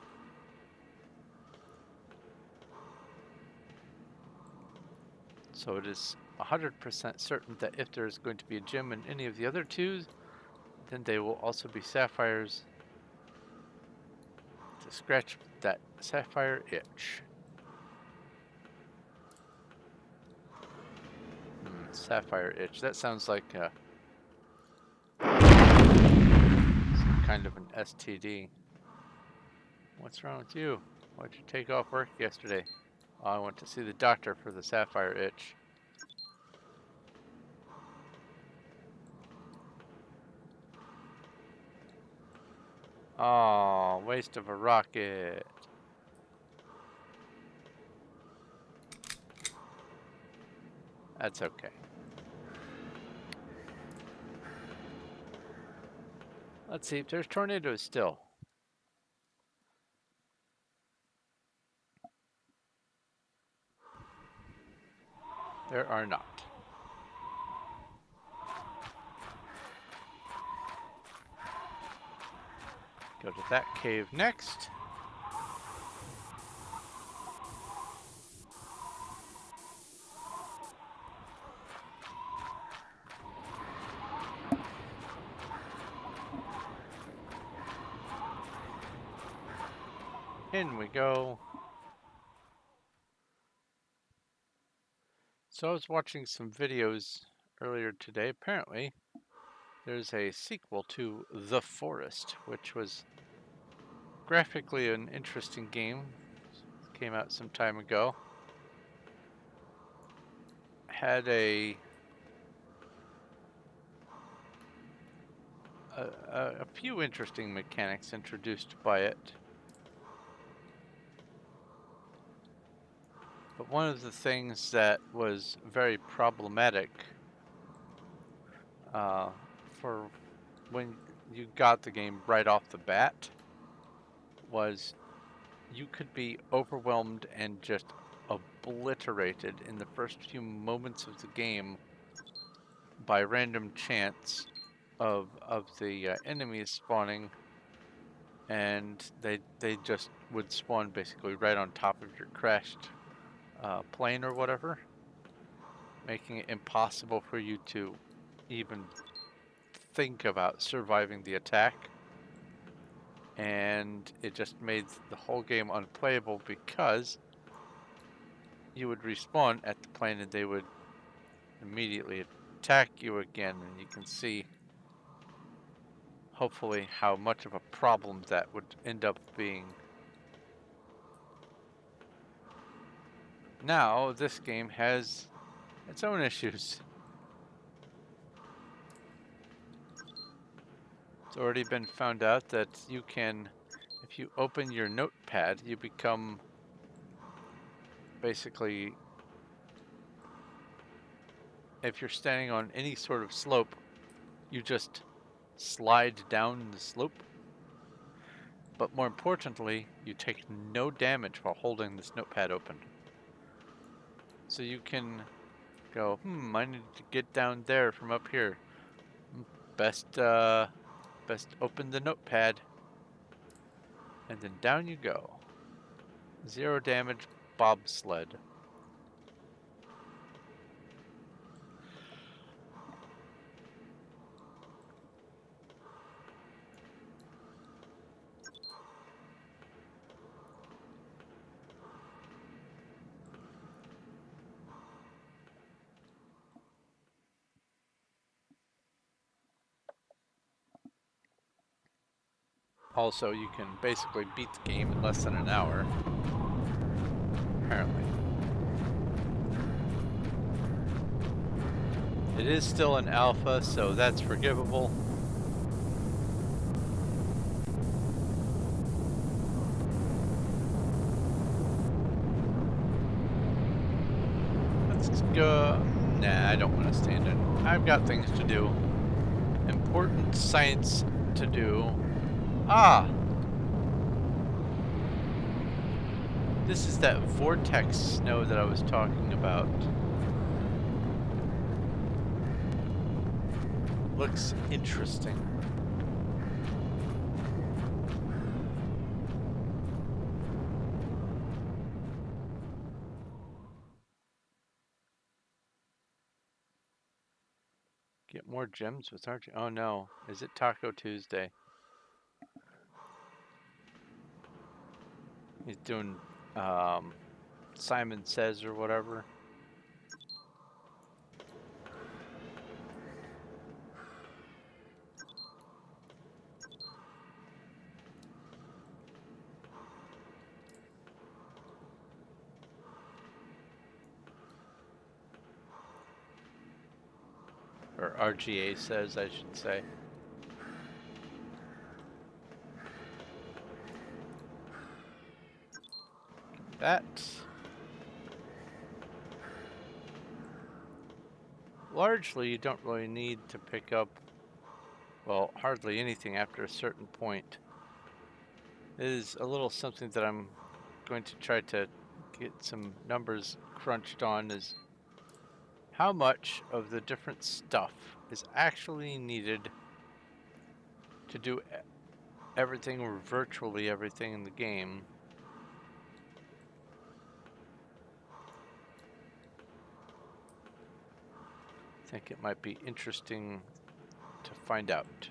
So it is 100% certain that if there is going to be a gem in any of the other 2, then they will also be sapphires to scratch that sapphire itch. Sapphire itch. That sounds like some kind of an STD. What's wrong with you? Why'd you take off work yesterday? Oh, I went to see the doctor for the sapphire itch. Oh, waste of a rocket. That's okay. Let's see if there's tornadoes still. There are not. Go to that cave next. In we go. So I was watching some videos earlier today. Apparently, there's a sequel to The Forest, which was graphically an interesting game. Came out some time ago. Had a few interesting mechanics introduced by it. But one of the things that was very problematic for when you got the game right off the bat was you could be overwhelmed and just obliterated in the first few moments of the game by random chance of the enemies spawning, and they just would spawn basically right on top of your crashed plane or whatever, making it impossible for you to even think about surviving the attack. And it just made the whole game unplayable because you would respawn at the plane and they would immediately attack you again, and you can see hopefully how much of a problem that would end up being. Now this game has its own issues. It's already been found out that you can, if you open your notepad, you become basically, if you're standing on any sort of slope, you just slide down the slope. But more importantly, you take no damage while holding this notepad open. So you can go, I need to get down there from up here. Best open the notepad. And then down you go. 0 damage bobsled. Also, you can basically beat the game in less than an hour. Apparently. It is still an alpha, so that's forgivable. Let's go. Nah, I don't want to stand in. I've got things to do. Important science to do. Ah! This is that vortex snow that I was talking about. Looks interesting. Get more gems with Archie. Oh no, is it Taco Tuesday? He's doing Simon Says or whatever. Or RGA says, I should say. That. Largely, you don't really need to pick up, well, hardly anything after a certain point. It is a little something that I'm going to try to get some numbers crunched on, is how much of the different stuff is actually needed to do everything or virtually everything in the game. I think it might be interesting to find out.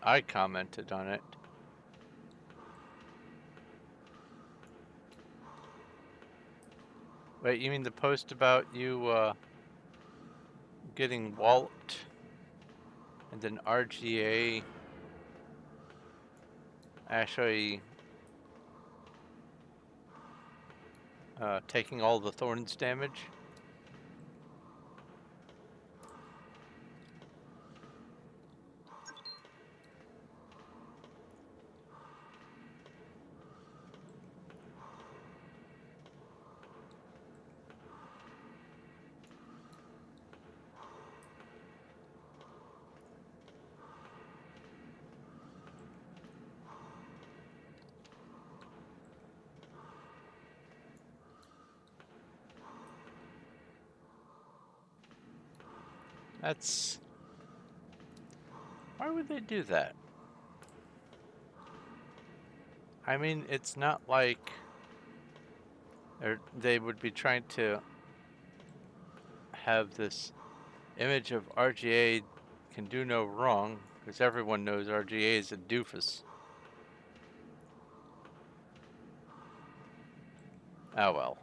I commented on it. Wait, you mean the post about you getting walloped and then RGA actually taking all the thorns damage? That's... Why would they do that? I mean, it's not like they would be trying to have this image of RGA can do no wrong, because everyone knows RGA is a doofus. Oh well.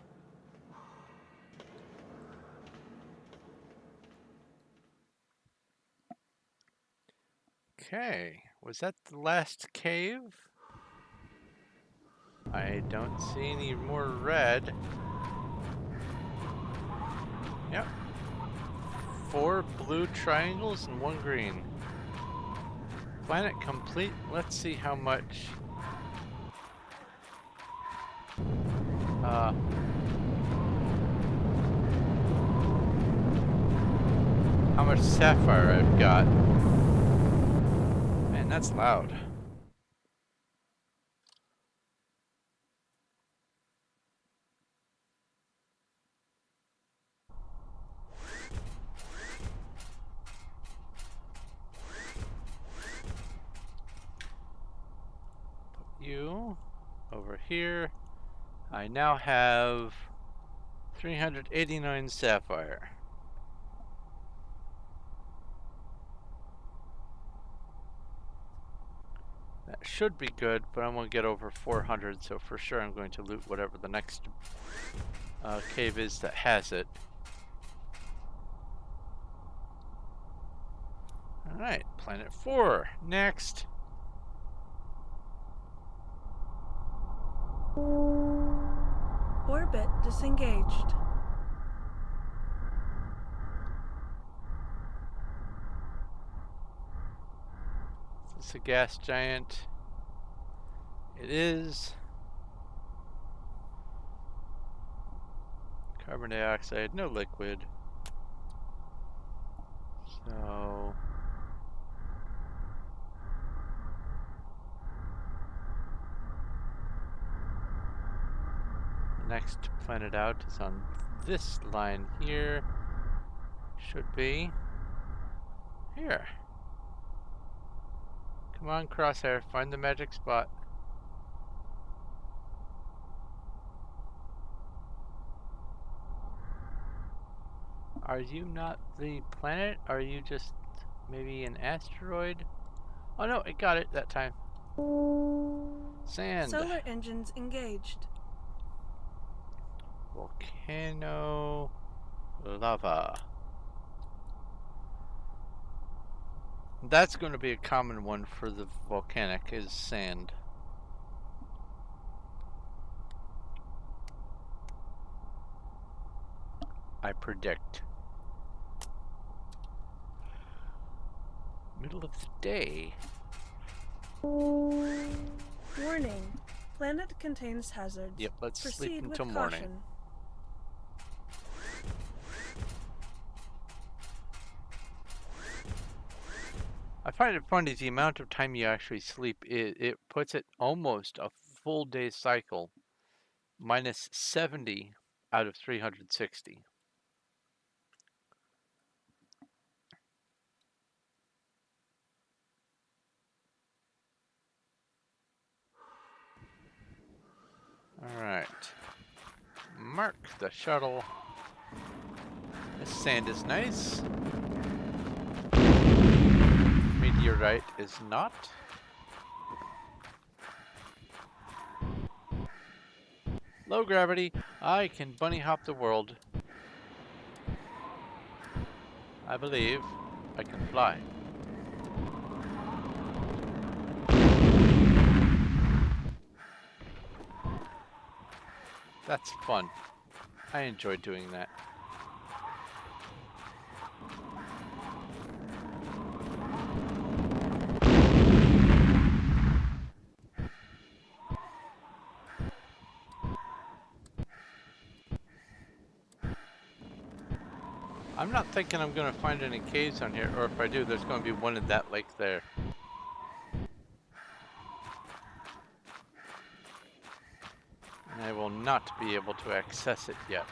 Okay, was that the last cave? I don't see any more red. Yep. 4 blue triangles and 1 green. Planet complete. Let's see how much. How much sapphire I've got. Man, that's loud. Put you over here. I now have 389 sapphire. That should be good, but I'm going to get over 400, so for sure I'm going to loot whatever the next cave is that has it. Alright, planet 4. Next. Orbit disengaged. Is this a gas giant? It is. Carbon dioxide, no liquid. So... next planet out is on this line here. Should be here. Come on, Crosshair, find the magic spot. Are you not the planet? Are you just maybe an asteroid? Oh no, it got it that time. Sand. Solar engines engaged. Volcano. Lava. That's going to be a common one for the volcanic, is sand. I predict. Middle of the day. Warning. Planet contains hazards. Yep, let's Proceed sleep with until morning. caution. I find it funny the amount of time you actually sleep. It puts it almost a full day cycle. Minus 70 out of 360. Alright. Mark the shuttle. This sand is nice. Meteorite is not. Low gravity. I can bunny hop the world. I believe I can fly. That's fun. I enjoy doing that. I'm not thinking I'm going to find any caves on here, or if I do, there's going to be one in that lake there. And I will not be able to access it yet.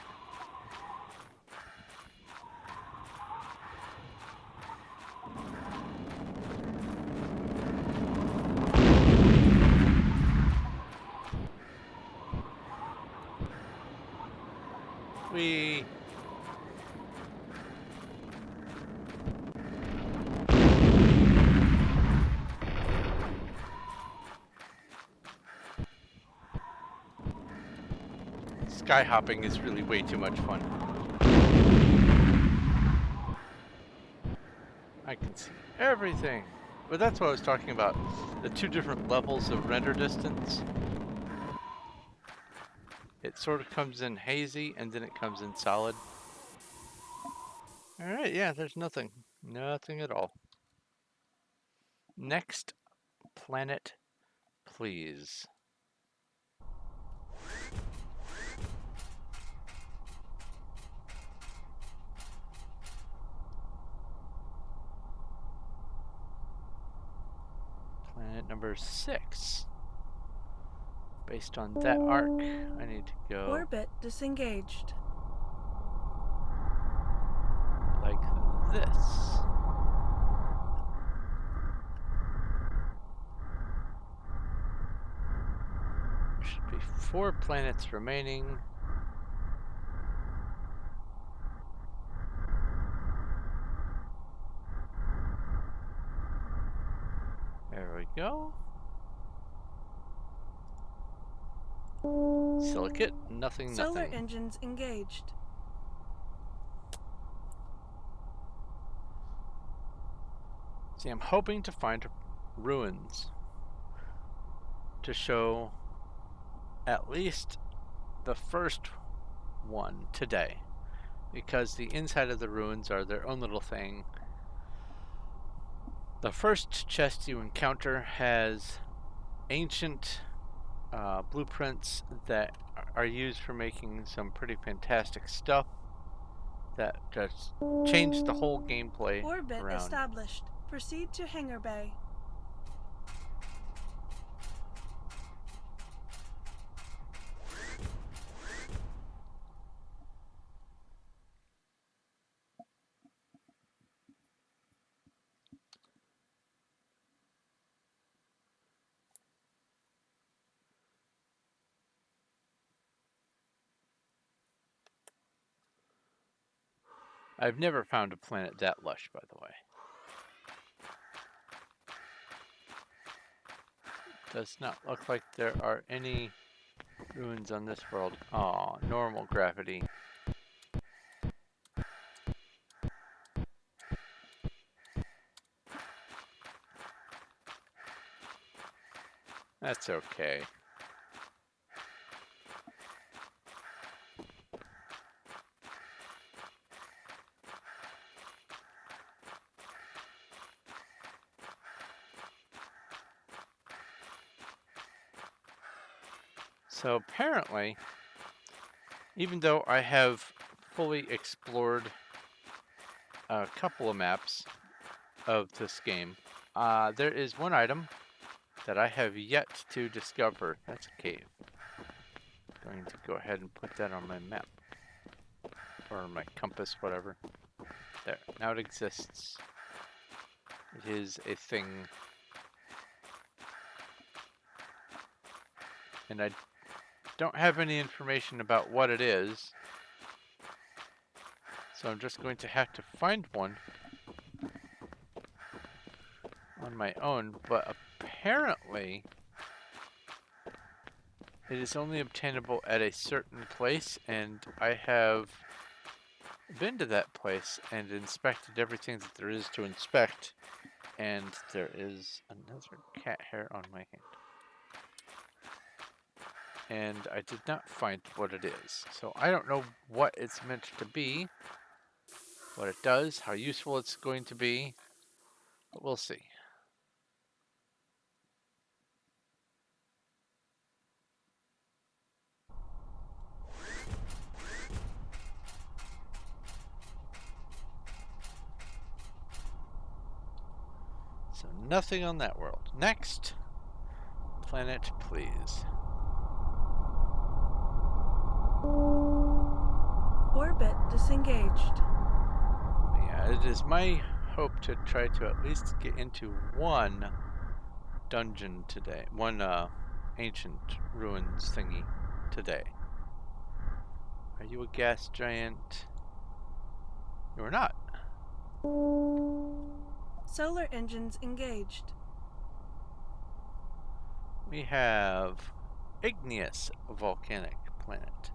We... Sky hopping is really way too much fun. I can see everything. But that's what I was talking about. The two different levels of render distance. It sort of comes in hazy and then it comes in solid. Alright, yeah, there's nothing. Nothing at all. Next planet, please. Planet number 6. Based on that arc, I need to go Orbit disengaged. like this. There should be 4 planets remaining. There we go. Silicate, nothing, Solar nothing. engines engaged. See, I'm hoping to find ruins to show at least the first one today, because the inside of the ruins are their own little thing. The first chest you encounter has ancient blueprints that are used for making some pretty fantastic stuff that just changed the whole gameplay Orbit around. established. Proceed to hangar bay. I've never found a planet that lush, by the way. Does not look like there are any ruins on this world. Aw, normal gravity. That's okay. So apparently, even though I have fully explored a couple of maps of this game, there is one item that I have yet to discover. That's a cave. I'm going to go ahead and put that on my map. Or my compass, whatever. There, now it exists. It is a thing. And I don't have any information about what it is. So I'm just going to have to find one on my own, but apparently it is only obtainable at a certain place, and I have been to that place and inspected everything that there is to inspect, and there is another cat hair on my hand. And I did not find what it is. So I don't know what it's meant to be, what it does, how useful it's going to be, but we'll see. So nothing on that world. Next planet, please. Orbit disengaged. Yeah, it is my hope to try to at least get into one dungeon today. One ancient ruins thingy today. Are you a gas giant? You are not. Solar engines engaged. We have igneous volcanic planet.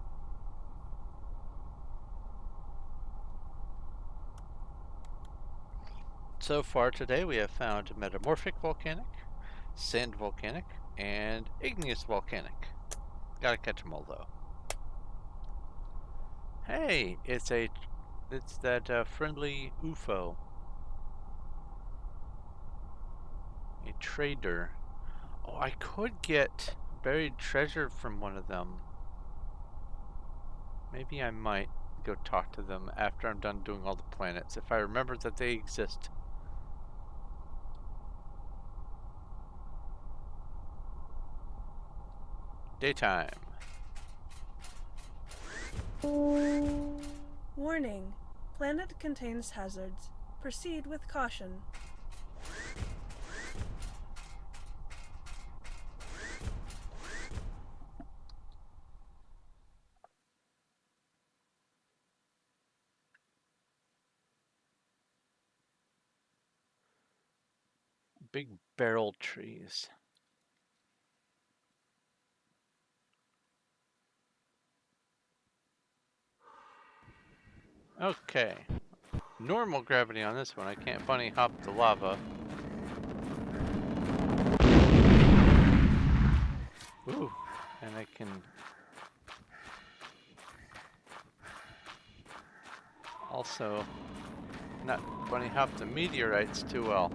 So far today we have found metamorphic volcanic, sand volcanic, and igneous volcanic. Gotta catch them all though. Hey, it's a It's that friendly UFO. A trader. Oh, I could get buried treasure from one of them. Maybe I might go talk to them after I'm done doing all the planets, if I remember that they exist. Daytime. Warning. Planet contains hazards. Proceed with caution. Big barrel trees. Okay. Normal gravity on this one. I can't bunny hop the lava. Ooh. And I can also not bunny hop the meteorites too well.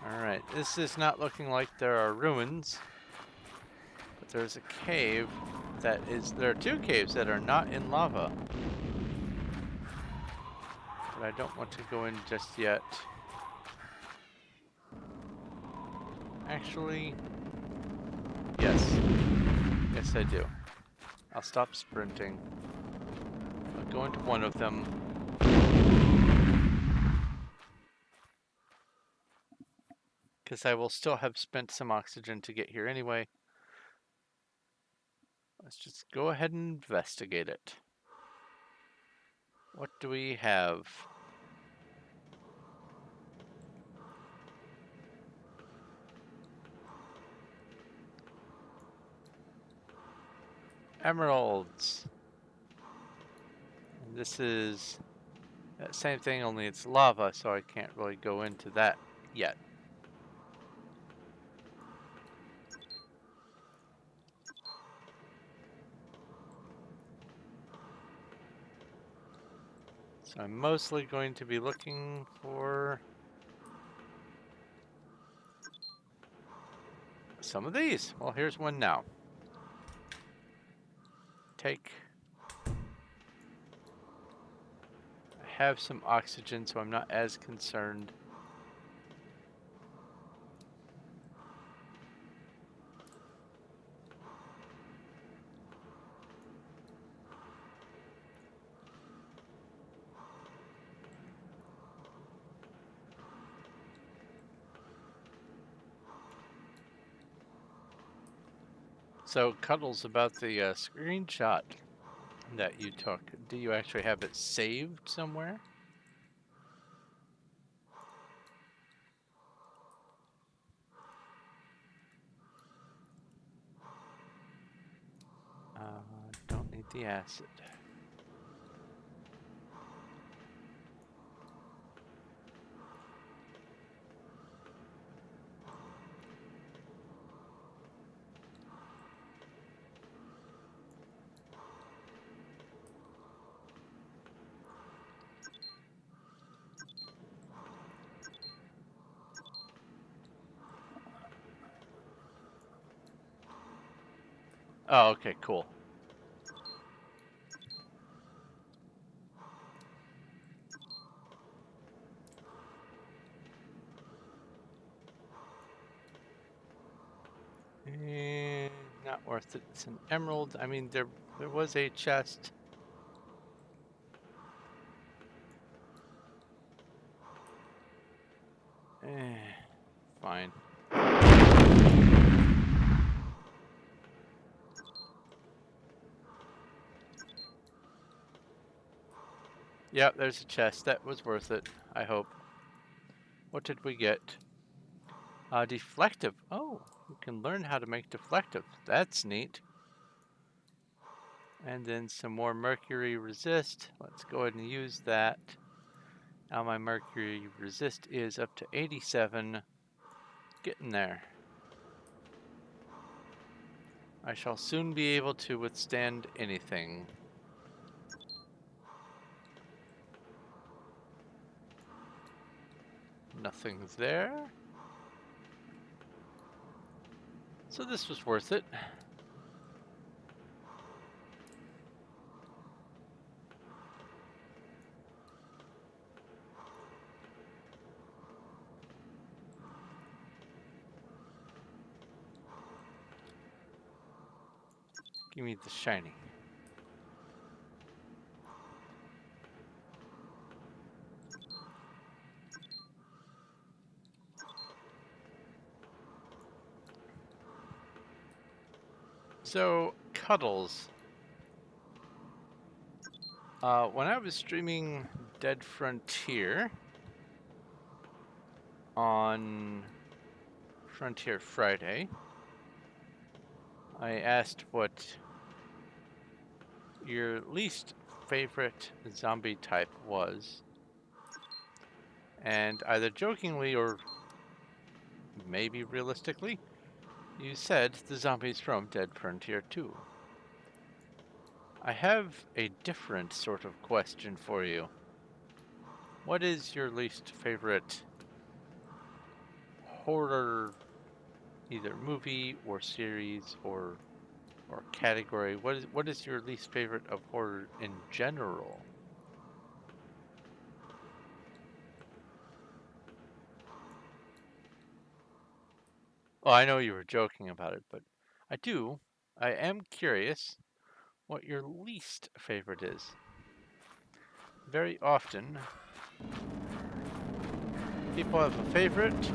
Alright, this is not looking like there are ruins, but there's a cave that is, there are two caves that are not in lava. But I don't want to go in just yet. Actually, yes. Yes, I do. I'll stop sprinting. I'll go into one of them. Because I will still have spent some oxygen to get here anyway. Let's just go ahead and investigate it. What do we have? Emeralds. And this is that same thing, only it's lava, so I can't really go into that yet. So I'm mostly going to be looking for some of these. Well, here's one now. Take. I have some oxygen, so I'm not as concerned. So, Cuddles, about the screenshot that you took, do you actually have it saved somewhere? Don't need the acid. Oh, okay, cool. Not worth it. It's an emerald. I mean, there was a chest. Fine. Yep, there's a chest. That was worth it, I hope. What did we get? Deflective. Oh, you can learn how to make deflective. That's neat. And then some more mercury resist. Let's go ahead and use that. Now my mercury resist is up to 87. Getting there. I shall soon be able to withstand anything. Nothing's there. So this was worth it. Give me the shiny. So, Cuddles. When I was streaming Dead Frontier on Frontier Friday, I asked what your least favorite zombie type was. And either jokingly or maybe realistically, you said the zombies from Dead Frontier 2. I have a different sort of question for you. What is your least favorite horror, either movie or series or category? What is your least favorite of horror in general? Well, I know you were joking about it, but I am curious what your least favorite is. Very often, people have a favorite,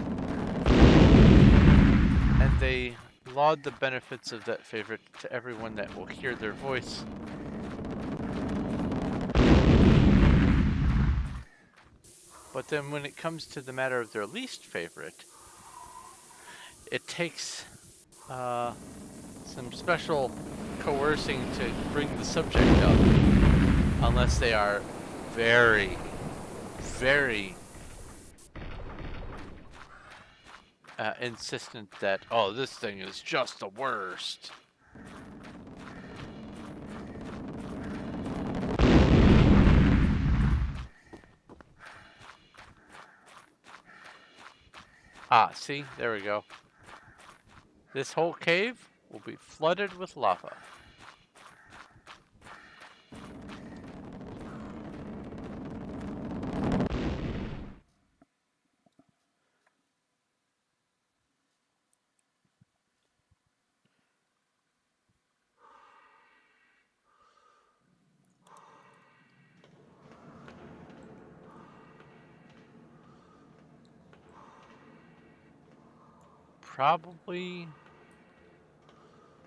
and they laud the benefits of that favorite to everyone that will hear their voice. But then when it comes to the matter of their least favorite, it takes some special coercing to bring the subject up, unless they are very, very insistent that, oh, this thing is just the worst. Ah, see, there we go. This whole cave will be flooded with lava. Probably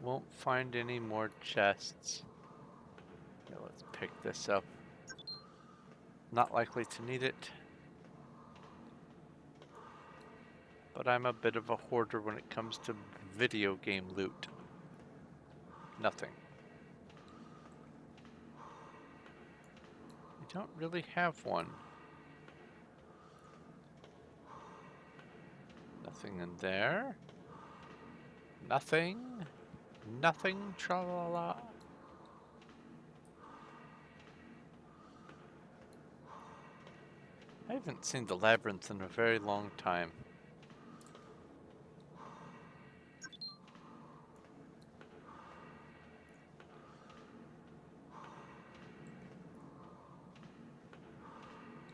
won't find any more chests. Okay, let's pick this up. Not likely to need it. But I'm a bit of a hoarder when it comes to video game loot. Nothing. I don't really have one. Nothing in there. Nothing. Nothing. Tra-la-la. I haven't seen the labyrinth in a very long time.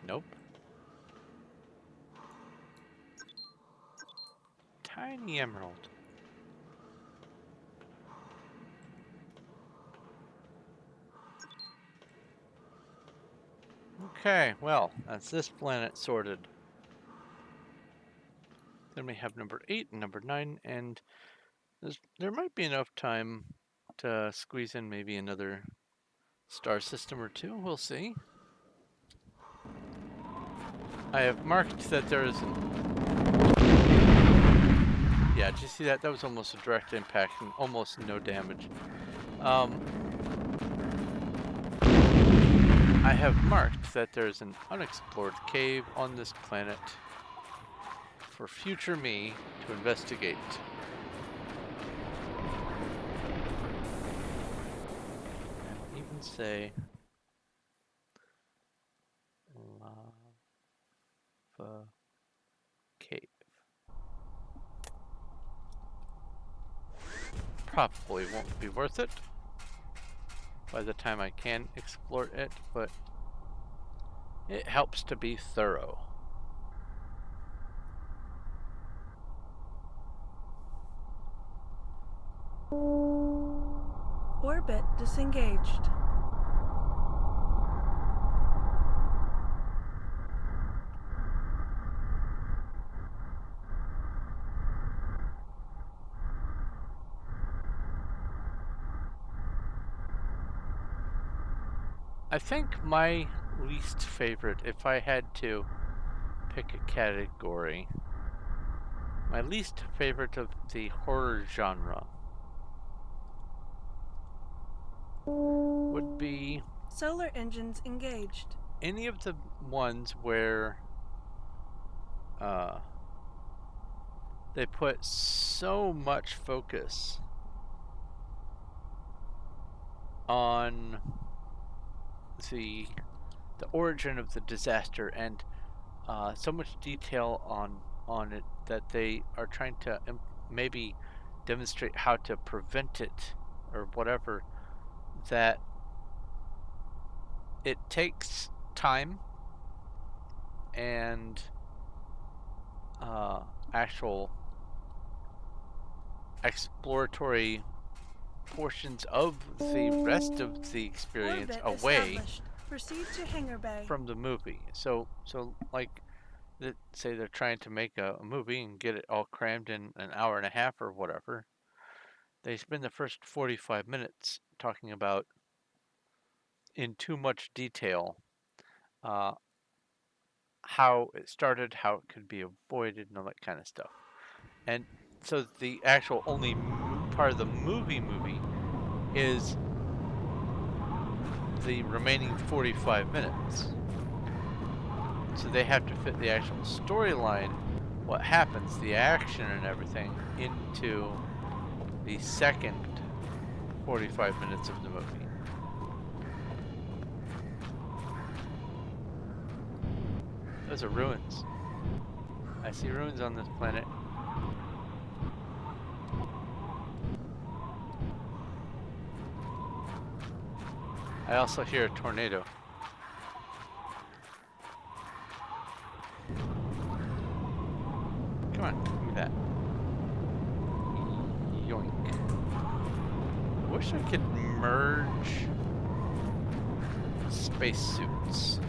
Nope. Tiny emerald. Okay, well, that's this planet sorted. Then we have number 8 and number 9, and there might be enough time to squeeze in maybe another star system or two. We'll see. I have marked that there is yeah, did you see that? That was almost a direct impact and almost no damage. I have marked that there's an unexplored cave on this planet for future me to investigate. can say lava cave. Probably won't be worth it by the time I can explore it, but it helps to be thorough. Orbit disengaged. I think my least favorite, if I had to pick a category, my least favorite of the horror genre would be Solar engines engaged. any of the ones where they put so much focus on the origin of the disaster and so much detail on it that they are trying to maybe demonstrate how to prevent it or whatever, that it takes time and actual exploratory portions of the rest of the experience Orbit away established. Proceed to hangar bay. from the movie. So like, say they're trying to make a movie and get it all crammed in an hour and a half or whatever. They spend the first 45 minutes talking about in too much detail uh, how it started, how it could be avoided, and all that kind of stuff. And so the actual only part of the movie is the remaining 45 minutes. So they have to fit the actual storyline, what happens, the action and everything, into the second 45 minutes of the movie. Those are ruins. I see ruins on this planet. I also hear a tornado. Come on, give me that. Yoink. I wish I could merge spacesuits.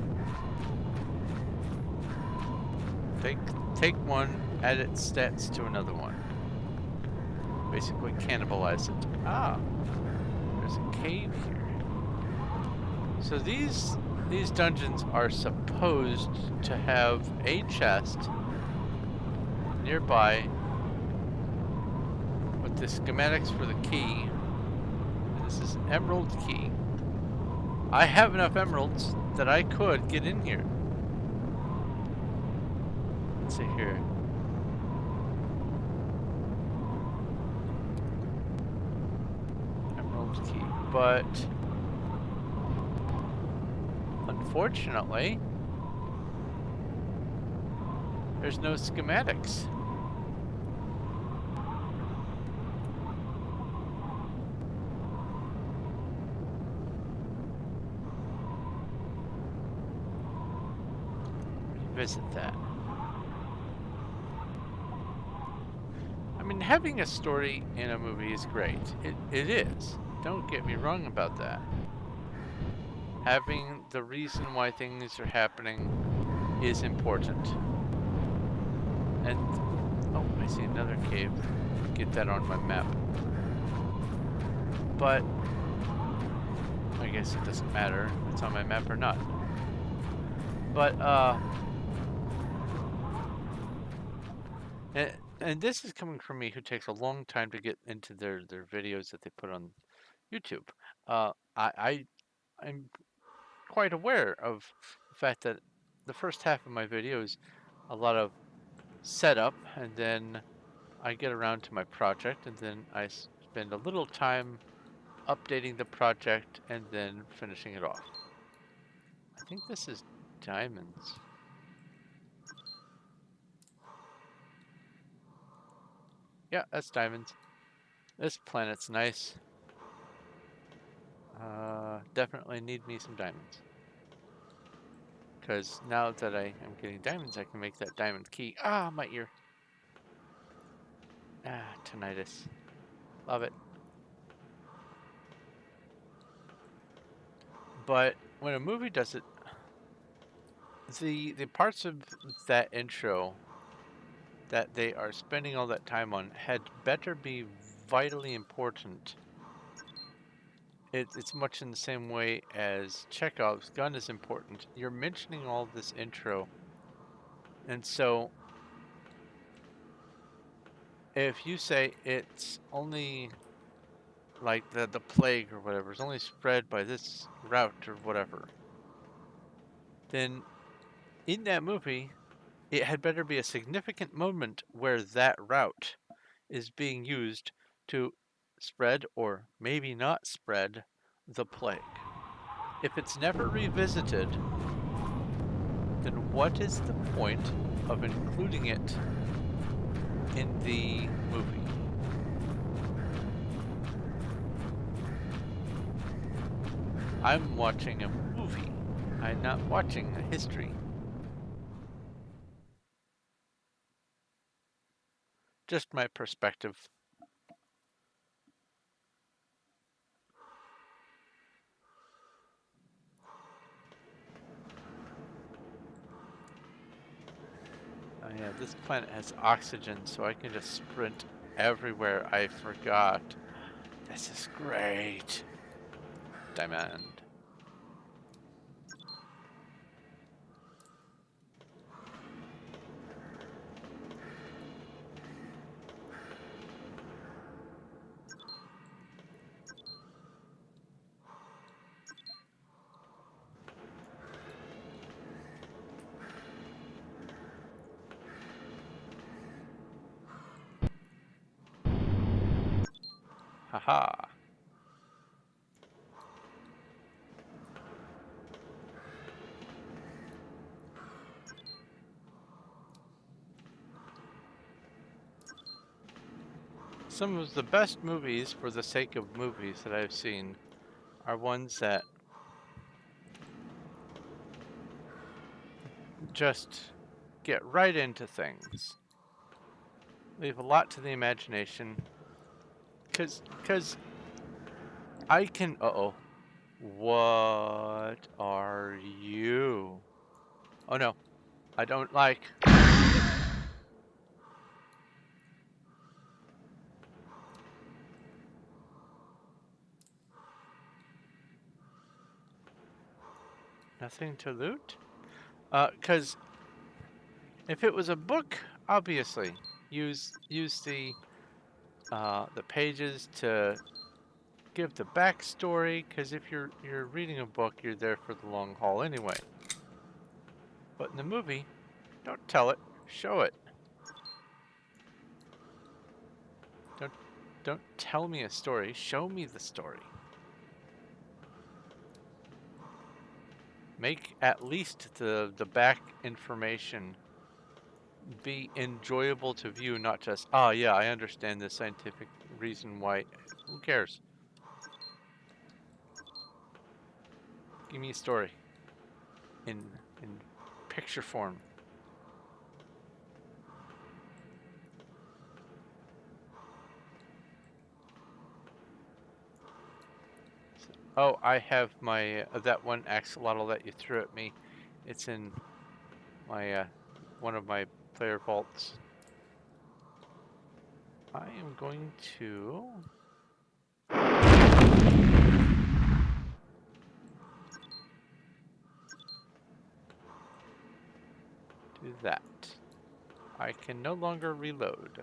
Take one, add its stats to another one. Basically cannibalize it. Ah, there's a cave here. So these dungeons are supposed to have a chest nearby with the schematics for the key. And this is an emerald key. I have enough emeralds that I could get in here. Let's see here. Emerald key, but unfortunately, there's no schematics. Revisit that. I mean, having a story in a movie is great. It is. Don't get me wrong about that. Having the reason why things are happening is important. And, oh, I see another cave. Get that on my map. But, I guess it doesn't matter if it's on my map or not. But, and this is coming from me, who takes a long time to get into their videos that they put on YouTube. I'm quite aware of the fact that the first half of my videos, a lot of setup, and then I get around to my project, and then I spend a little time updating the project, and then finishing it off. I think this is diamonds. Yeah, that's diamonds. This planet's nice. Definitely need me some diamonds. Because now that I am getting diamonds, I can make that diamond key. Ah, my ear. Ah, tinnitus. Love it. But when a movie does it, the parts of that intro that they are spending all that time on had better be vitally important. It's much in the same way as Chekhov's gun is important. You're mentioning all this intro, and so if you say it's only like the plague or whatever is only spread by this route or whatever, then in that movie it had better be a significant moment where that route is being used to spread or maybe not spread the plague. If it's never revisited, then what is the point of including it in the movie? I'm watching a movie. I'm not watching a history. Just my perspective. Oh yeah, this planet has oxygen, so I can just sprint everywhere. I forgot. This is great. Diamond. Haha. Some of the best movies, for the sake of movies that I've seen, are ones that just get right into things. Leave a lot to the imagination. Cause I can, uh-oh. What are you? Oh no, I don't like. Nothing to loot? Cause if it was a book, obviously, use the pages to give the backstory, because if you're reading a book, you're there for the long haul anyway. But in the movie, don't tell it, show it. Don't don't tell me a story, show me the story. Make at least the back information be enjoyable to view, not just, oh yeah, I understand the scientific reason why. Who cares? Give me a story in picture form. Oh, I have my that one axolotl that you threw at me. It's in my one of my player vaults. I am going to do that. I can no longer reload.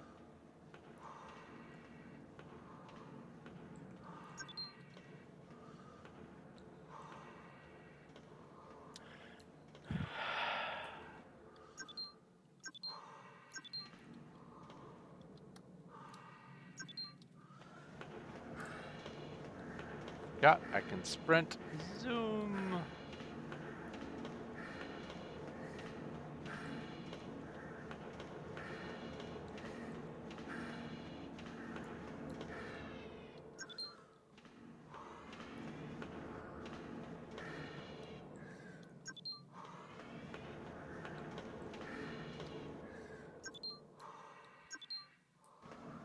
forgot I can sprint. Zoom.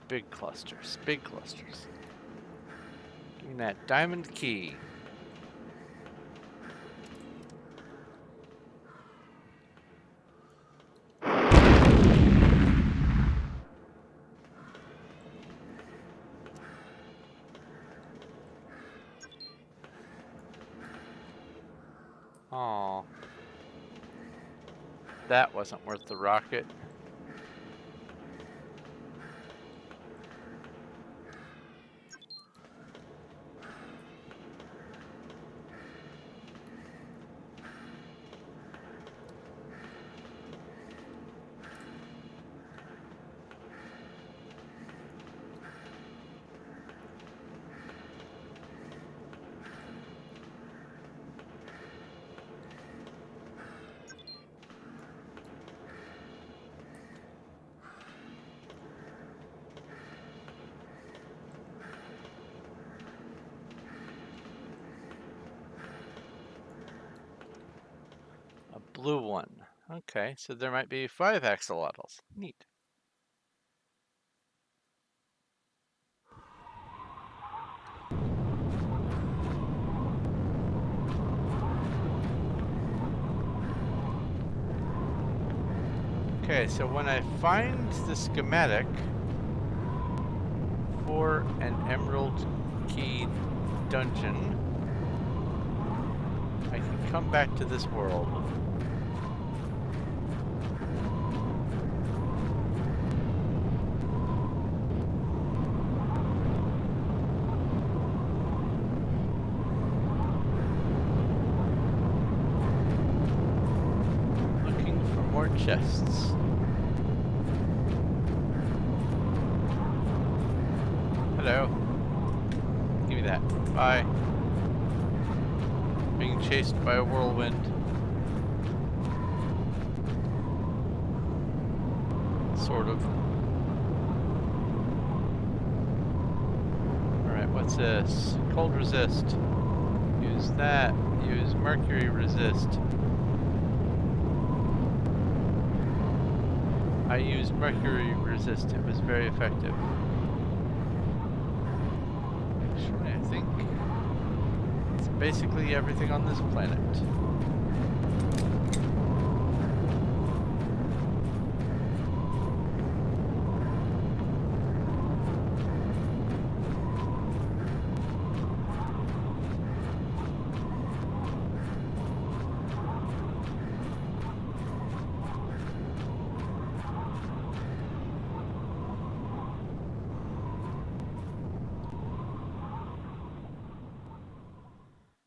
Big clusters, big clusters. Give me that diamond key. Oh, that wasn't worth the rocket. A blue one. Okay, so there might be 5 axolotls. Neat. Okay, so when I find the schematic for an emerald key dungeon, I can come back to this world. Looking for more chests. Hello. Give me that. Bye. Being chased by a whirlwind. Sort of. Alright, what's this? Cold resist. Use that. Use mercury resist. I used mercury resist. It was very effective. Actually, I think it's basically everything on this planet.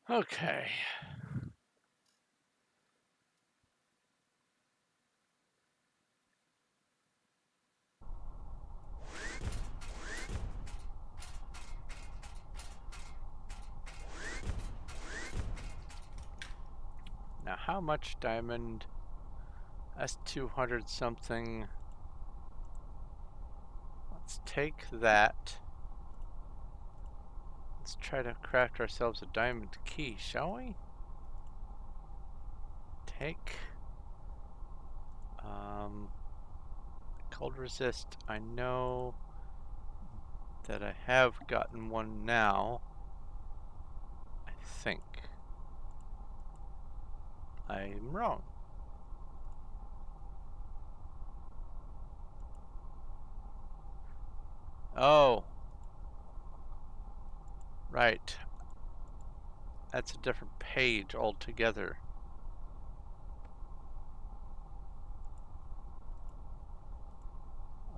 Okay. Now, how much diamond? That's 200 something. Let's take that. Let's try to craft ourselves a diamond key, shall we? Take cold resist. I know that I have gotten one now. I think. I'm wrong. Oh. Right. That's a different page altogether.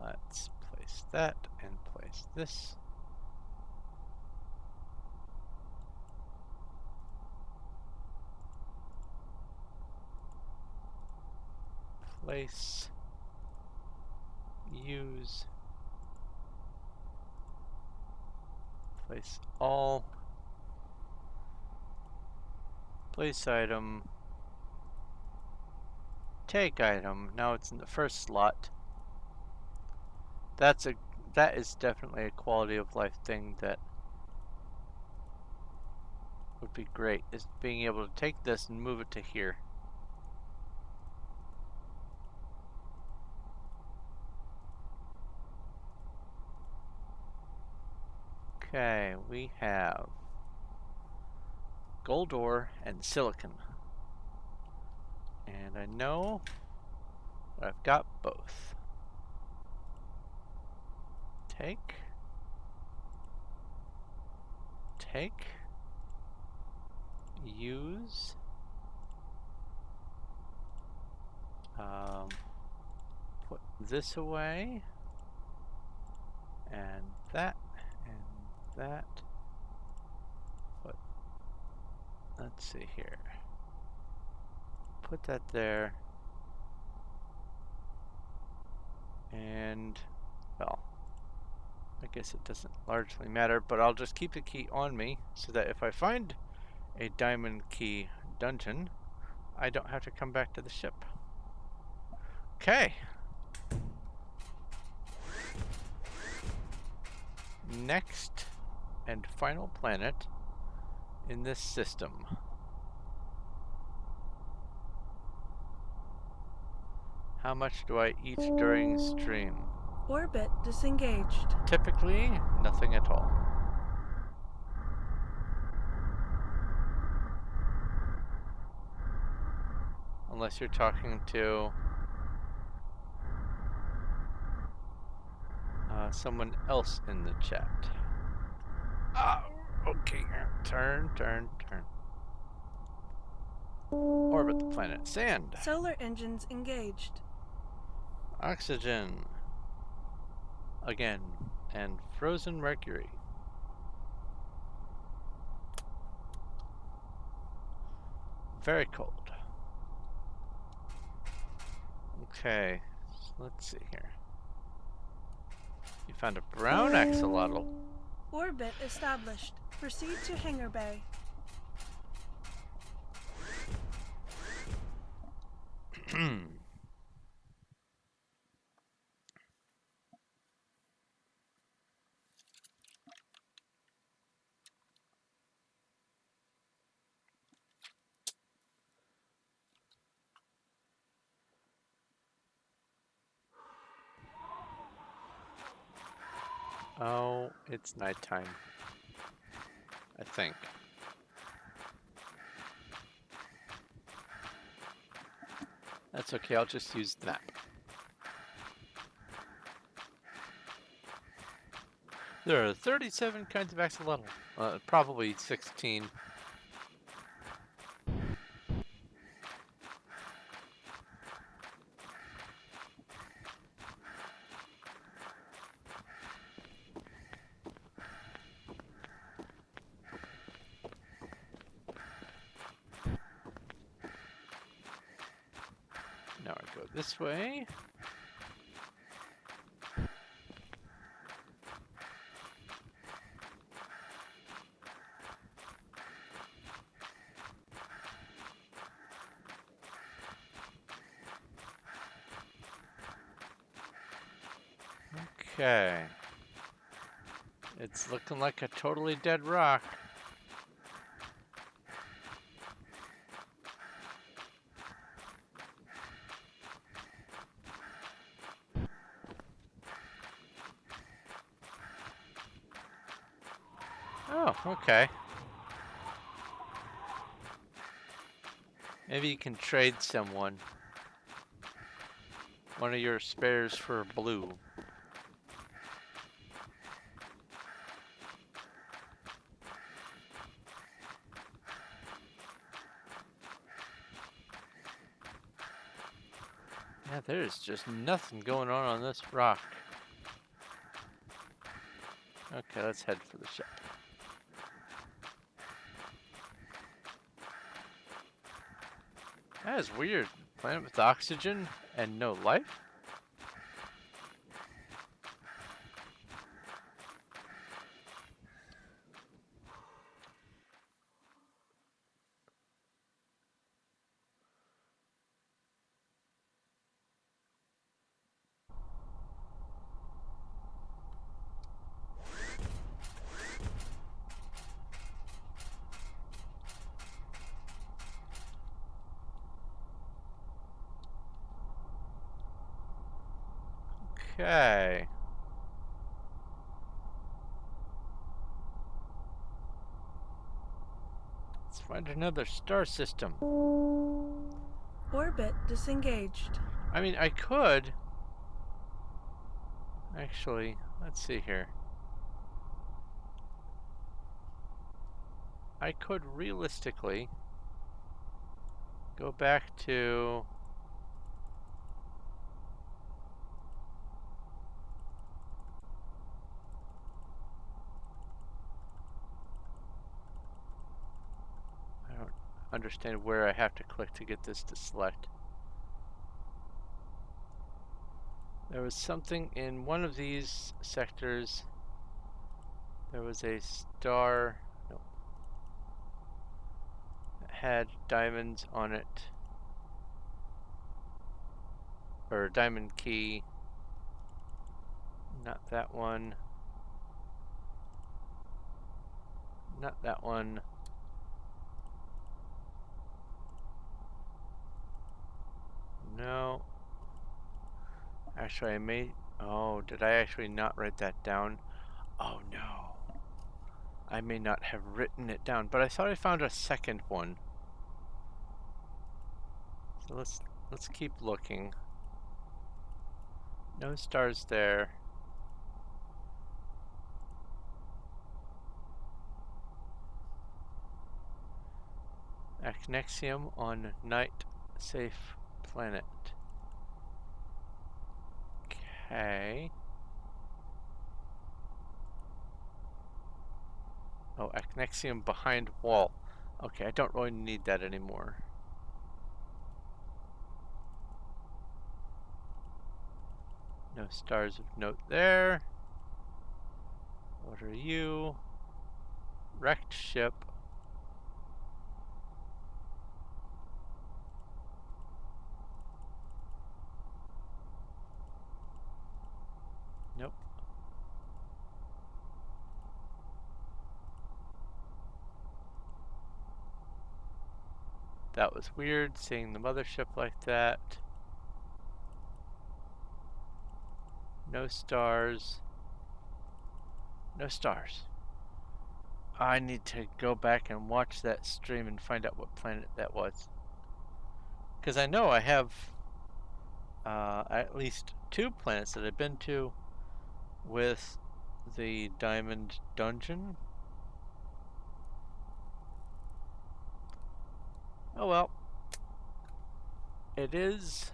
Let's place that and place this. Place. Use. Place all. Place item. Take item. Now it's in the first slot. That is definitely a quality of life thing that would be great, is being able to take this and move it to here. Okay, we have gold ore and silicon. And I know that I've got both. Take. Use. Put this away. And that. And that. Let's see here. Put that there. And, well, I guess it doesn't largely matter, but I'll just keep the key on me so that if I find a diamond key dungeon, I don't have to come back to the ship. Okay. Next and final planet in this system. How much do I eat during stream? Orbit disengaged. Typically, nothing at all. Unless you're talking to someone else in the chat. Okay. Turn. Orbit the planet. Sand. Solar engines engaged. Oxygen. Again. And frozen mercury. Very cold. Okay. So let's see here. You found a brown axolotl. Orbit established. Proceed to hangar bay. Oh, it's nighttime. I think. That's okay, I'll just use the map. There are 37 kinds of axolotl. Probably 16. Now I go this way. Okay. It's looking like a totally dead rock. Oh, okay. Maybe you can trade someone. One of your spares for blue. Yeah, there's just nothing going on this rock. Okay, let's head for the ship. That is weird. Planet with oxygen and no life? Okay. Let's find another star system. Orbit disengaged. I mean, I could. Actually, let's see here. I could realistically go back to I don't understand where I have to click to get this to select. There was something in one of these sectors. There was a star no, that had diamonds on it. Or diamond key. Not that one. Not that one. No. Actually, I may... Oh, did I actually not write that down? Oh, no. I may not have written it down, but I thought I found a second one. So let's keep looking. No stars there. Acnexium on night safe planet. Okay. Oh, Acnexium behind wall. Okay, I don't really need that anymore. No stars of note there. What are you? Wrecked ship. Nope. That was weird, seeing the mothership like that. No stars. No stars. I need to go back and watch that stream and find out what planet that was. Because I know I have at least 2 planets that I've been to with the Diamond Dungeon. Oh well. It is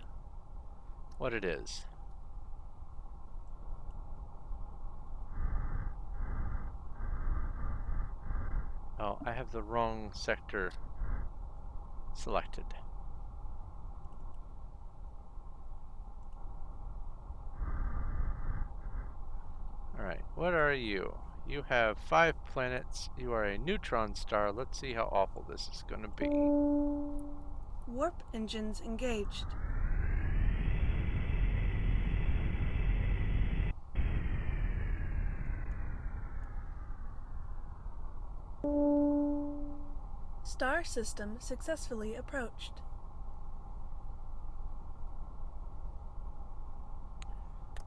what it is. Oh, I have the wrong sector selected. Alright, what are you? You have 5 planets. You are a neutron star. Let's see how awful this is going to be. Warp engines engaged. Star system successfully approached.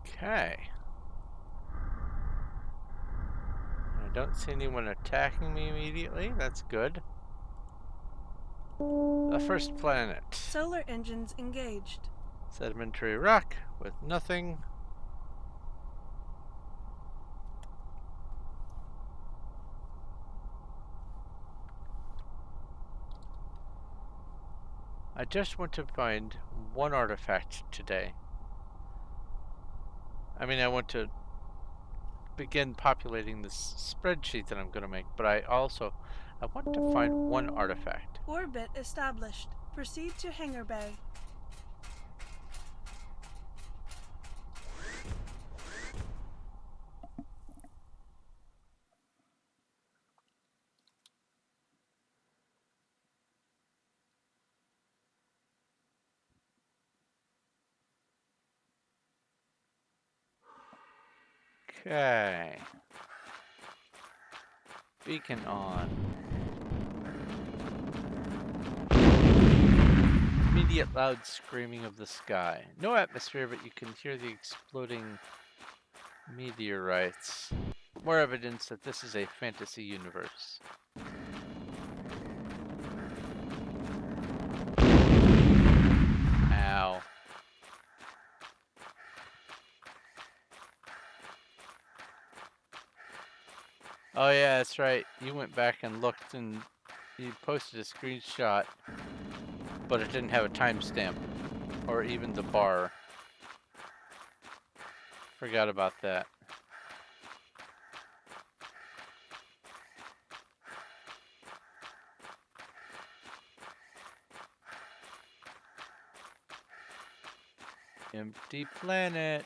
Okay. I don't see anyone attacking me immediately. That's good. The first planet. Solar engines engaged. Sedimentary rock with nothing. I just want to find one artifact today. I mean, I want to begin populating this spreadsheet that I'm going to make, but I want to find one artifact. Orbit established. Proceed to hangar bay. Okay. Beacon on. immediate loud screaming of the sky. No atmosphere, but you can hear the exploding meteorites. More evidence that this is a fantasy universe. Ow. Oh yeah, that's right. You went back and looked and you posted a screenshot, but it didn't have a timestamp or even the bar. Forgot about that. Empty planet.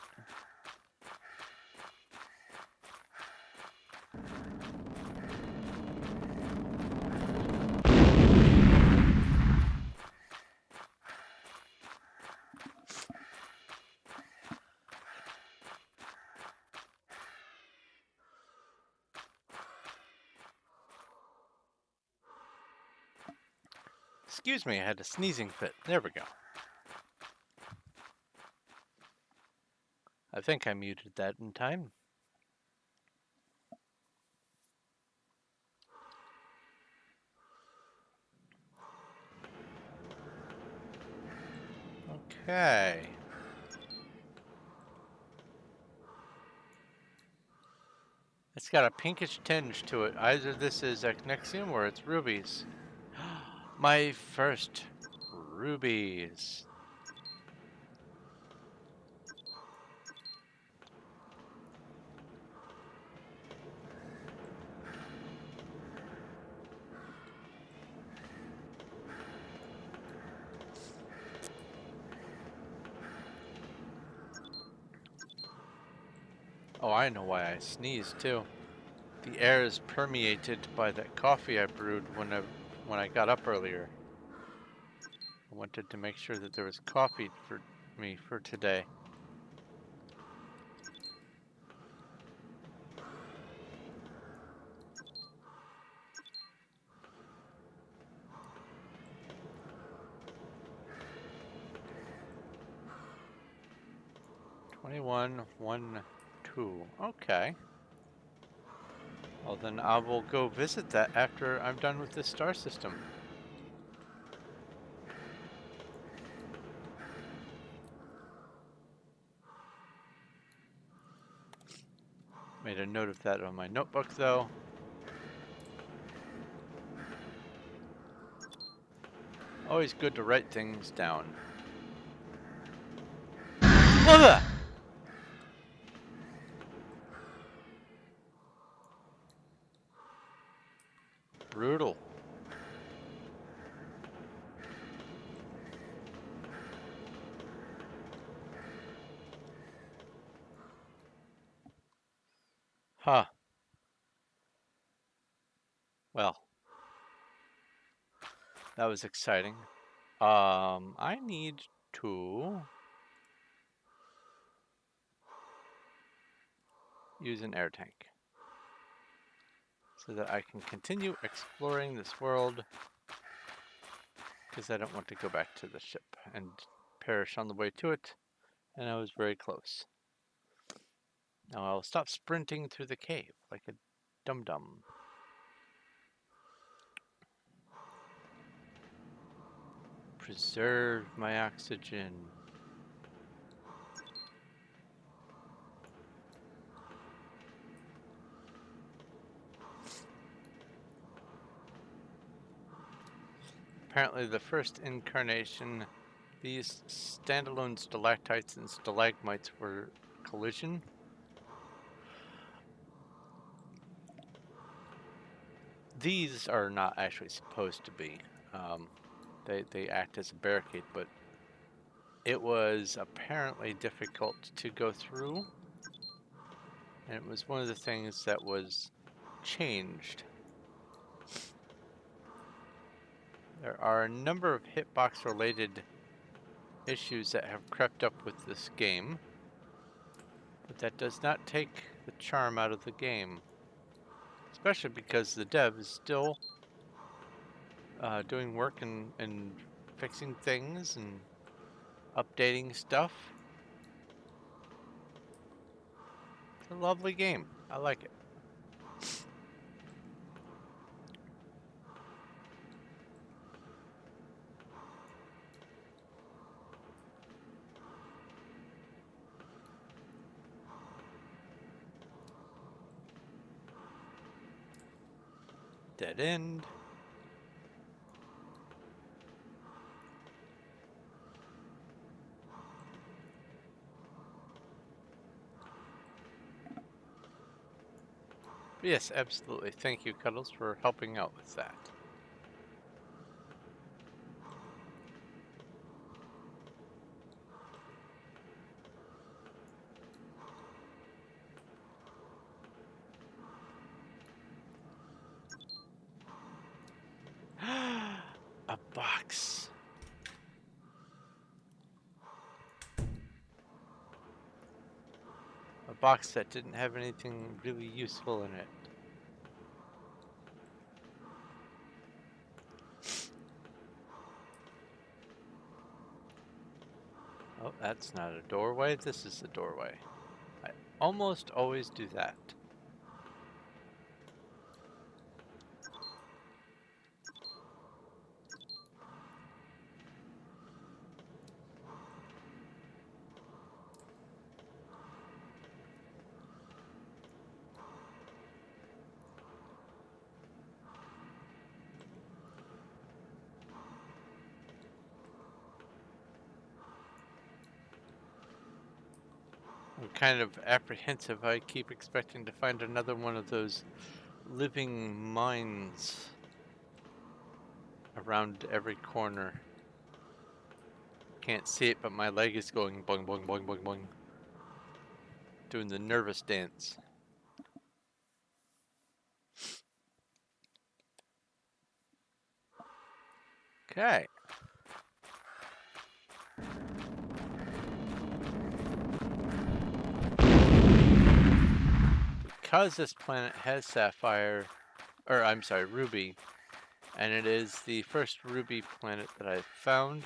Excuse me, I had a sneezing fit. There we go. I think I muted that in time. Okay. It's got a pinkish tinge to it. Either this is Ecnexium or it's rubies. My first rubies. Oh, I know why I sneezed too. The air is permeated by that coffee I brewed when I got up earlier. I wanted to make sure that there was coffee for me for today. $21, 1, 2. Okay. Well, then I will go visit that after I'm done with this star system. Made a note of that on my notebook, though. Always good to write things down. Ugh! Brutal. Huh. Well, that was exciting. I need to use an air tank so that I can continue exploring this world, because I don't want to go back to the ship and perish on the way to it, and I was very close. Now I'll stop sprinting through the cave like a dum-dum. Preserve my oxygen. Apparently the first incarnation, these standalone stalactites and stalagmites were collision. These are not actually supposed to be. They act as a barricade, but it was apparently difficult to go through, and it was one of the things that was changed. There are a number of hitbox related issues that have crept up with this game, but that does not take the charm out of the game, especially because the dev is still doing work and fixing things and updating stuff. It's a lovely game. I like it. Dead end. Yes, absolutely. Thank you, Cuddles, for helping out with that. A box. A box that didn't have anything really useful in it. Oh, that's not a doorway. This is a doorway. I almost always do that. I'm kind of apprehensive. I keep expecting to find another one of those living mines around every corner. Can't see it, but my leg is going boing, boing, boing, boing, boing. Doing the nervous dance. Okay. Because this planet has sapphire, or I'm sorry, ruby, and it is the first ruby planet that I've found,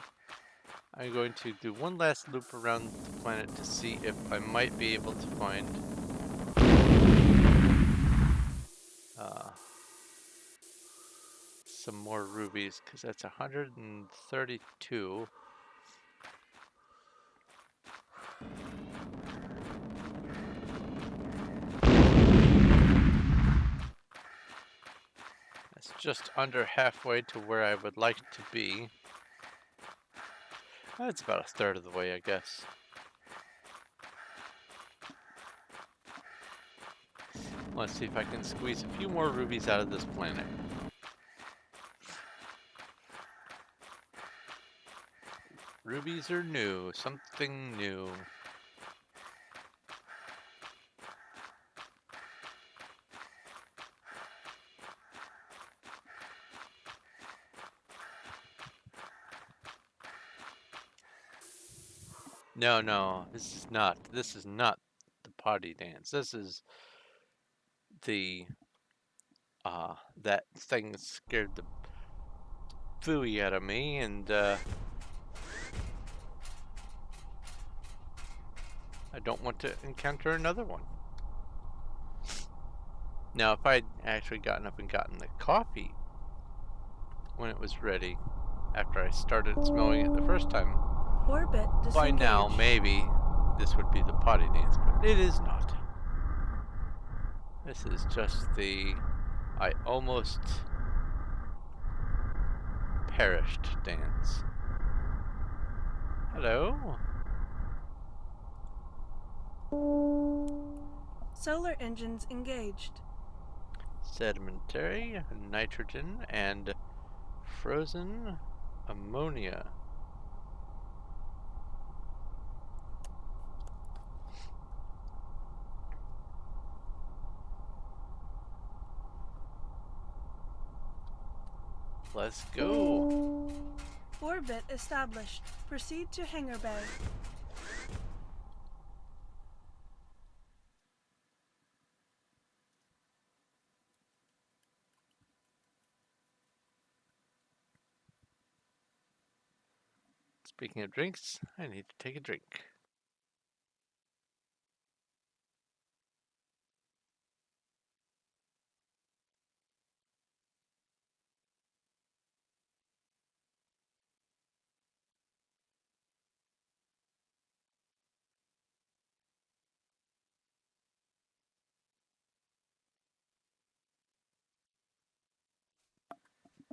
I'm going to do one last loop around the planet to see if I might be able to find some more rubies, because that's 132. That's just under halfway to where I would like to be. That's about a third of the way, I guess. Let's see if I can squeeze a few more rubies out of this planet. Rubies are new, something new. No, no, this is not the potty dance. This is the, that thing that scared the phooey out of me, and, I don't want to encounter another one. Now, if I'd actually gotten up and gotten the coffee when it was ready, after I started smelling it the first time, Orbit by now, disengaged. maybe this would be the potty dance, but it is not. This is just the I almost perished dance. Hello? Solar engines engaged. Sedimentary, nitrogen, and frozen ammonia. Let's go. Orbit established. Proceed to hangar bay. Speaking of drinks, I need to take a drink.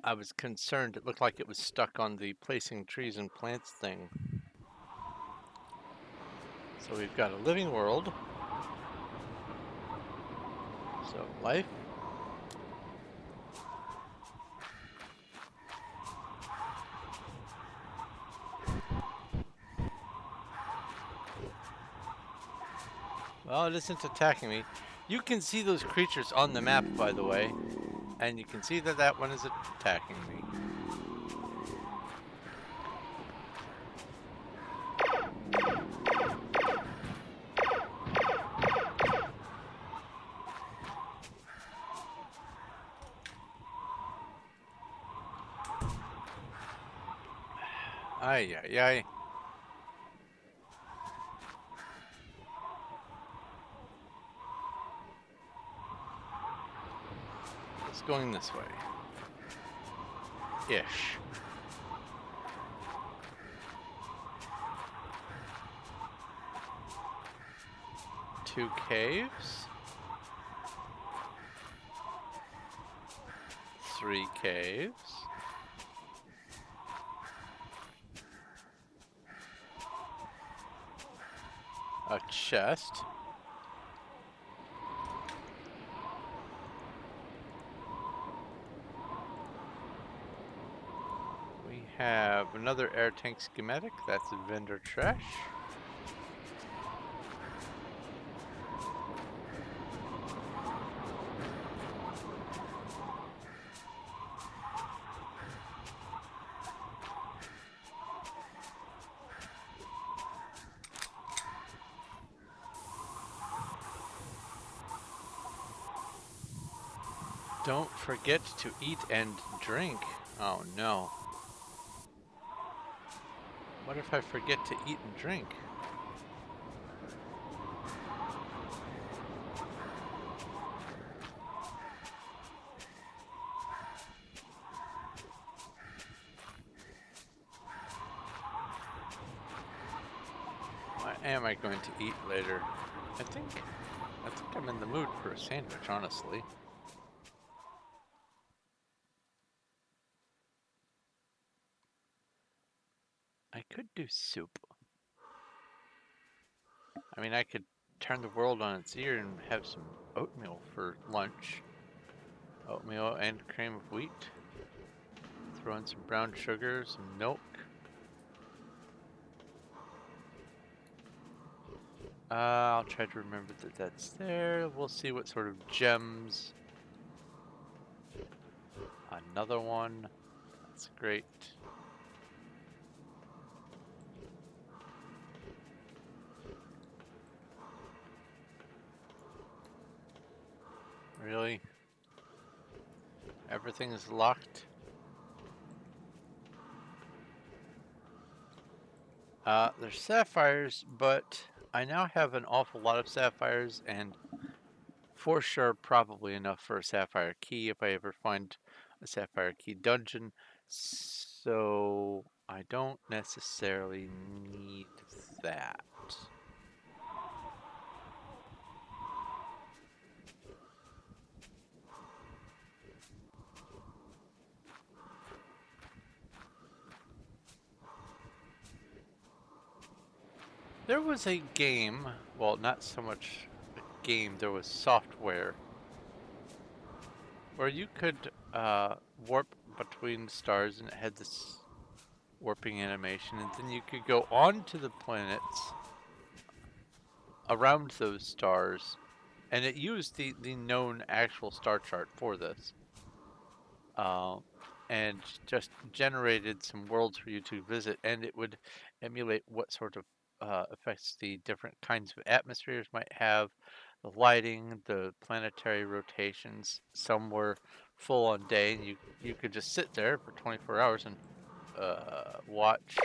I was concerned. It looked like it was stuck on the placing trees and plants thing. So we've got a living world. So life. Well, it isn't attacking me. You can see those creatures on the map, by the way. And you can see that that one is attacking me. Ay, ay, ay. It's going this way. Ish. Two caves. 3 caves. A chest. We have another air tank schematic. That's vendor trash. Don't forget to eat and drink. Oh no. What if I forget to eat and drink? What am I going to eat later? I think I'm in the mood for a sandwich, honestly. I could do soup. I mean, I could turn the world on its ear and have some oatmeal for lunch. Oatmeal and cream of wheat. Throw in some brown sugar, some milk. I'll try to remember that that's there. We'll see what sort of gems. Another one. That's great. Really? Everything is locked? There's sapphires, but I now have an awful lot of sapphires, and for sure probably enough for a sapphire key if I ever find a sapphire key dungeon. So I don't necessarily need that. There was a game, well, not so much a game, there was software where you could warp between stars, and it had this warping animation, and then you could go onto the planets around those stars, and it used the known actual star chart for this, uh, and just generated some worlds for you to visit, and it would emulate what sort of effects the different kinds of atmospheres might have, the lighting, the planetary rotations. Some were full on day, and you could just sit there for 24 hours and watch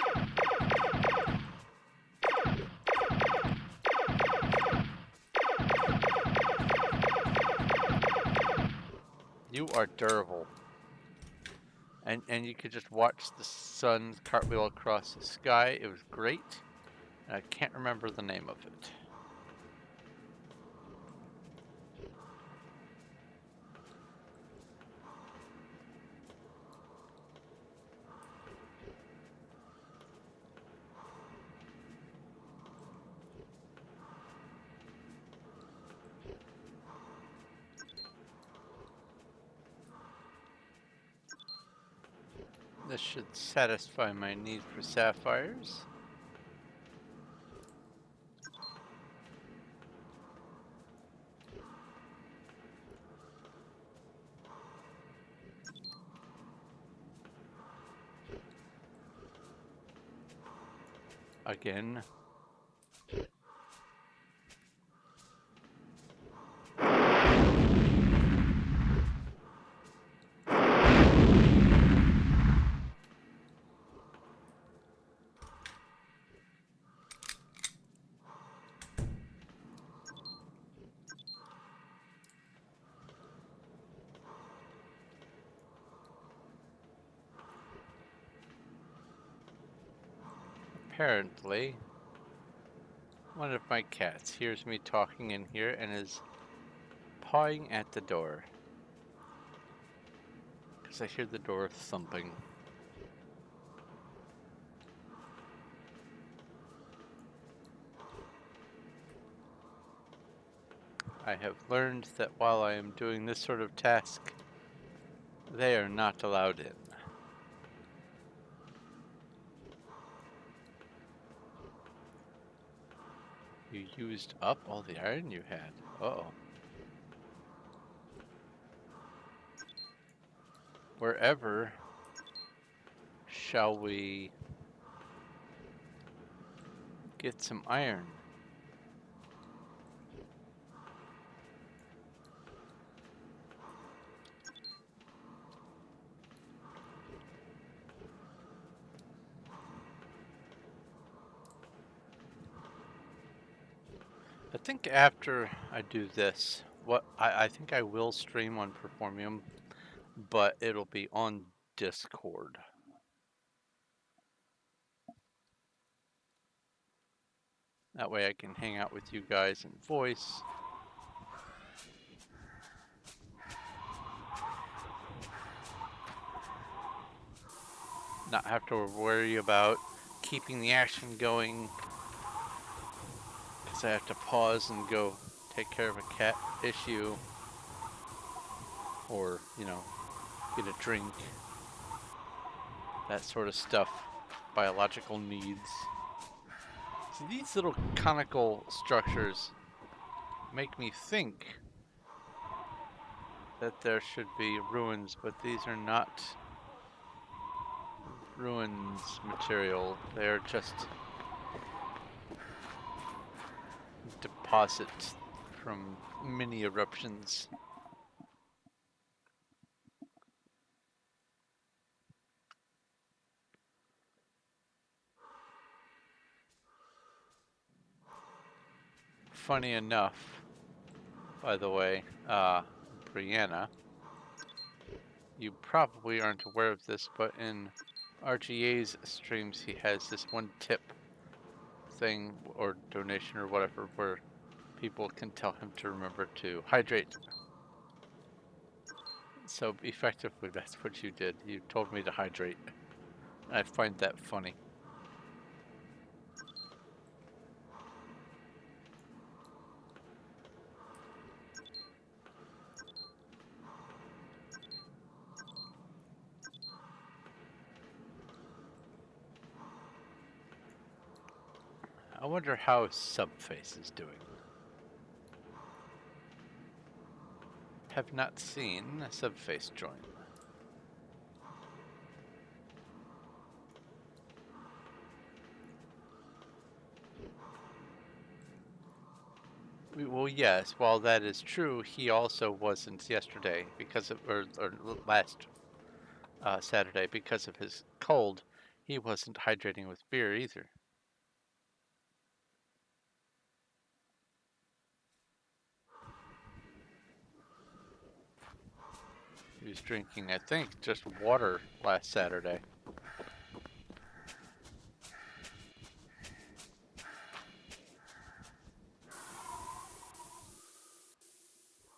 You are durable. And you could just watch the sun cartwheel across the sky. It was great. And I can't remember the name of it. This should satisfy my need for sapphires. Again. Apparently, one of my cats hears me talking in here and is pawing at the door. Because I hear the door thumping. I have learned that while I am doing this sort of task, they are not allowed in. You used up all the iron you had. Uh-oh. Wherever shall we get some iron? I think after I do this, I think I will stream on Performium, but it'll be on Discord. That way I can hang out with you guys in voice. Not have to worry about keeping the action going, because I have to pause and go take care of a cat issue, or, you know, get a drink, that sort of stuff, biological needs. See, these little conical structures make me think that there should be ruins, but these are not ruins material. They're just deposits from mini eruptions. Funny enough, by the way, Brianna, you probably aren't aware of this, but in RGA's streams, he has this one tip thing or donation or whatever where people can tell him to remember to hydrate. So effectively, that's what you did. You told me to hydrate. I find that funny. I wonder how Subface is doing. Have not seen Subface join. Well, yes, while that is true, he also wasn't yesterday because of, or last Saturday because of his cold. He wasn't hydrating with beer either. He was drinking, I think, just water last Saturday.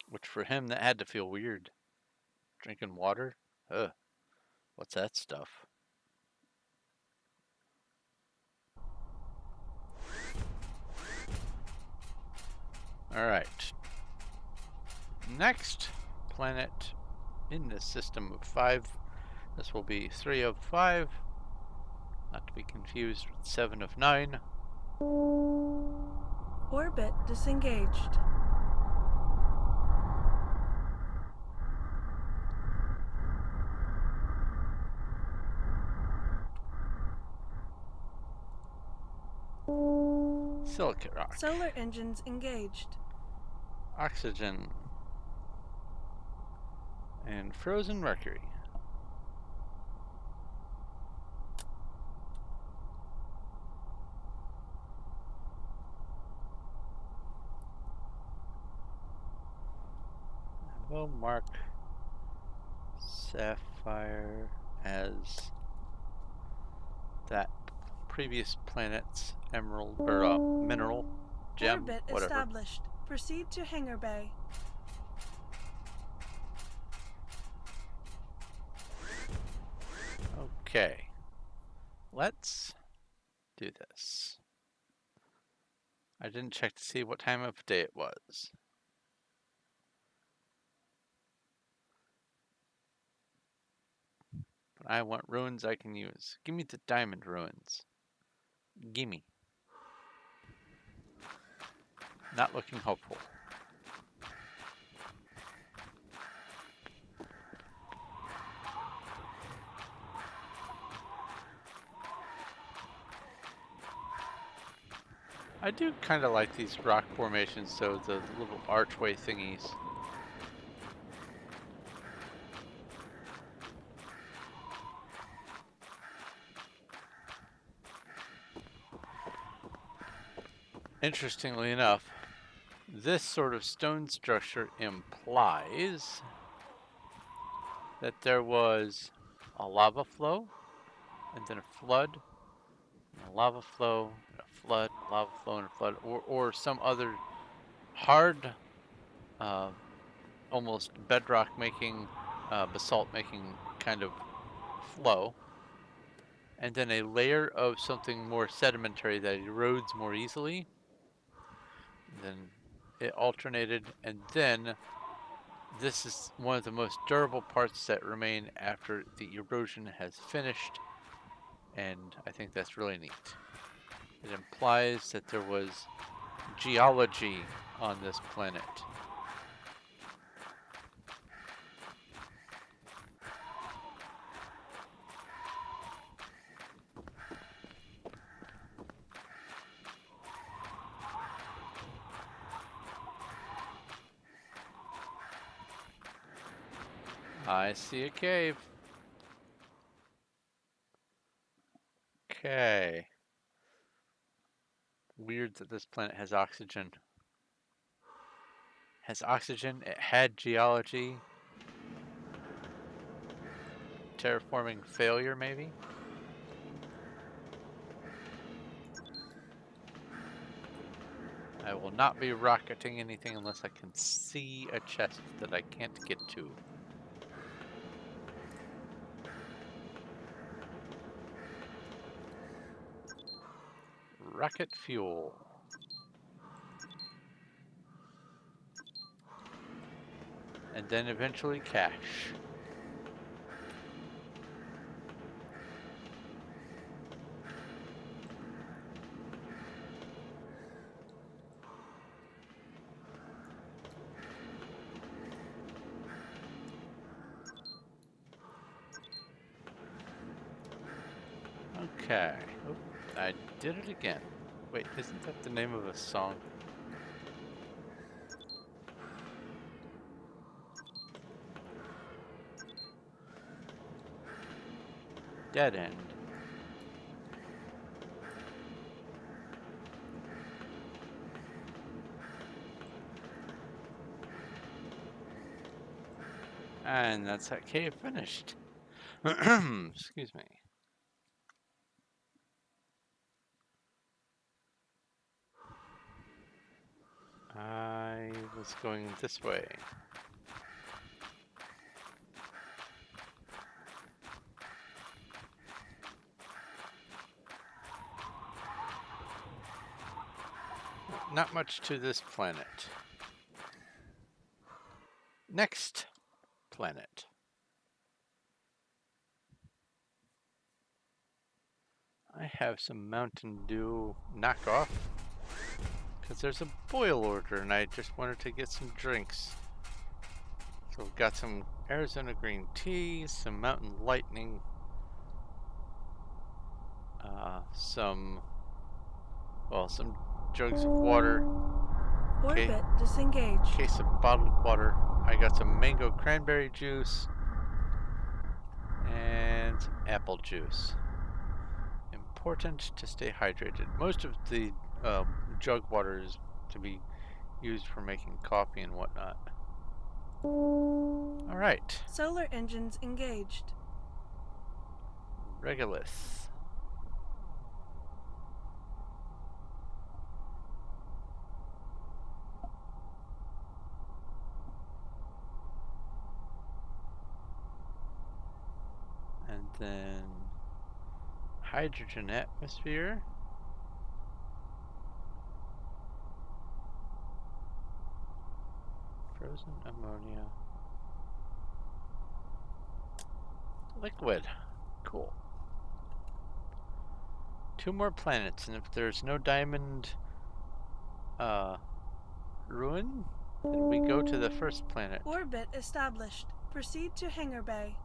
Which for him, that had to feel weird. Drinking water? Ugh. What's that stuff? Alright. Next planet in this system of 5. This will be 3 of 5. Not to be confused with 7 of 9. Orbit disengaged. Silicate rock. Solar engines engaged. Oxygen. And frozen mercury. We'll mark sapphire as that previous planet's emerald or mineral gem, Orbit whatever. established. Proceed to hangar bay. Okay, let's do this. I didn't check to see what time of day it was. But I want ruins I can use. Give me the diamond ruins. Gimme. Not looking hopeful. I do kind of like these rock formations, so the little archway thingies. Interestingly enough, this sort of stone structure implies that there was a lava flow, and then a flood, and a lava flow, and a flood, lava flow, and a flood, or some other hard, almost bedrock making, basalt making kind of flow, and then a layer of something more sedimentary that erodes more easily. And then it alternated, and then this is one of the most durable parts that remain after the erosion has finished, and I think that's really neat. It implies that there was geology on this planet. I see a cave. Okay. Weird that this planet has oxygen. Has oxygen, it had geology. Terraforming failure, maybe? I will not be rocketing anything unless I can see a chest that I can't get to. Rocket fuel. And then eventually cash. Okay. Oh, I did it again. Wait, isn't that the name of a song? Dead end. And that's that cave finished. Excuse me. I was going this way. Not much to this planet. Next planet. I have some Mountain Dew knockoff because there's a boil order and I just wanted to get some drinks. So we've got some Arizona green tea, some Mountain Lightning, some jugs of water, Orbit disengaged. case of bottled water. I got some mango cranberry juice and some apple juice. Important to stay hydrated. Most of the jug water is to be used for making coffee and whatnot. Alright. Solar engines engaged. Regulus. And then hydrogen atmosphere. Frozen ammonia. Liquid. Cool. 2 more planets, and if there's no diamond ruin, then we go to the first planet. Orbit established. Proceed to hangar bay.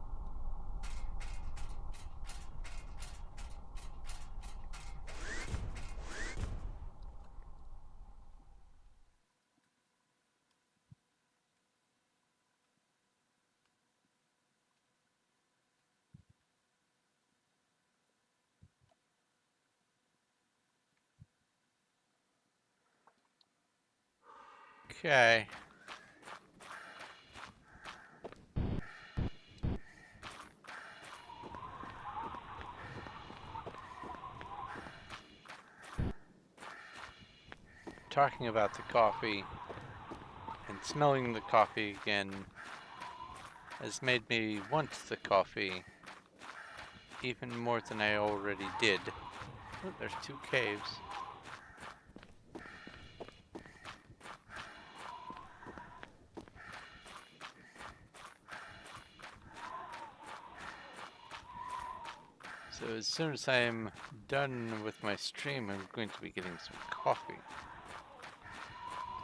Okay. Talking about the coffee and smelling the coffee again has made me want the coffee even more than I already did. Oh, there's 2 caves. So as soon as I'm done with my stream, I'm going to be getting some coffee.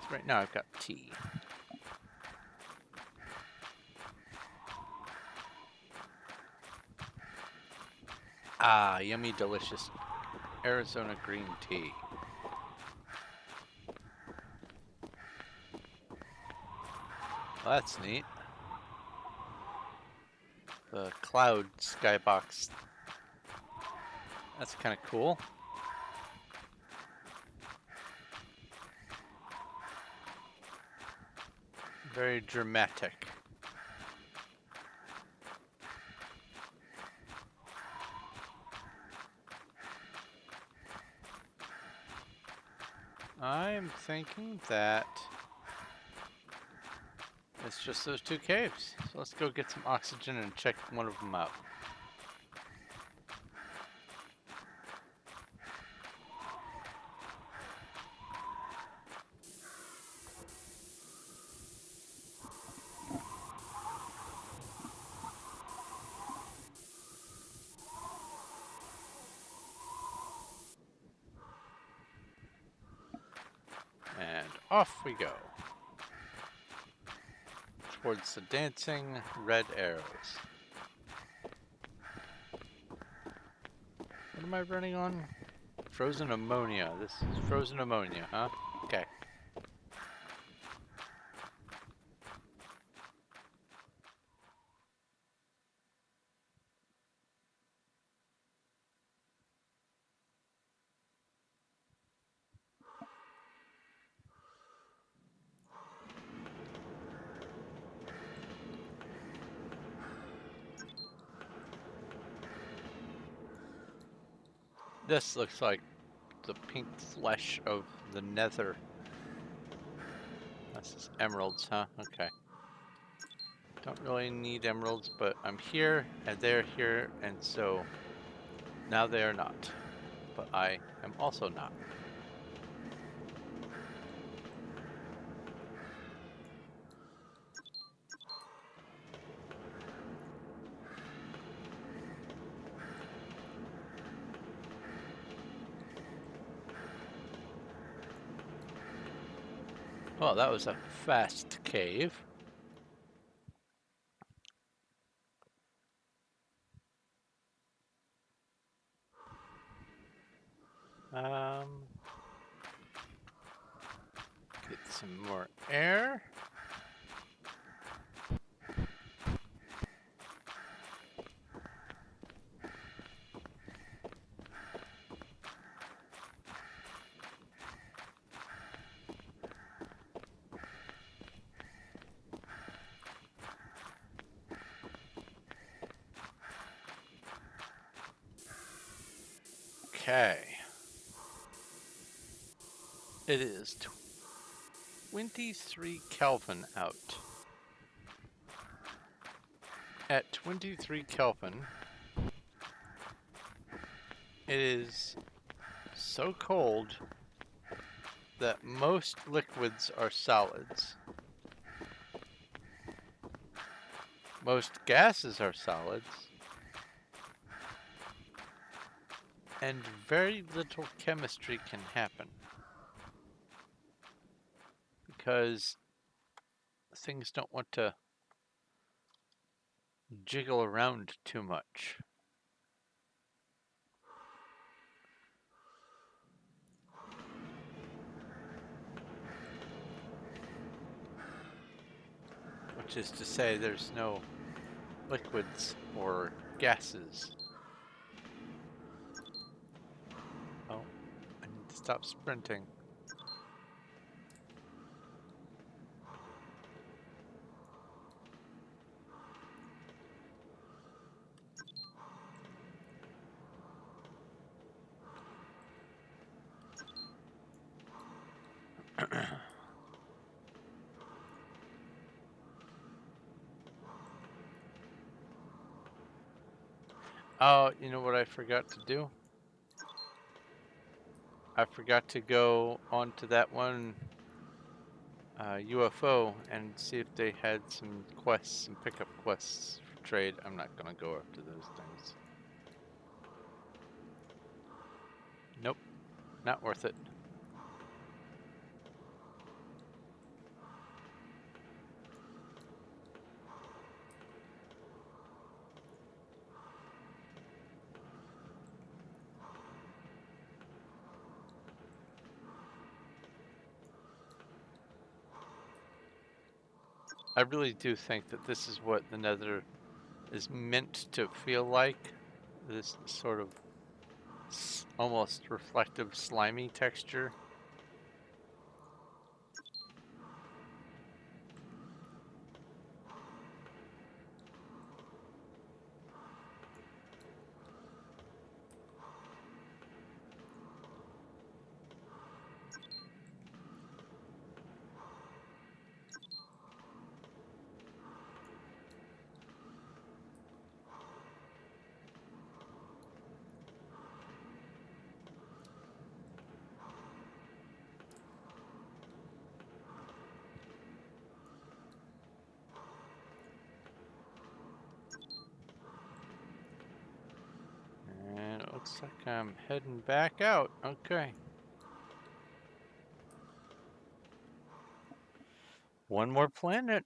So right now I've got tea. Ah, yummy, delicious Arizona green tea. Well, that's neat. The cloud skybox. That's kind of cool. Very dramatic. I'm thinking that it's just those 2 caves. So let's go get some oxygen and check one of them out. And off we go. Towards the dancing red arrows. What am I running on? Frozen ammonia. This is frozen ammonia, huh? Okay. This looks like the pink flesh of the nether. This is emeralds, huh? Okay. Don't really need emeralds, but I'm here and they're here, and so now they are not. But I am also not. Well, that was a fast cave. Get some more air. Okay. It is 23 Kelvin out. At 23 Kelvin, it is so cold that most liquids are solids. Most gases are solids. And very little chemistry can happen. Because things don't want to jiggle around too much. Which is to say, there's no liquids or gases. Oh, I need to stop sprinting. Oh, you know what I forgot to do? I forgot to go onto that one UFO and see if they had some quests, some pickup quests for trade. I'm not gonna go after those things. Nope, not worth it. I really do think that this is what the Nether is meant to feel like. This sort of almost reflective, slimy texture. And it looks like I'm heading back out. Okay. One more planet.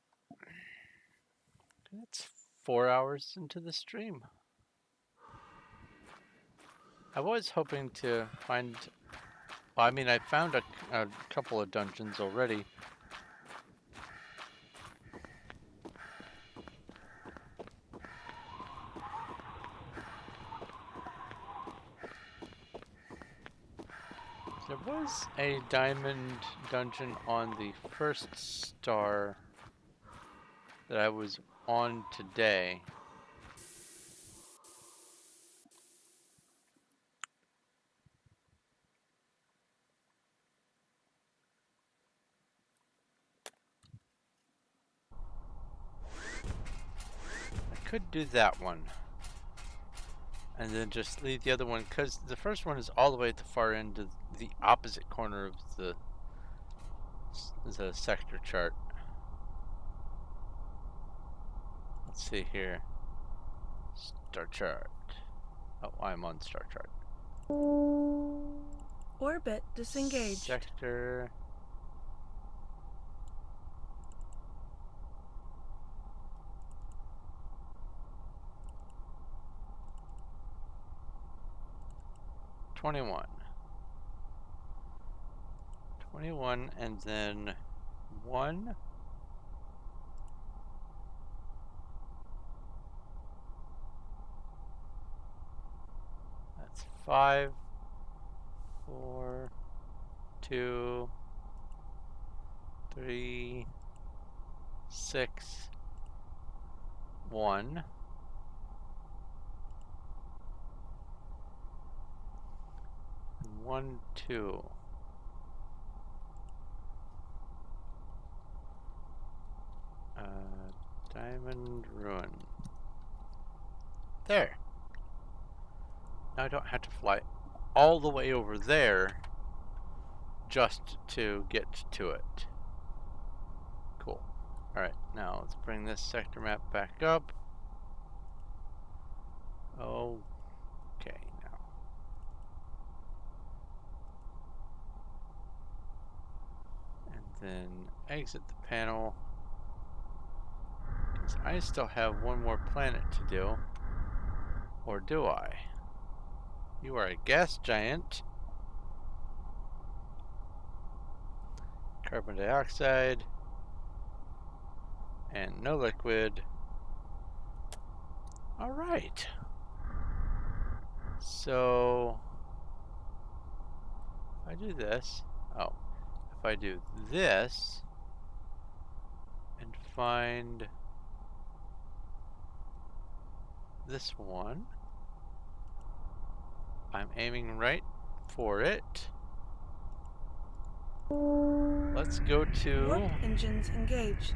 It's 4 hours into the stream. I was hoping to find... Well, I mean, I found a couple of dungeons already. There was a diamond dungeon on the first star that I was on today. could do that one. And then just leave the other one, because the first one is all the way at the far end of the opposite corner of the sector chart. Let's see here. Star chart. Oh, I'm on star chart. Orbit disengaged. Sector. $21, and then 1. That's 5, 4, 2, 3, 6, 1. And 1, 2. Diamond Ruin. There. Now I don't have to fly all the way over there just to get to it. Cool. Alright, now let's bring this sector map back up. Okay, now. And then exit the panel. Because I still have one more planet to do. Or do I? You are a gas giant. Carbon dioxide. And no liquid. Alright. So, if I do this, if I do this, and find this one, I'm aiming right for it. Let's go to Warp engines engaged.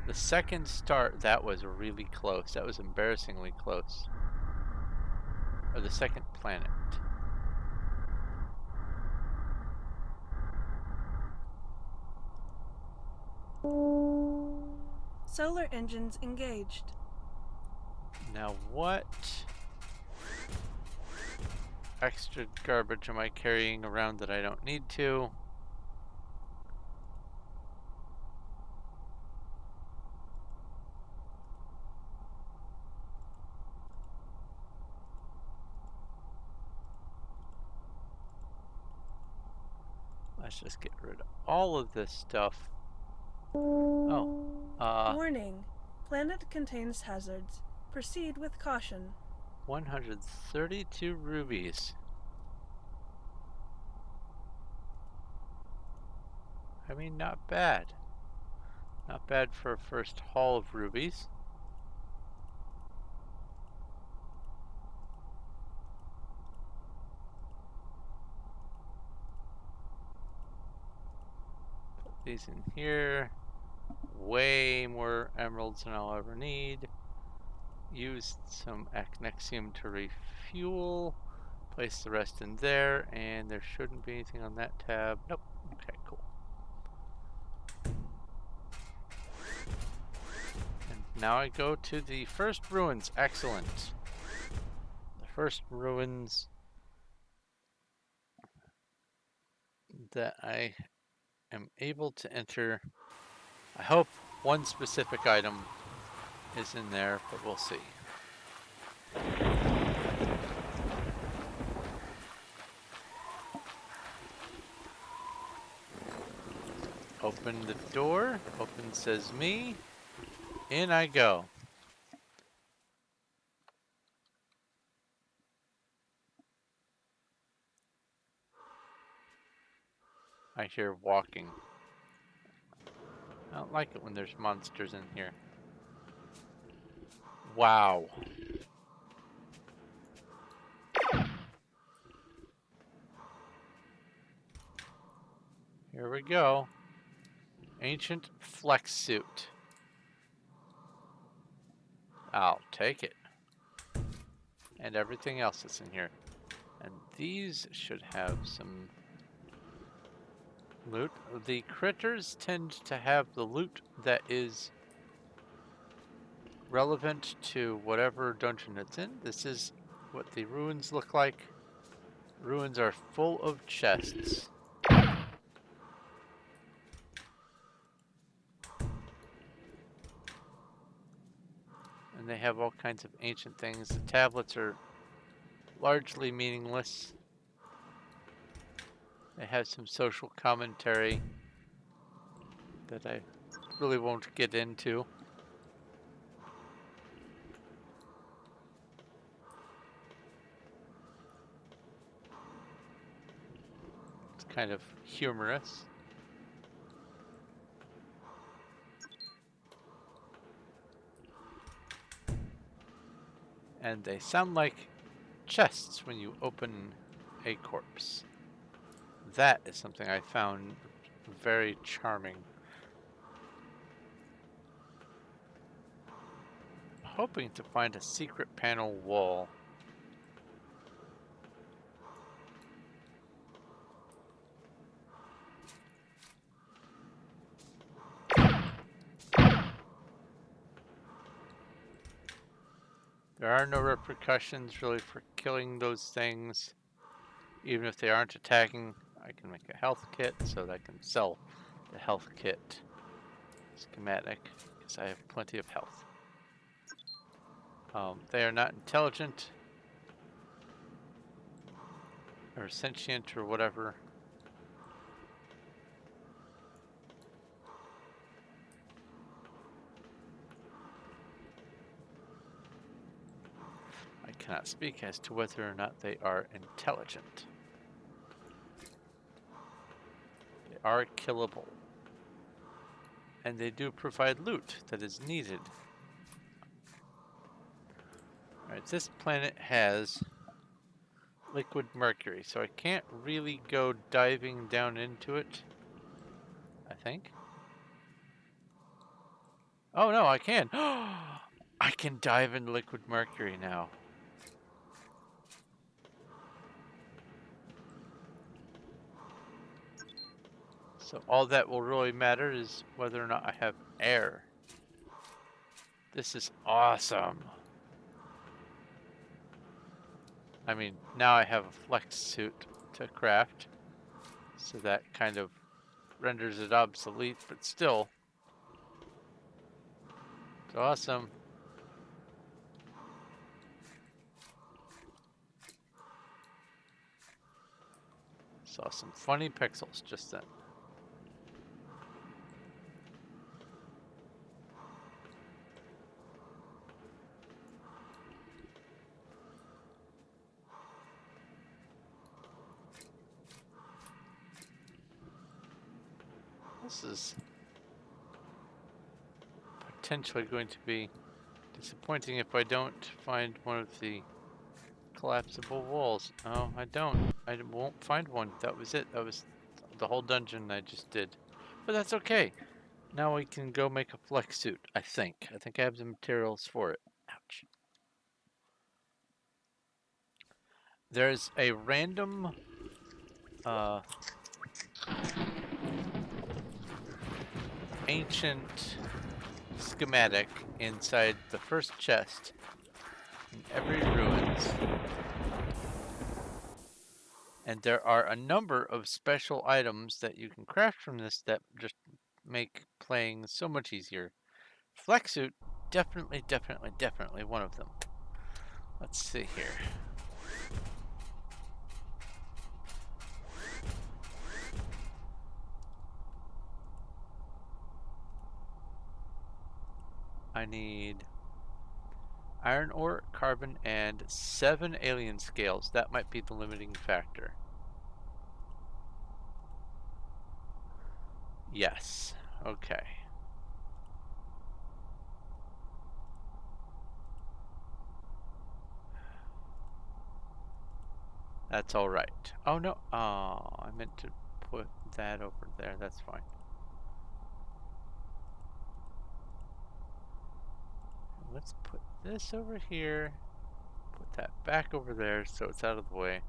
the second start. That was really close. That was embarrassingly close. Or the second planet. Solar engines engaged. Now what extra garbage am I carrying around that I don't need to? Let's just get rid of all of this stuff. Warning. Planet contains hazards. Proceed with caution. 132 rubies. I mean, not bad. Not bad for a first haul of rubies. Put these in here. Way more emeralds than I'll ever need. Use some acnexium to refuel. Place the rest in there, and there shouldn't be anything on that tab. Nope. Okay, cool. And now I go to the first ruins. Excellent. The first ruins that I am able to enter. I hope one specific item is in there, but we'll see. Open the door. Open says me. In I go. I hear walking. I don't like it when there's monsters in here. Wow. Here we go. Ancient flex suit. I'll take it. And everything else that's in here. And these should have some loot. The critters tend to have the loot that is relevant to whatever dungeon it's in. This is what the ruins look like. Ruins are full of chests. And they have all kinds of ancient things. The tablets are largely meaningless. They have some social commentary that I really won't get into. It's kind of humorous. And they sound like chests when you open a corpse. That is something I found very charming. Hoping to find a secret panel wall. There are no repercussions really for killing those things. Even if they aren't attacking, I can make a health kit so that I can sell the health kit schematic because I have plenty of health. They are not intelligent or sentient or whatever. I cannot speak as to whether or not they are intelligent. They are killable. And they do provide loot that is needed. Alright, this planet has liquid mercury, so I can't really go diving down into it, I think. Oh no, I can! I can dive in liquid mercury now. So all that will really matter is whether or not I have air. This is awesome. I mean, now I have a flex suit to craft, so that kind of renders it obsolete, but still, it's awesome. Saw some funny pixels just then. This is potentially going to be disappointing if I don't find one of the collapsible walls. Oh, I don't. I won't find one. That was it. That was the whole dungeon I just did. But that's okay. Now we can go make a flex suit, I think. I think I have the materials for it. Ouch. There's a random ancient schematic inside the first chest in every ruins. And there are a number of special items that you can craft from this that just make playing so much easier. Flex suit, definitely one of them. Let's see here. I need iron ore, carbon, and 7 alien scales. That might be the limiting factor. Yes. Okay. That's all right. Oh no. Oh, I meant to put that over there. That's fine. Let's put this over here. Put that back over there so it's out of the way.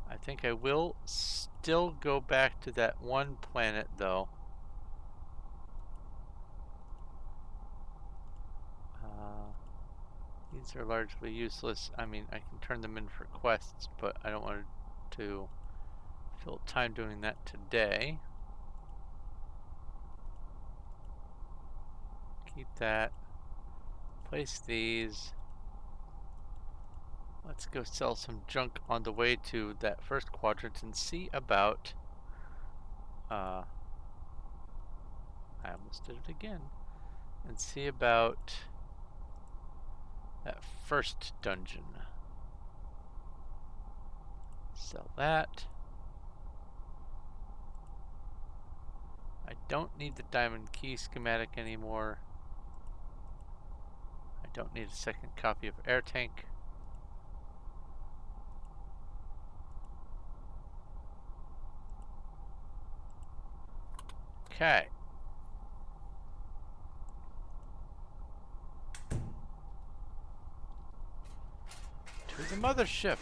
I think I will still go back to that one planet though. These are largely useless. I mean, I can turn them in for quests, but I don't want to fill time doing that today. Keep that. Place these. Let's go sell some junk on the way to that first quadrant and see about... I almost did it again. And see about that first dungeon. Sell that. I don't need the diamond key schematic anymore. I don't need a second copy of Air Tank. Okay. To the mothership.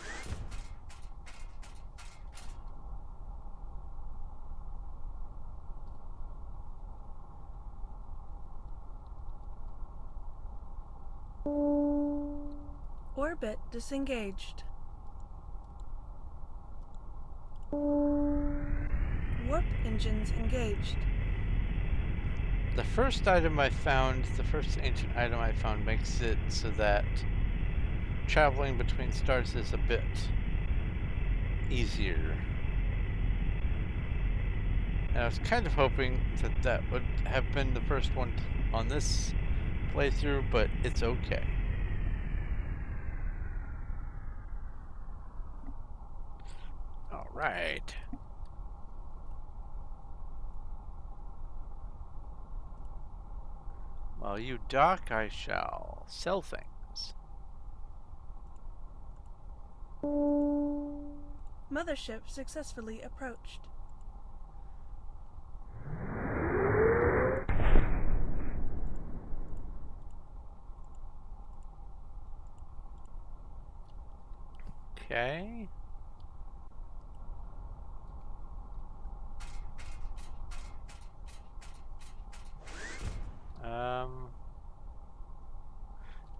Orbit disengaged. Warp engines engaged. The first item I found, the first ancient item I found makes it so that traveling between stars is a bit easier. And I was kind of hoping that that would have been the first one on this playthrough, but it's okay. All right. While you dock, I shall sell things. Mothership successfully approached. Okay.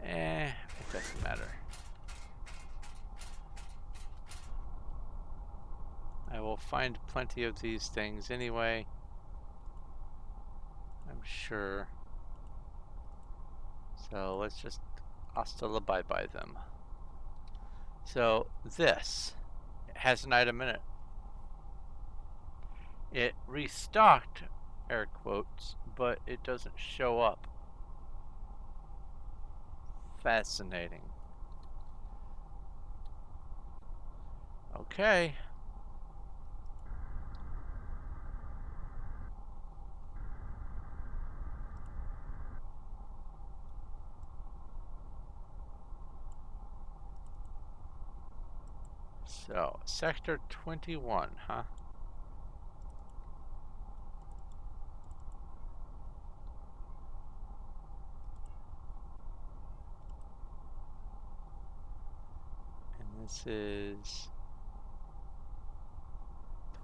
It doesn't matter. I will find plenty of these things anyway. I'm sure. So let's just hasta la bye-bye them. So this has an item in it. It restocked, air quotes, but it doesn't show up. Fascinating. Okay. So, Sector 21, huh? And this is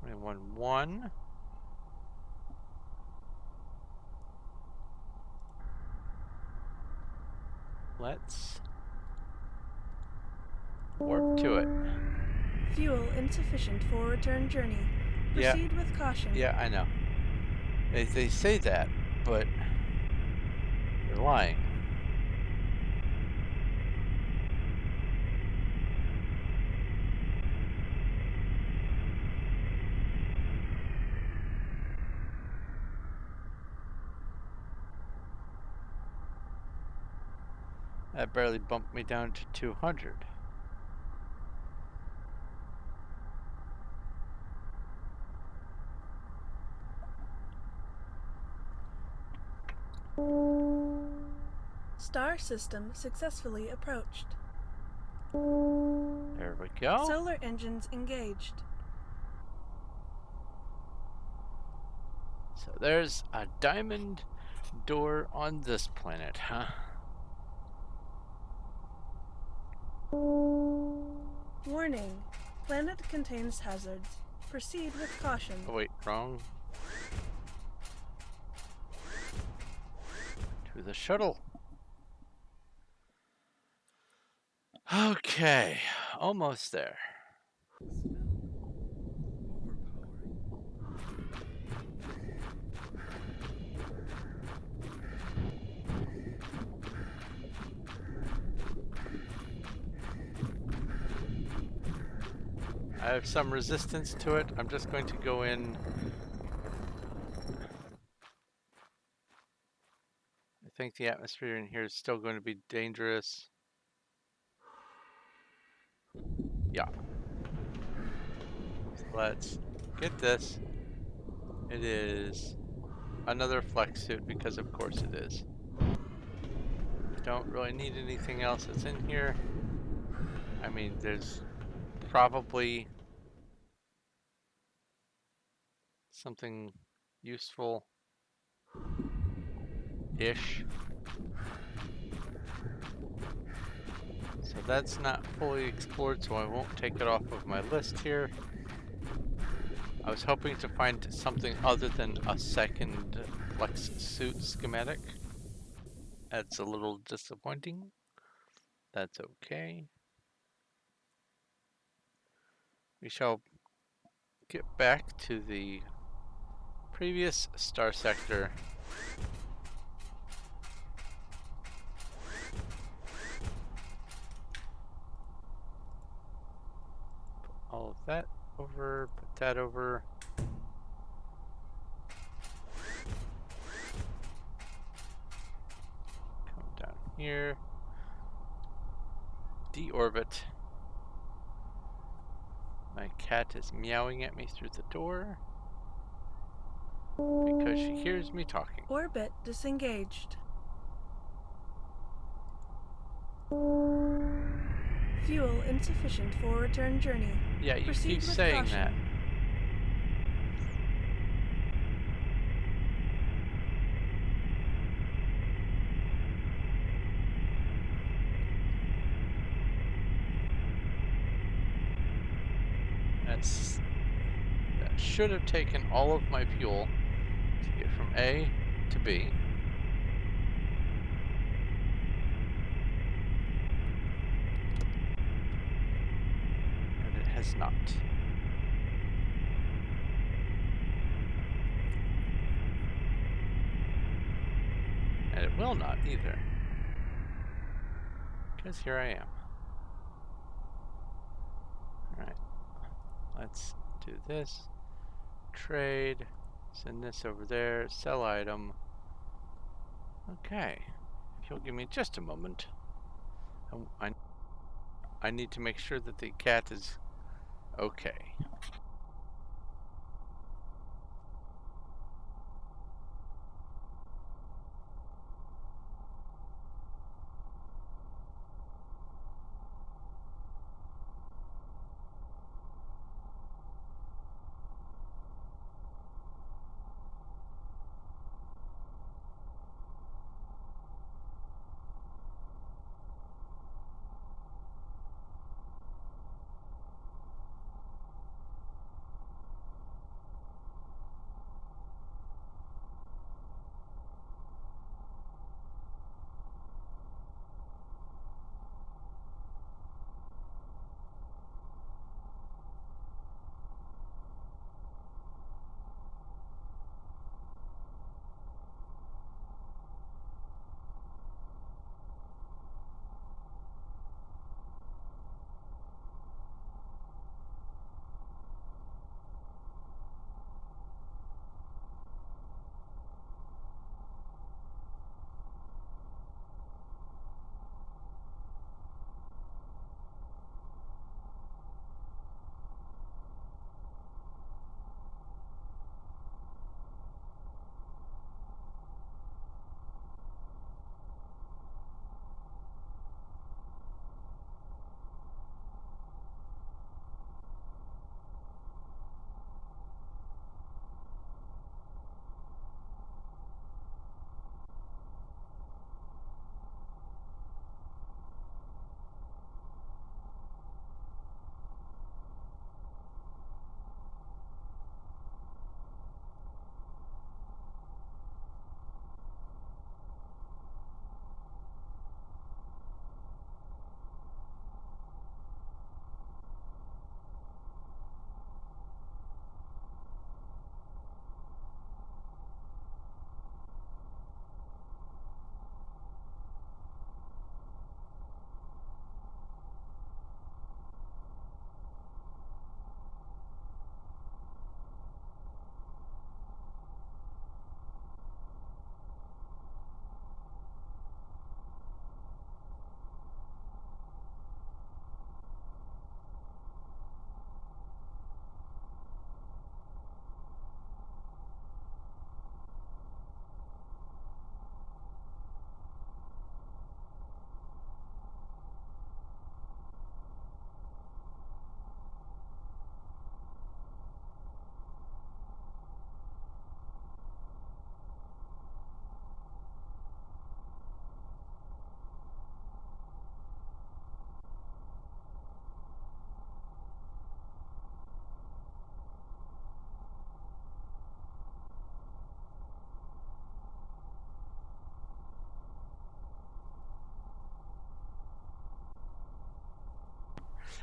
21-1. Let's warp to it. Fuel insufficient for return journey. Proceed with caution. Yeah, I know. They say that, but they're lying. That barely bumped me down to 200. Star system successfully approached. There we go. Solar engines engaged. So there's a diamond door on this planet, huh? Warning. Planet contains hazards. Proceed with caution. Oh wait, wrong. To the shuttle. Okay, almost there. I have some resistance to it. I'm just going to go in. I think the atmosphere in here is still going to be dangerous. Yeah. So let's get this. It is another flex suit because of course it is. Don't really need anything else that's in here. I mean, there's probably something useful-ish. So that's not fully explored, so I won't take it off of my list here. I was hoping to find something other than a second flex suit schematic. That's a little disappointing. That's okay. We shall get back to the previous star sector. Put all of that over, put that over. Come down here. Deorbit. My cat is meowing at me through the door because she hears me talking. Orbit disengaged. Fuel insufficient for return journey. Yeah, you Proceed keep with saying caution. that. That should have taken all of my fuel to get from A to B. And it has not. And it will not either. Because here I am. Alright. Let's do this. Trade. Send this over there. Sell item. Okay. If you'll give me just a moment. I need to make sure that the cat is okay.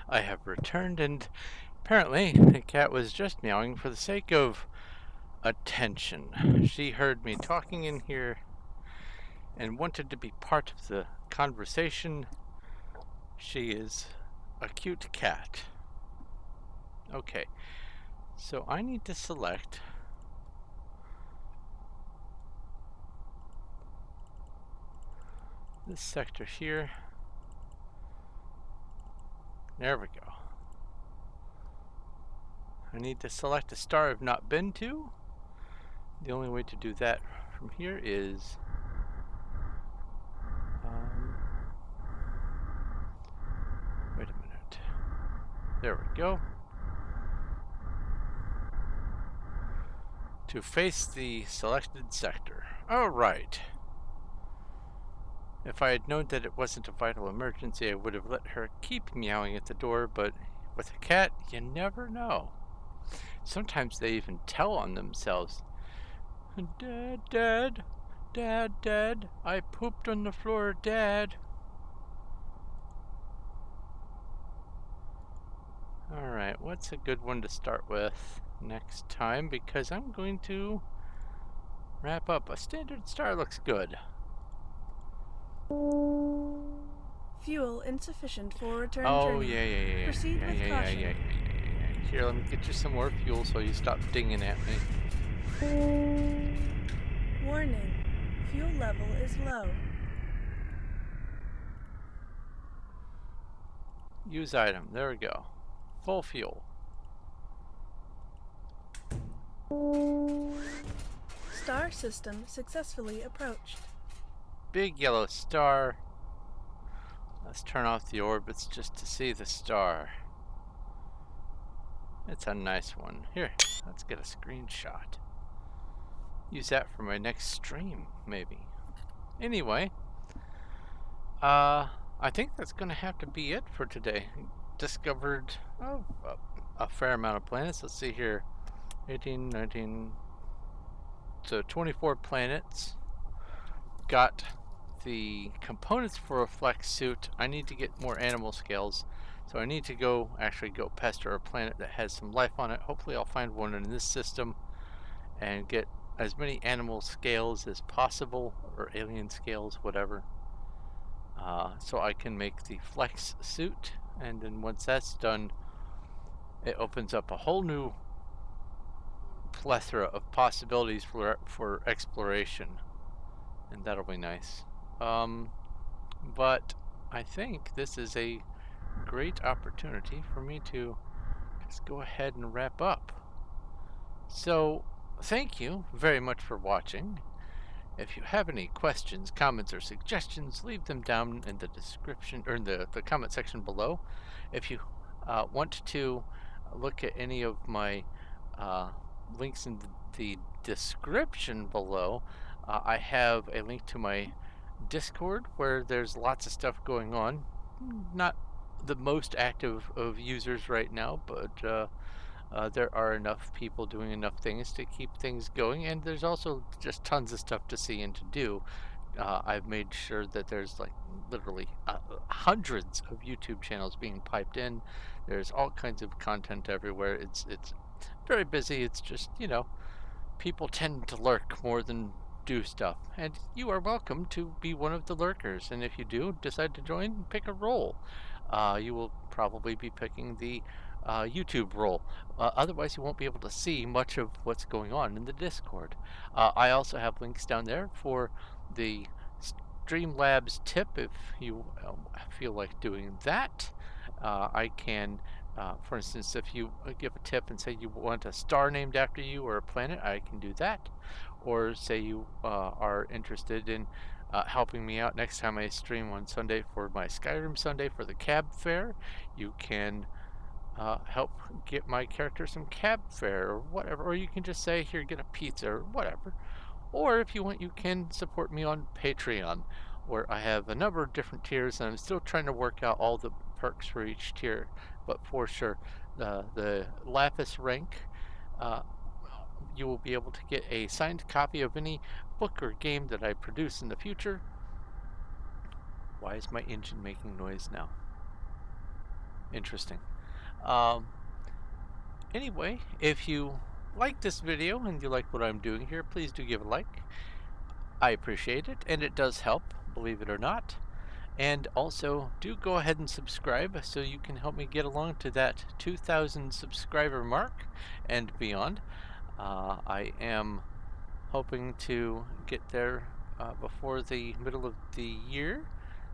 I have returned, and apparently the cat was just meowing for the sake of attention. She heard me talking in here and wanted to be part of the conversation. She is a cute cat. Okay, so I need to select this sector here. There we go. I need to select a star I've not been to. The only way to do that from here is wait a minute. There we go. To face the selected sector. Alright. If I had known that it wasn't a vital emergency, I would have let her keep meowing at the door, but with a cat, you never know. Sometimes they even tell on themselves. Dad, Dad, Dad, Dad, I pooped on the floor, Dad. Alright, what's a good one to start with next time? Because I'm going to wrap up. A standard star looks good. Fuel insufficient for return Oh, journey. yeah. Proceed with caution. Yeah. Here, let me get you some more fuel so you stop dinging at me. Warning. Fuel level is low. Use item. There we go. Full fuel. Star system successfully approached. Big yellow star. Let's turn off the orbits just to see the star. It's a nice one. Here, let's get a screenshot. Use that for my next stream, maybe. Anyway, I think that's going to have to be it for today. Discovered a fair amount of planets. Let's see here. 18, 19, so 24 planets. Got the components for a flex suit. I need to get more animal scales. So I need to actually go pester a planet that has some life on it. Hopefully I'll find one in this system and get as many animal scales as possible, or alien scales, whatever. So I can make the flex suit, and then once that's done, it opens up a whole new plethora of possibilities for exploration, and that'll be nice. But I think this is a great opportunity for me to just go ahead and wrap up. So thank you very much for watching. If you have any questions, comments, or suggestions, leave them down in the description or in the comment section below. If you want to look at any of my links in the description below, I have a link to my Discord where there's lots of stuff going on. Not the most active of users right now, but there are enough people doing enough things to keep things going, and there's also just tons of stuff to see and to do. I've made sure that there's like literally hundreds of YouTube channels being piped in. There's all kinds of content everywhere. It's very busy. It's just, you know, people tend to lurk more than do stuff, and you are welcome to be one of the lurkers. And if you do decide to join, pick a role. You will probably be picking the YouTube role. Otherwise, you won't be able to see much of what's going on in the Discord. I also have links down there for the Streamlabs tip if you feel like doing that. I can, for instance, if you give a tip and say you want a star named after you or a planet, I can do that. Or say you are interested in helping me out next time I stream on Sunday for my Skyrim Sunday for the cab fare, you can help get my character some cab fare or whatever. Or you can just say, here, get a pizza or whatever. Or if you want, you can support me on Patreon, where I have a number of different tiers, and I'm still trying to work out all the perks for each tier. But for sure, the Lapis rank, you will be able to get a signed copy of any book or game that I produce in the future. Why is my engine making noise now? interesting. Um, anyway, if you like this video and you like what I'm doing here, please do give a like. I appreciate it, and it does help, believe it or not. And also, do go ahead and subscribe so you can help me get along to that 2,000 subscriber mark and beyond. I am hoping to get there before the middle of the year.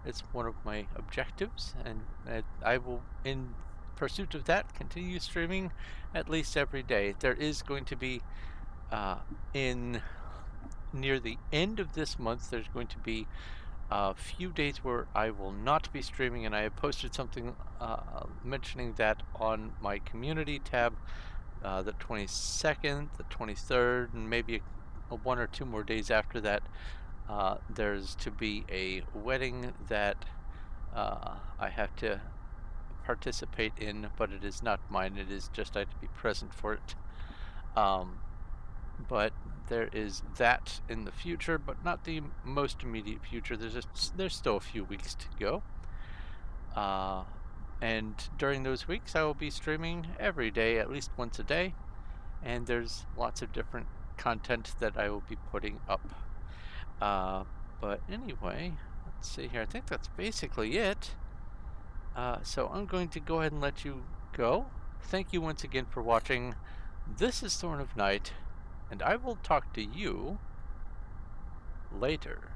It's one of my objectives, and I will, in pursuit of that, continue streaming at least every day. There is going to be, in near the end of this month, there's going to be a few days where I will not be streaming, and I have posted something mentioning that on my community tab. The 22nd, the 23rd, and maybe one or two more days after that. There's to be a wedding that I have to participate in, but it is not mine. It is just I have to be present for it. But there is that in the future, but not the most immediate future. There's still a few weeks to go. And during those weeks, I will be streaming every day, at least once a day. And there's lots of different content that I will be putting up. But anyway, let's see here. I think that's basically it. So I'm going to go ahead and let you go. Thank you once again for watching. This is Thorn of Night, and I will talk to you later.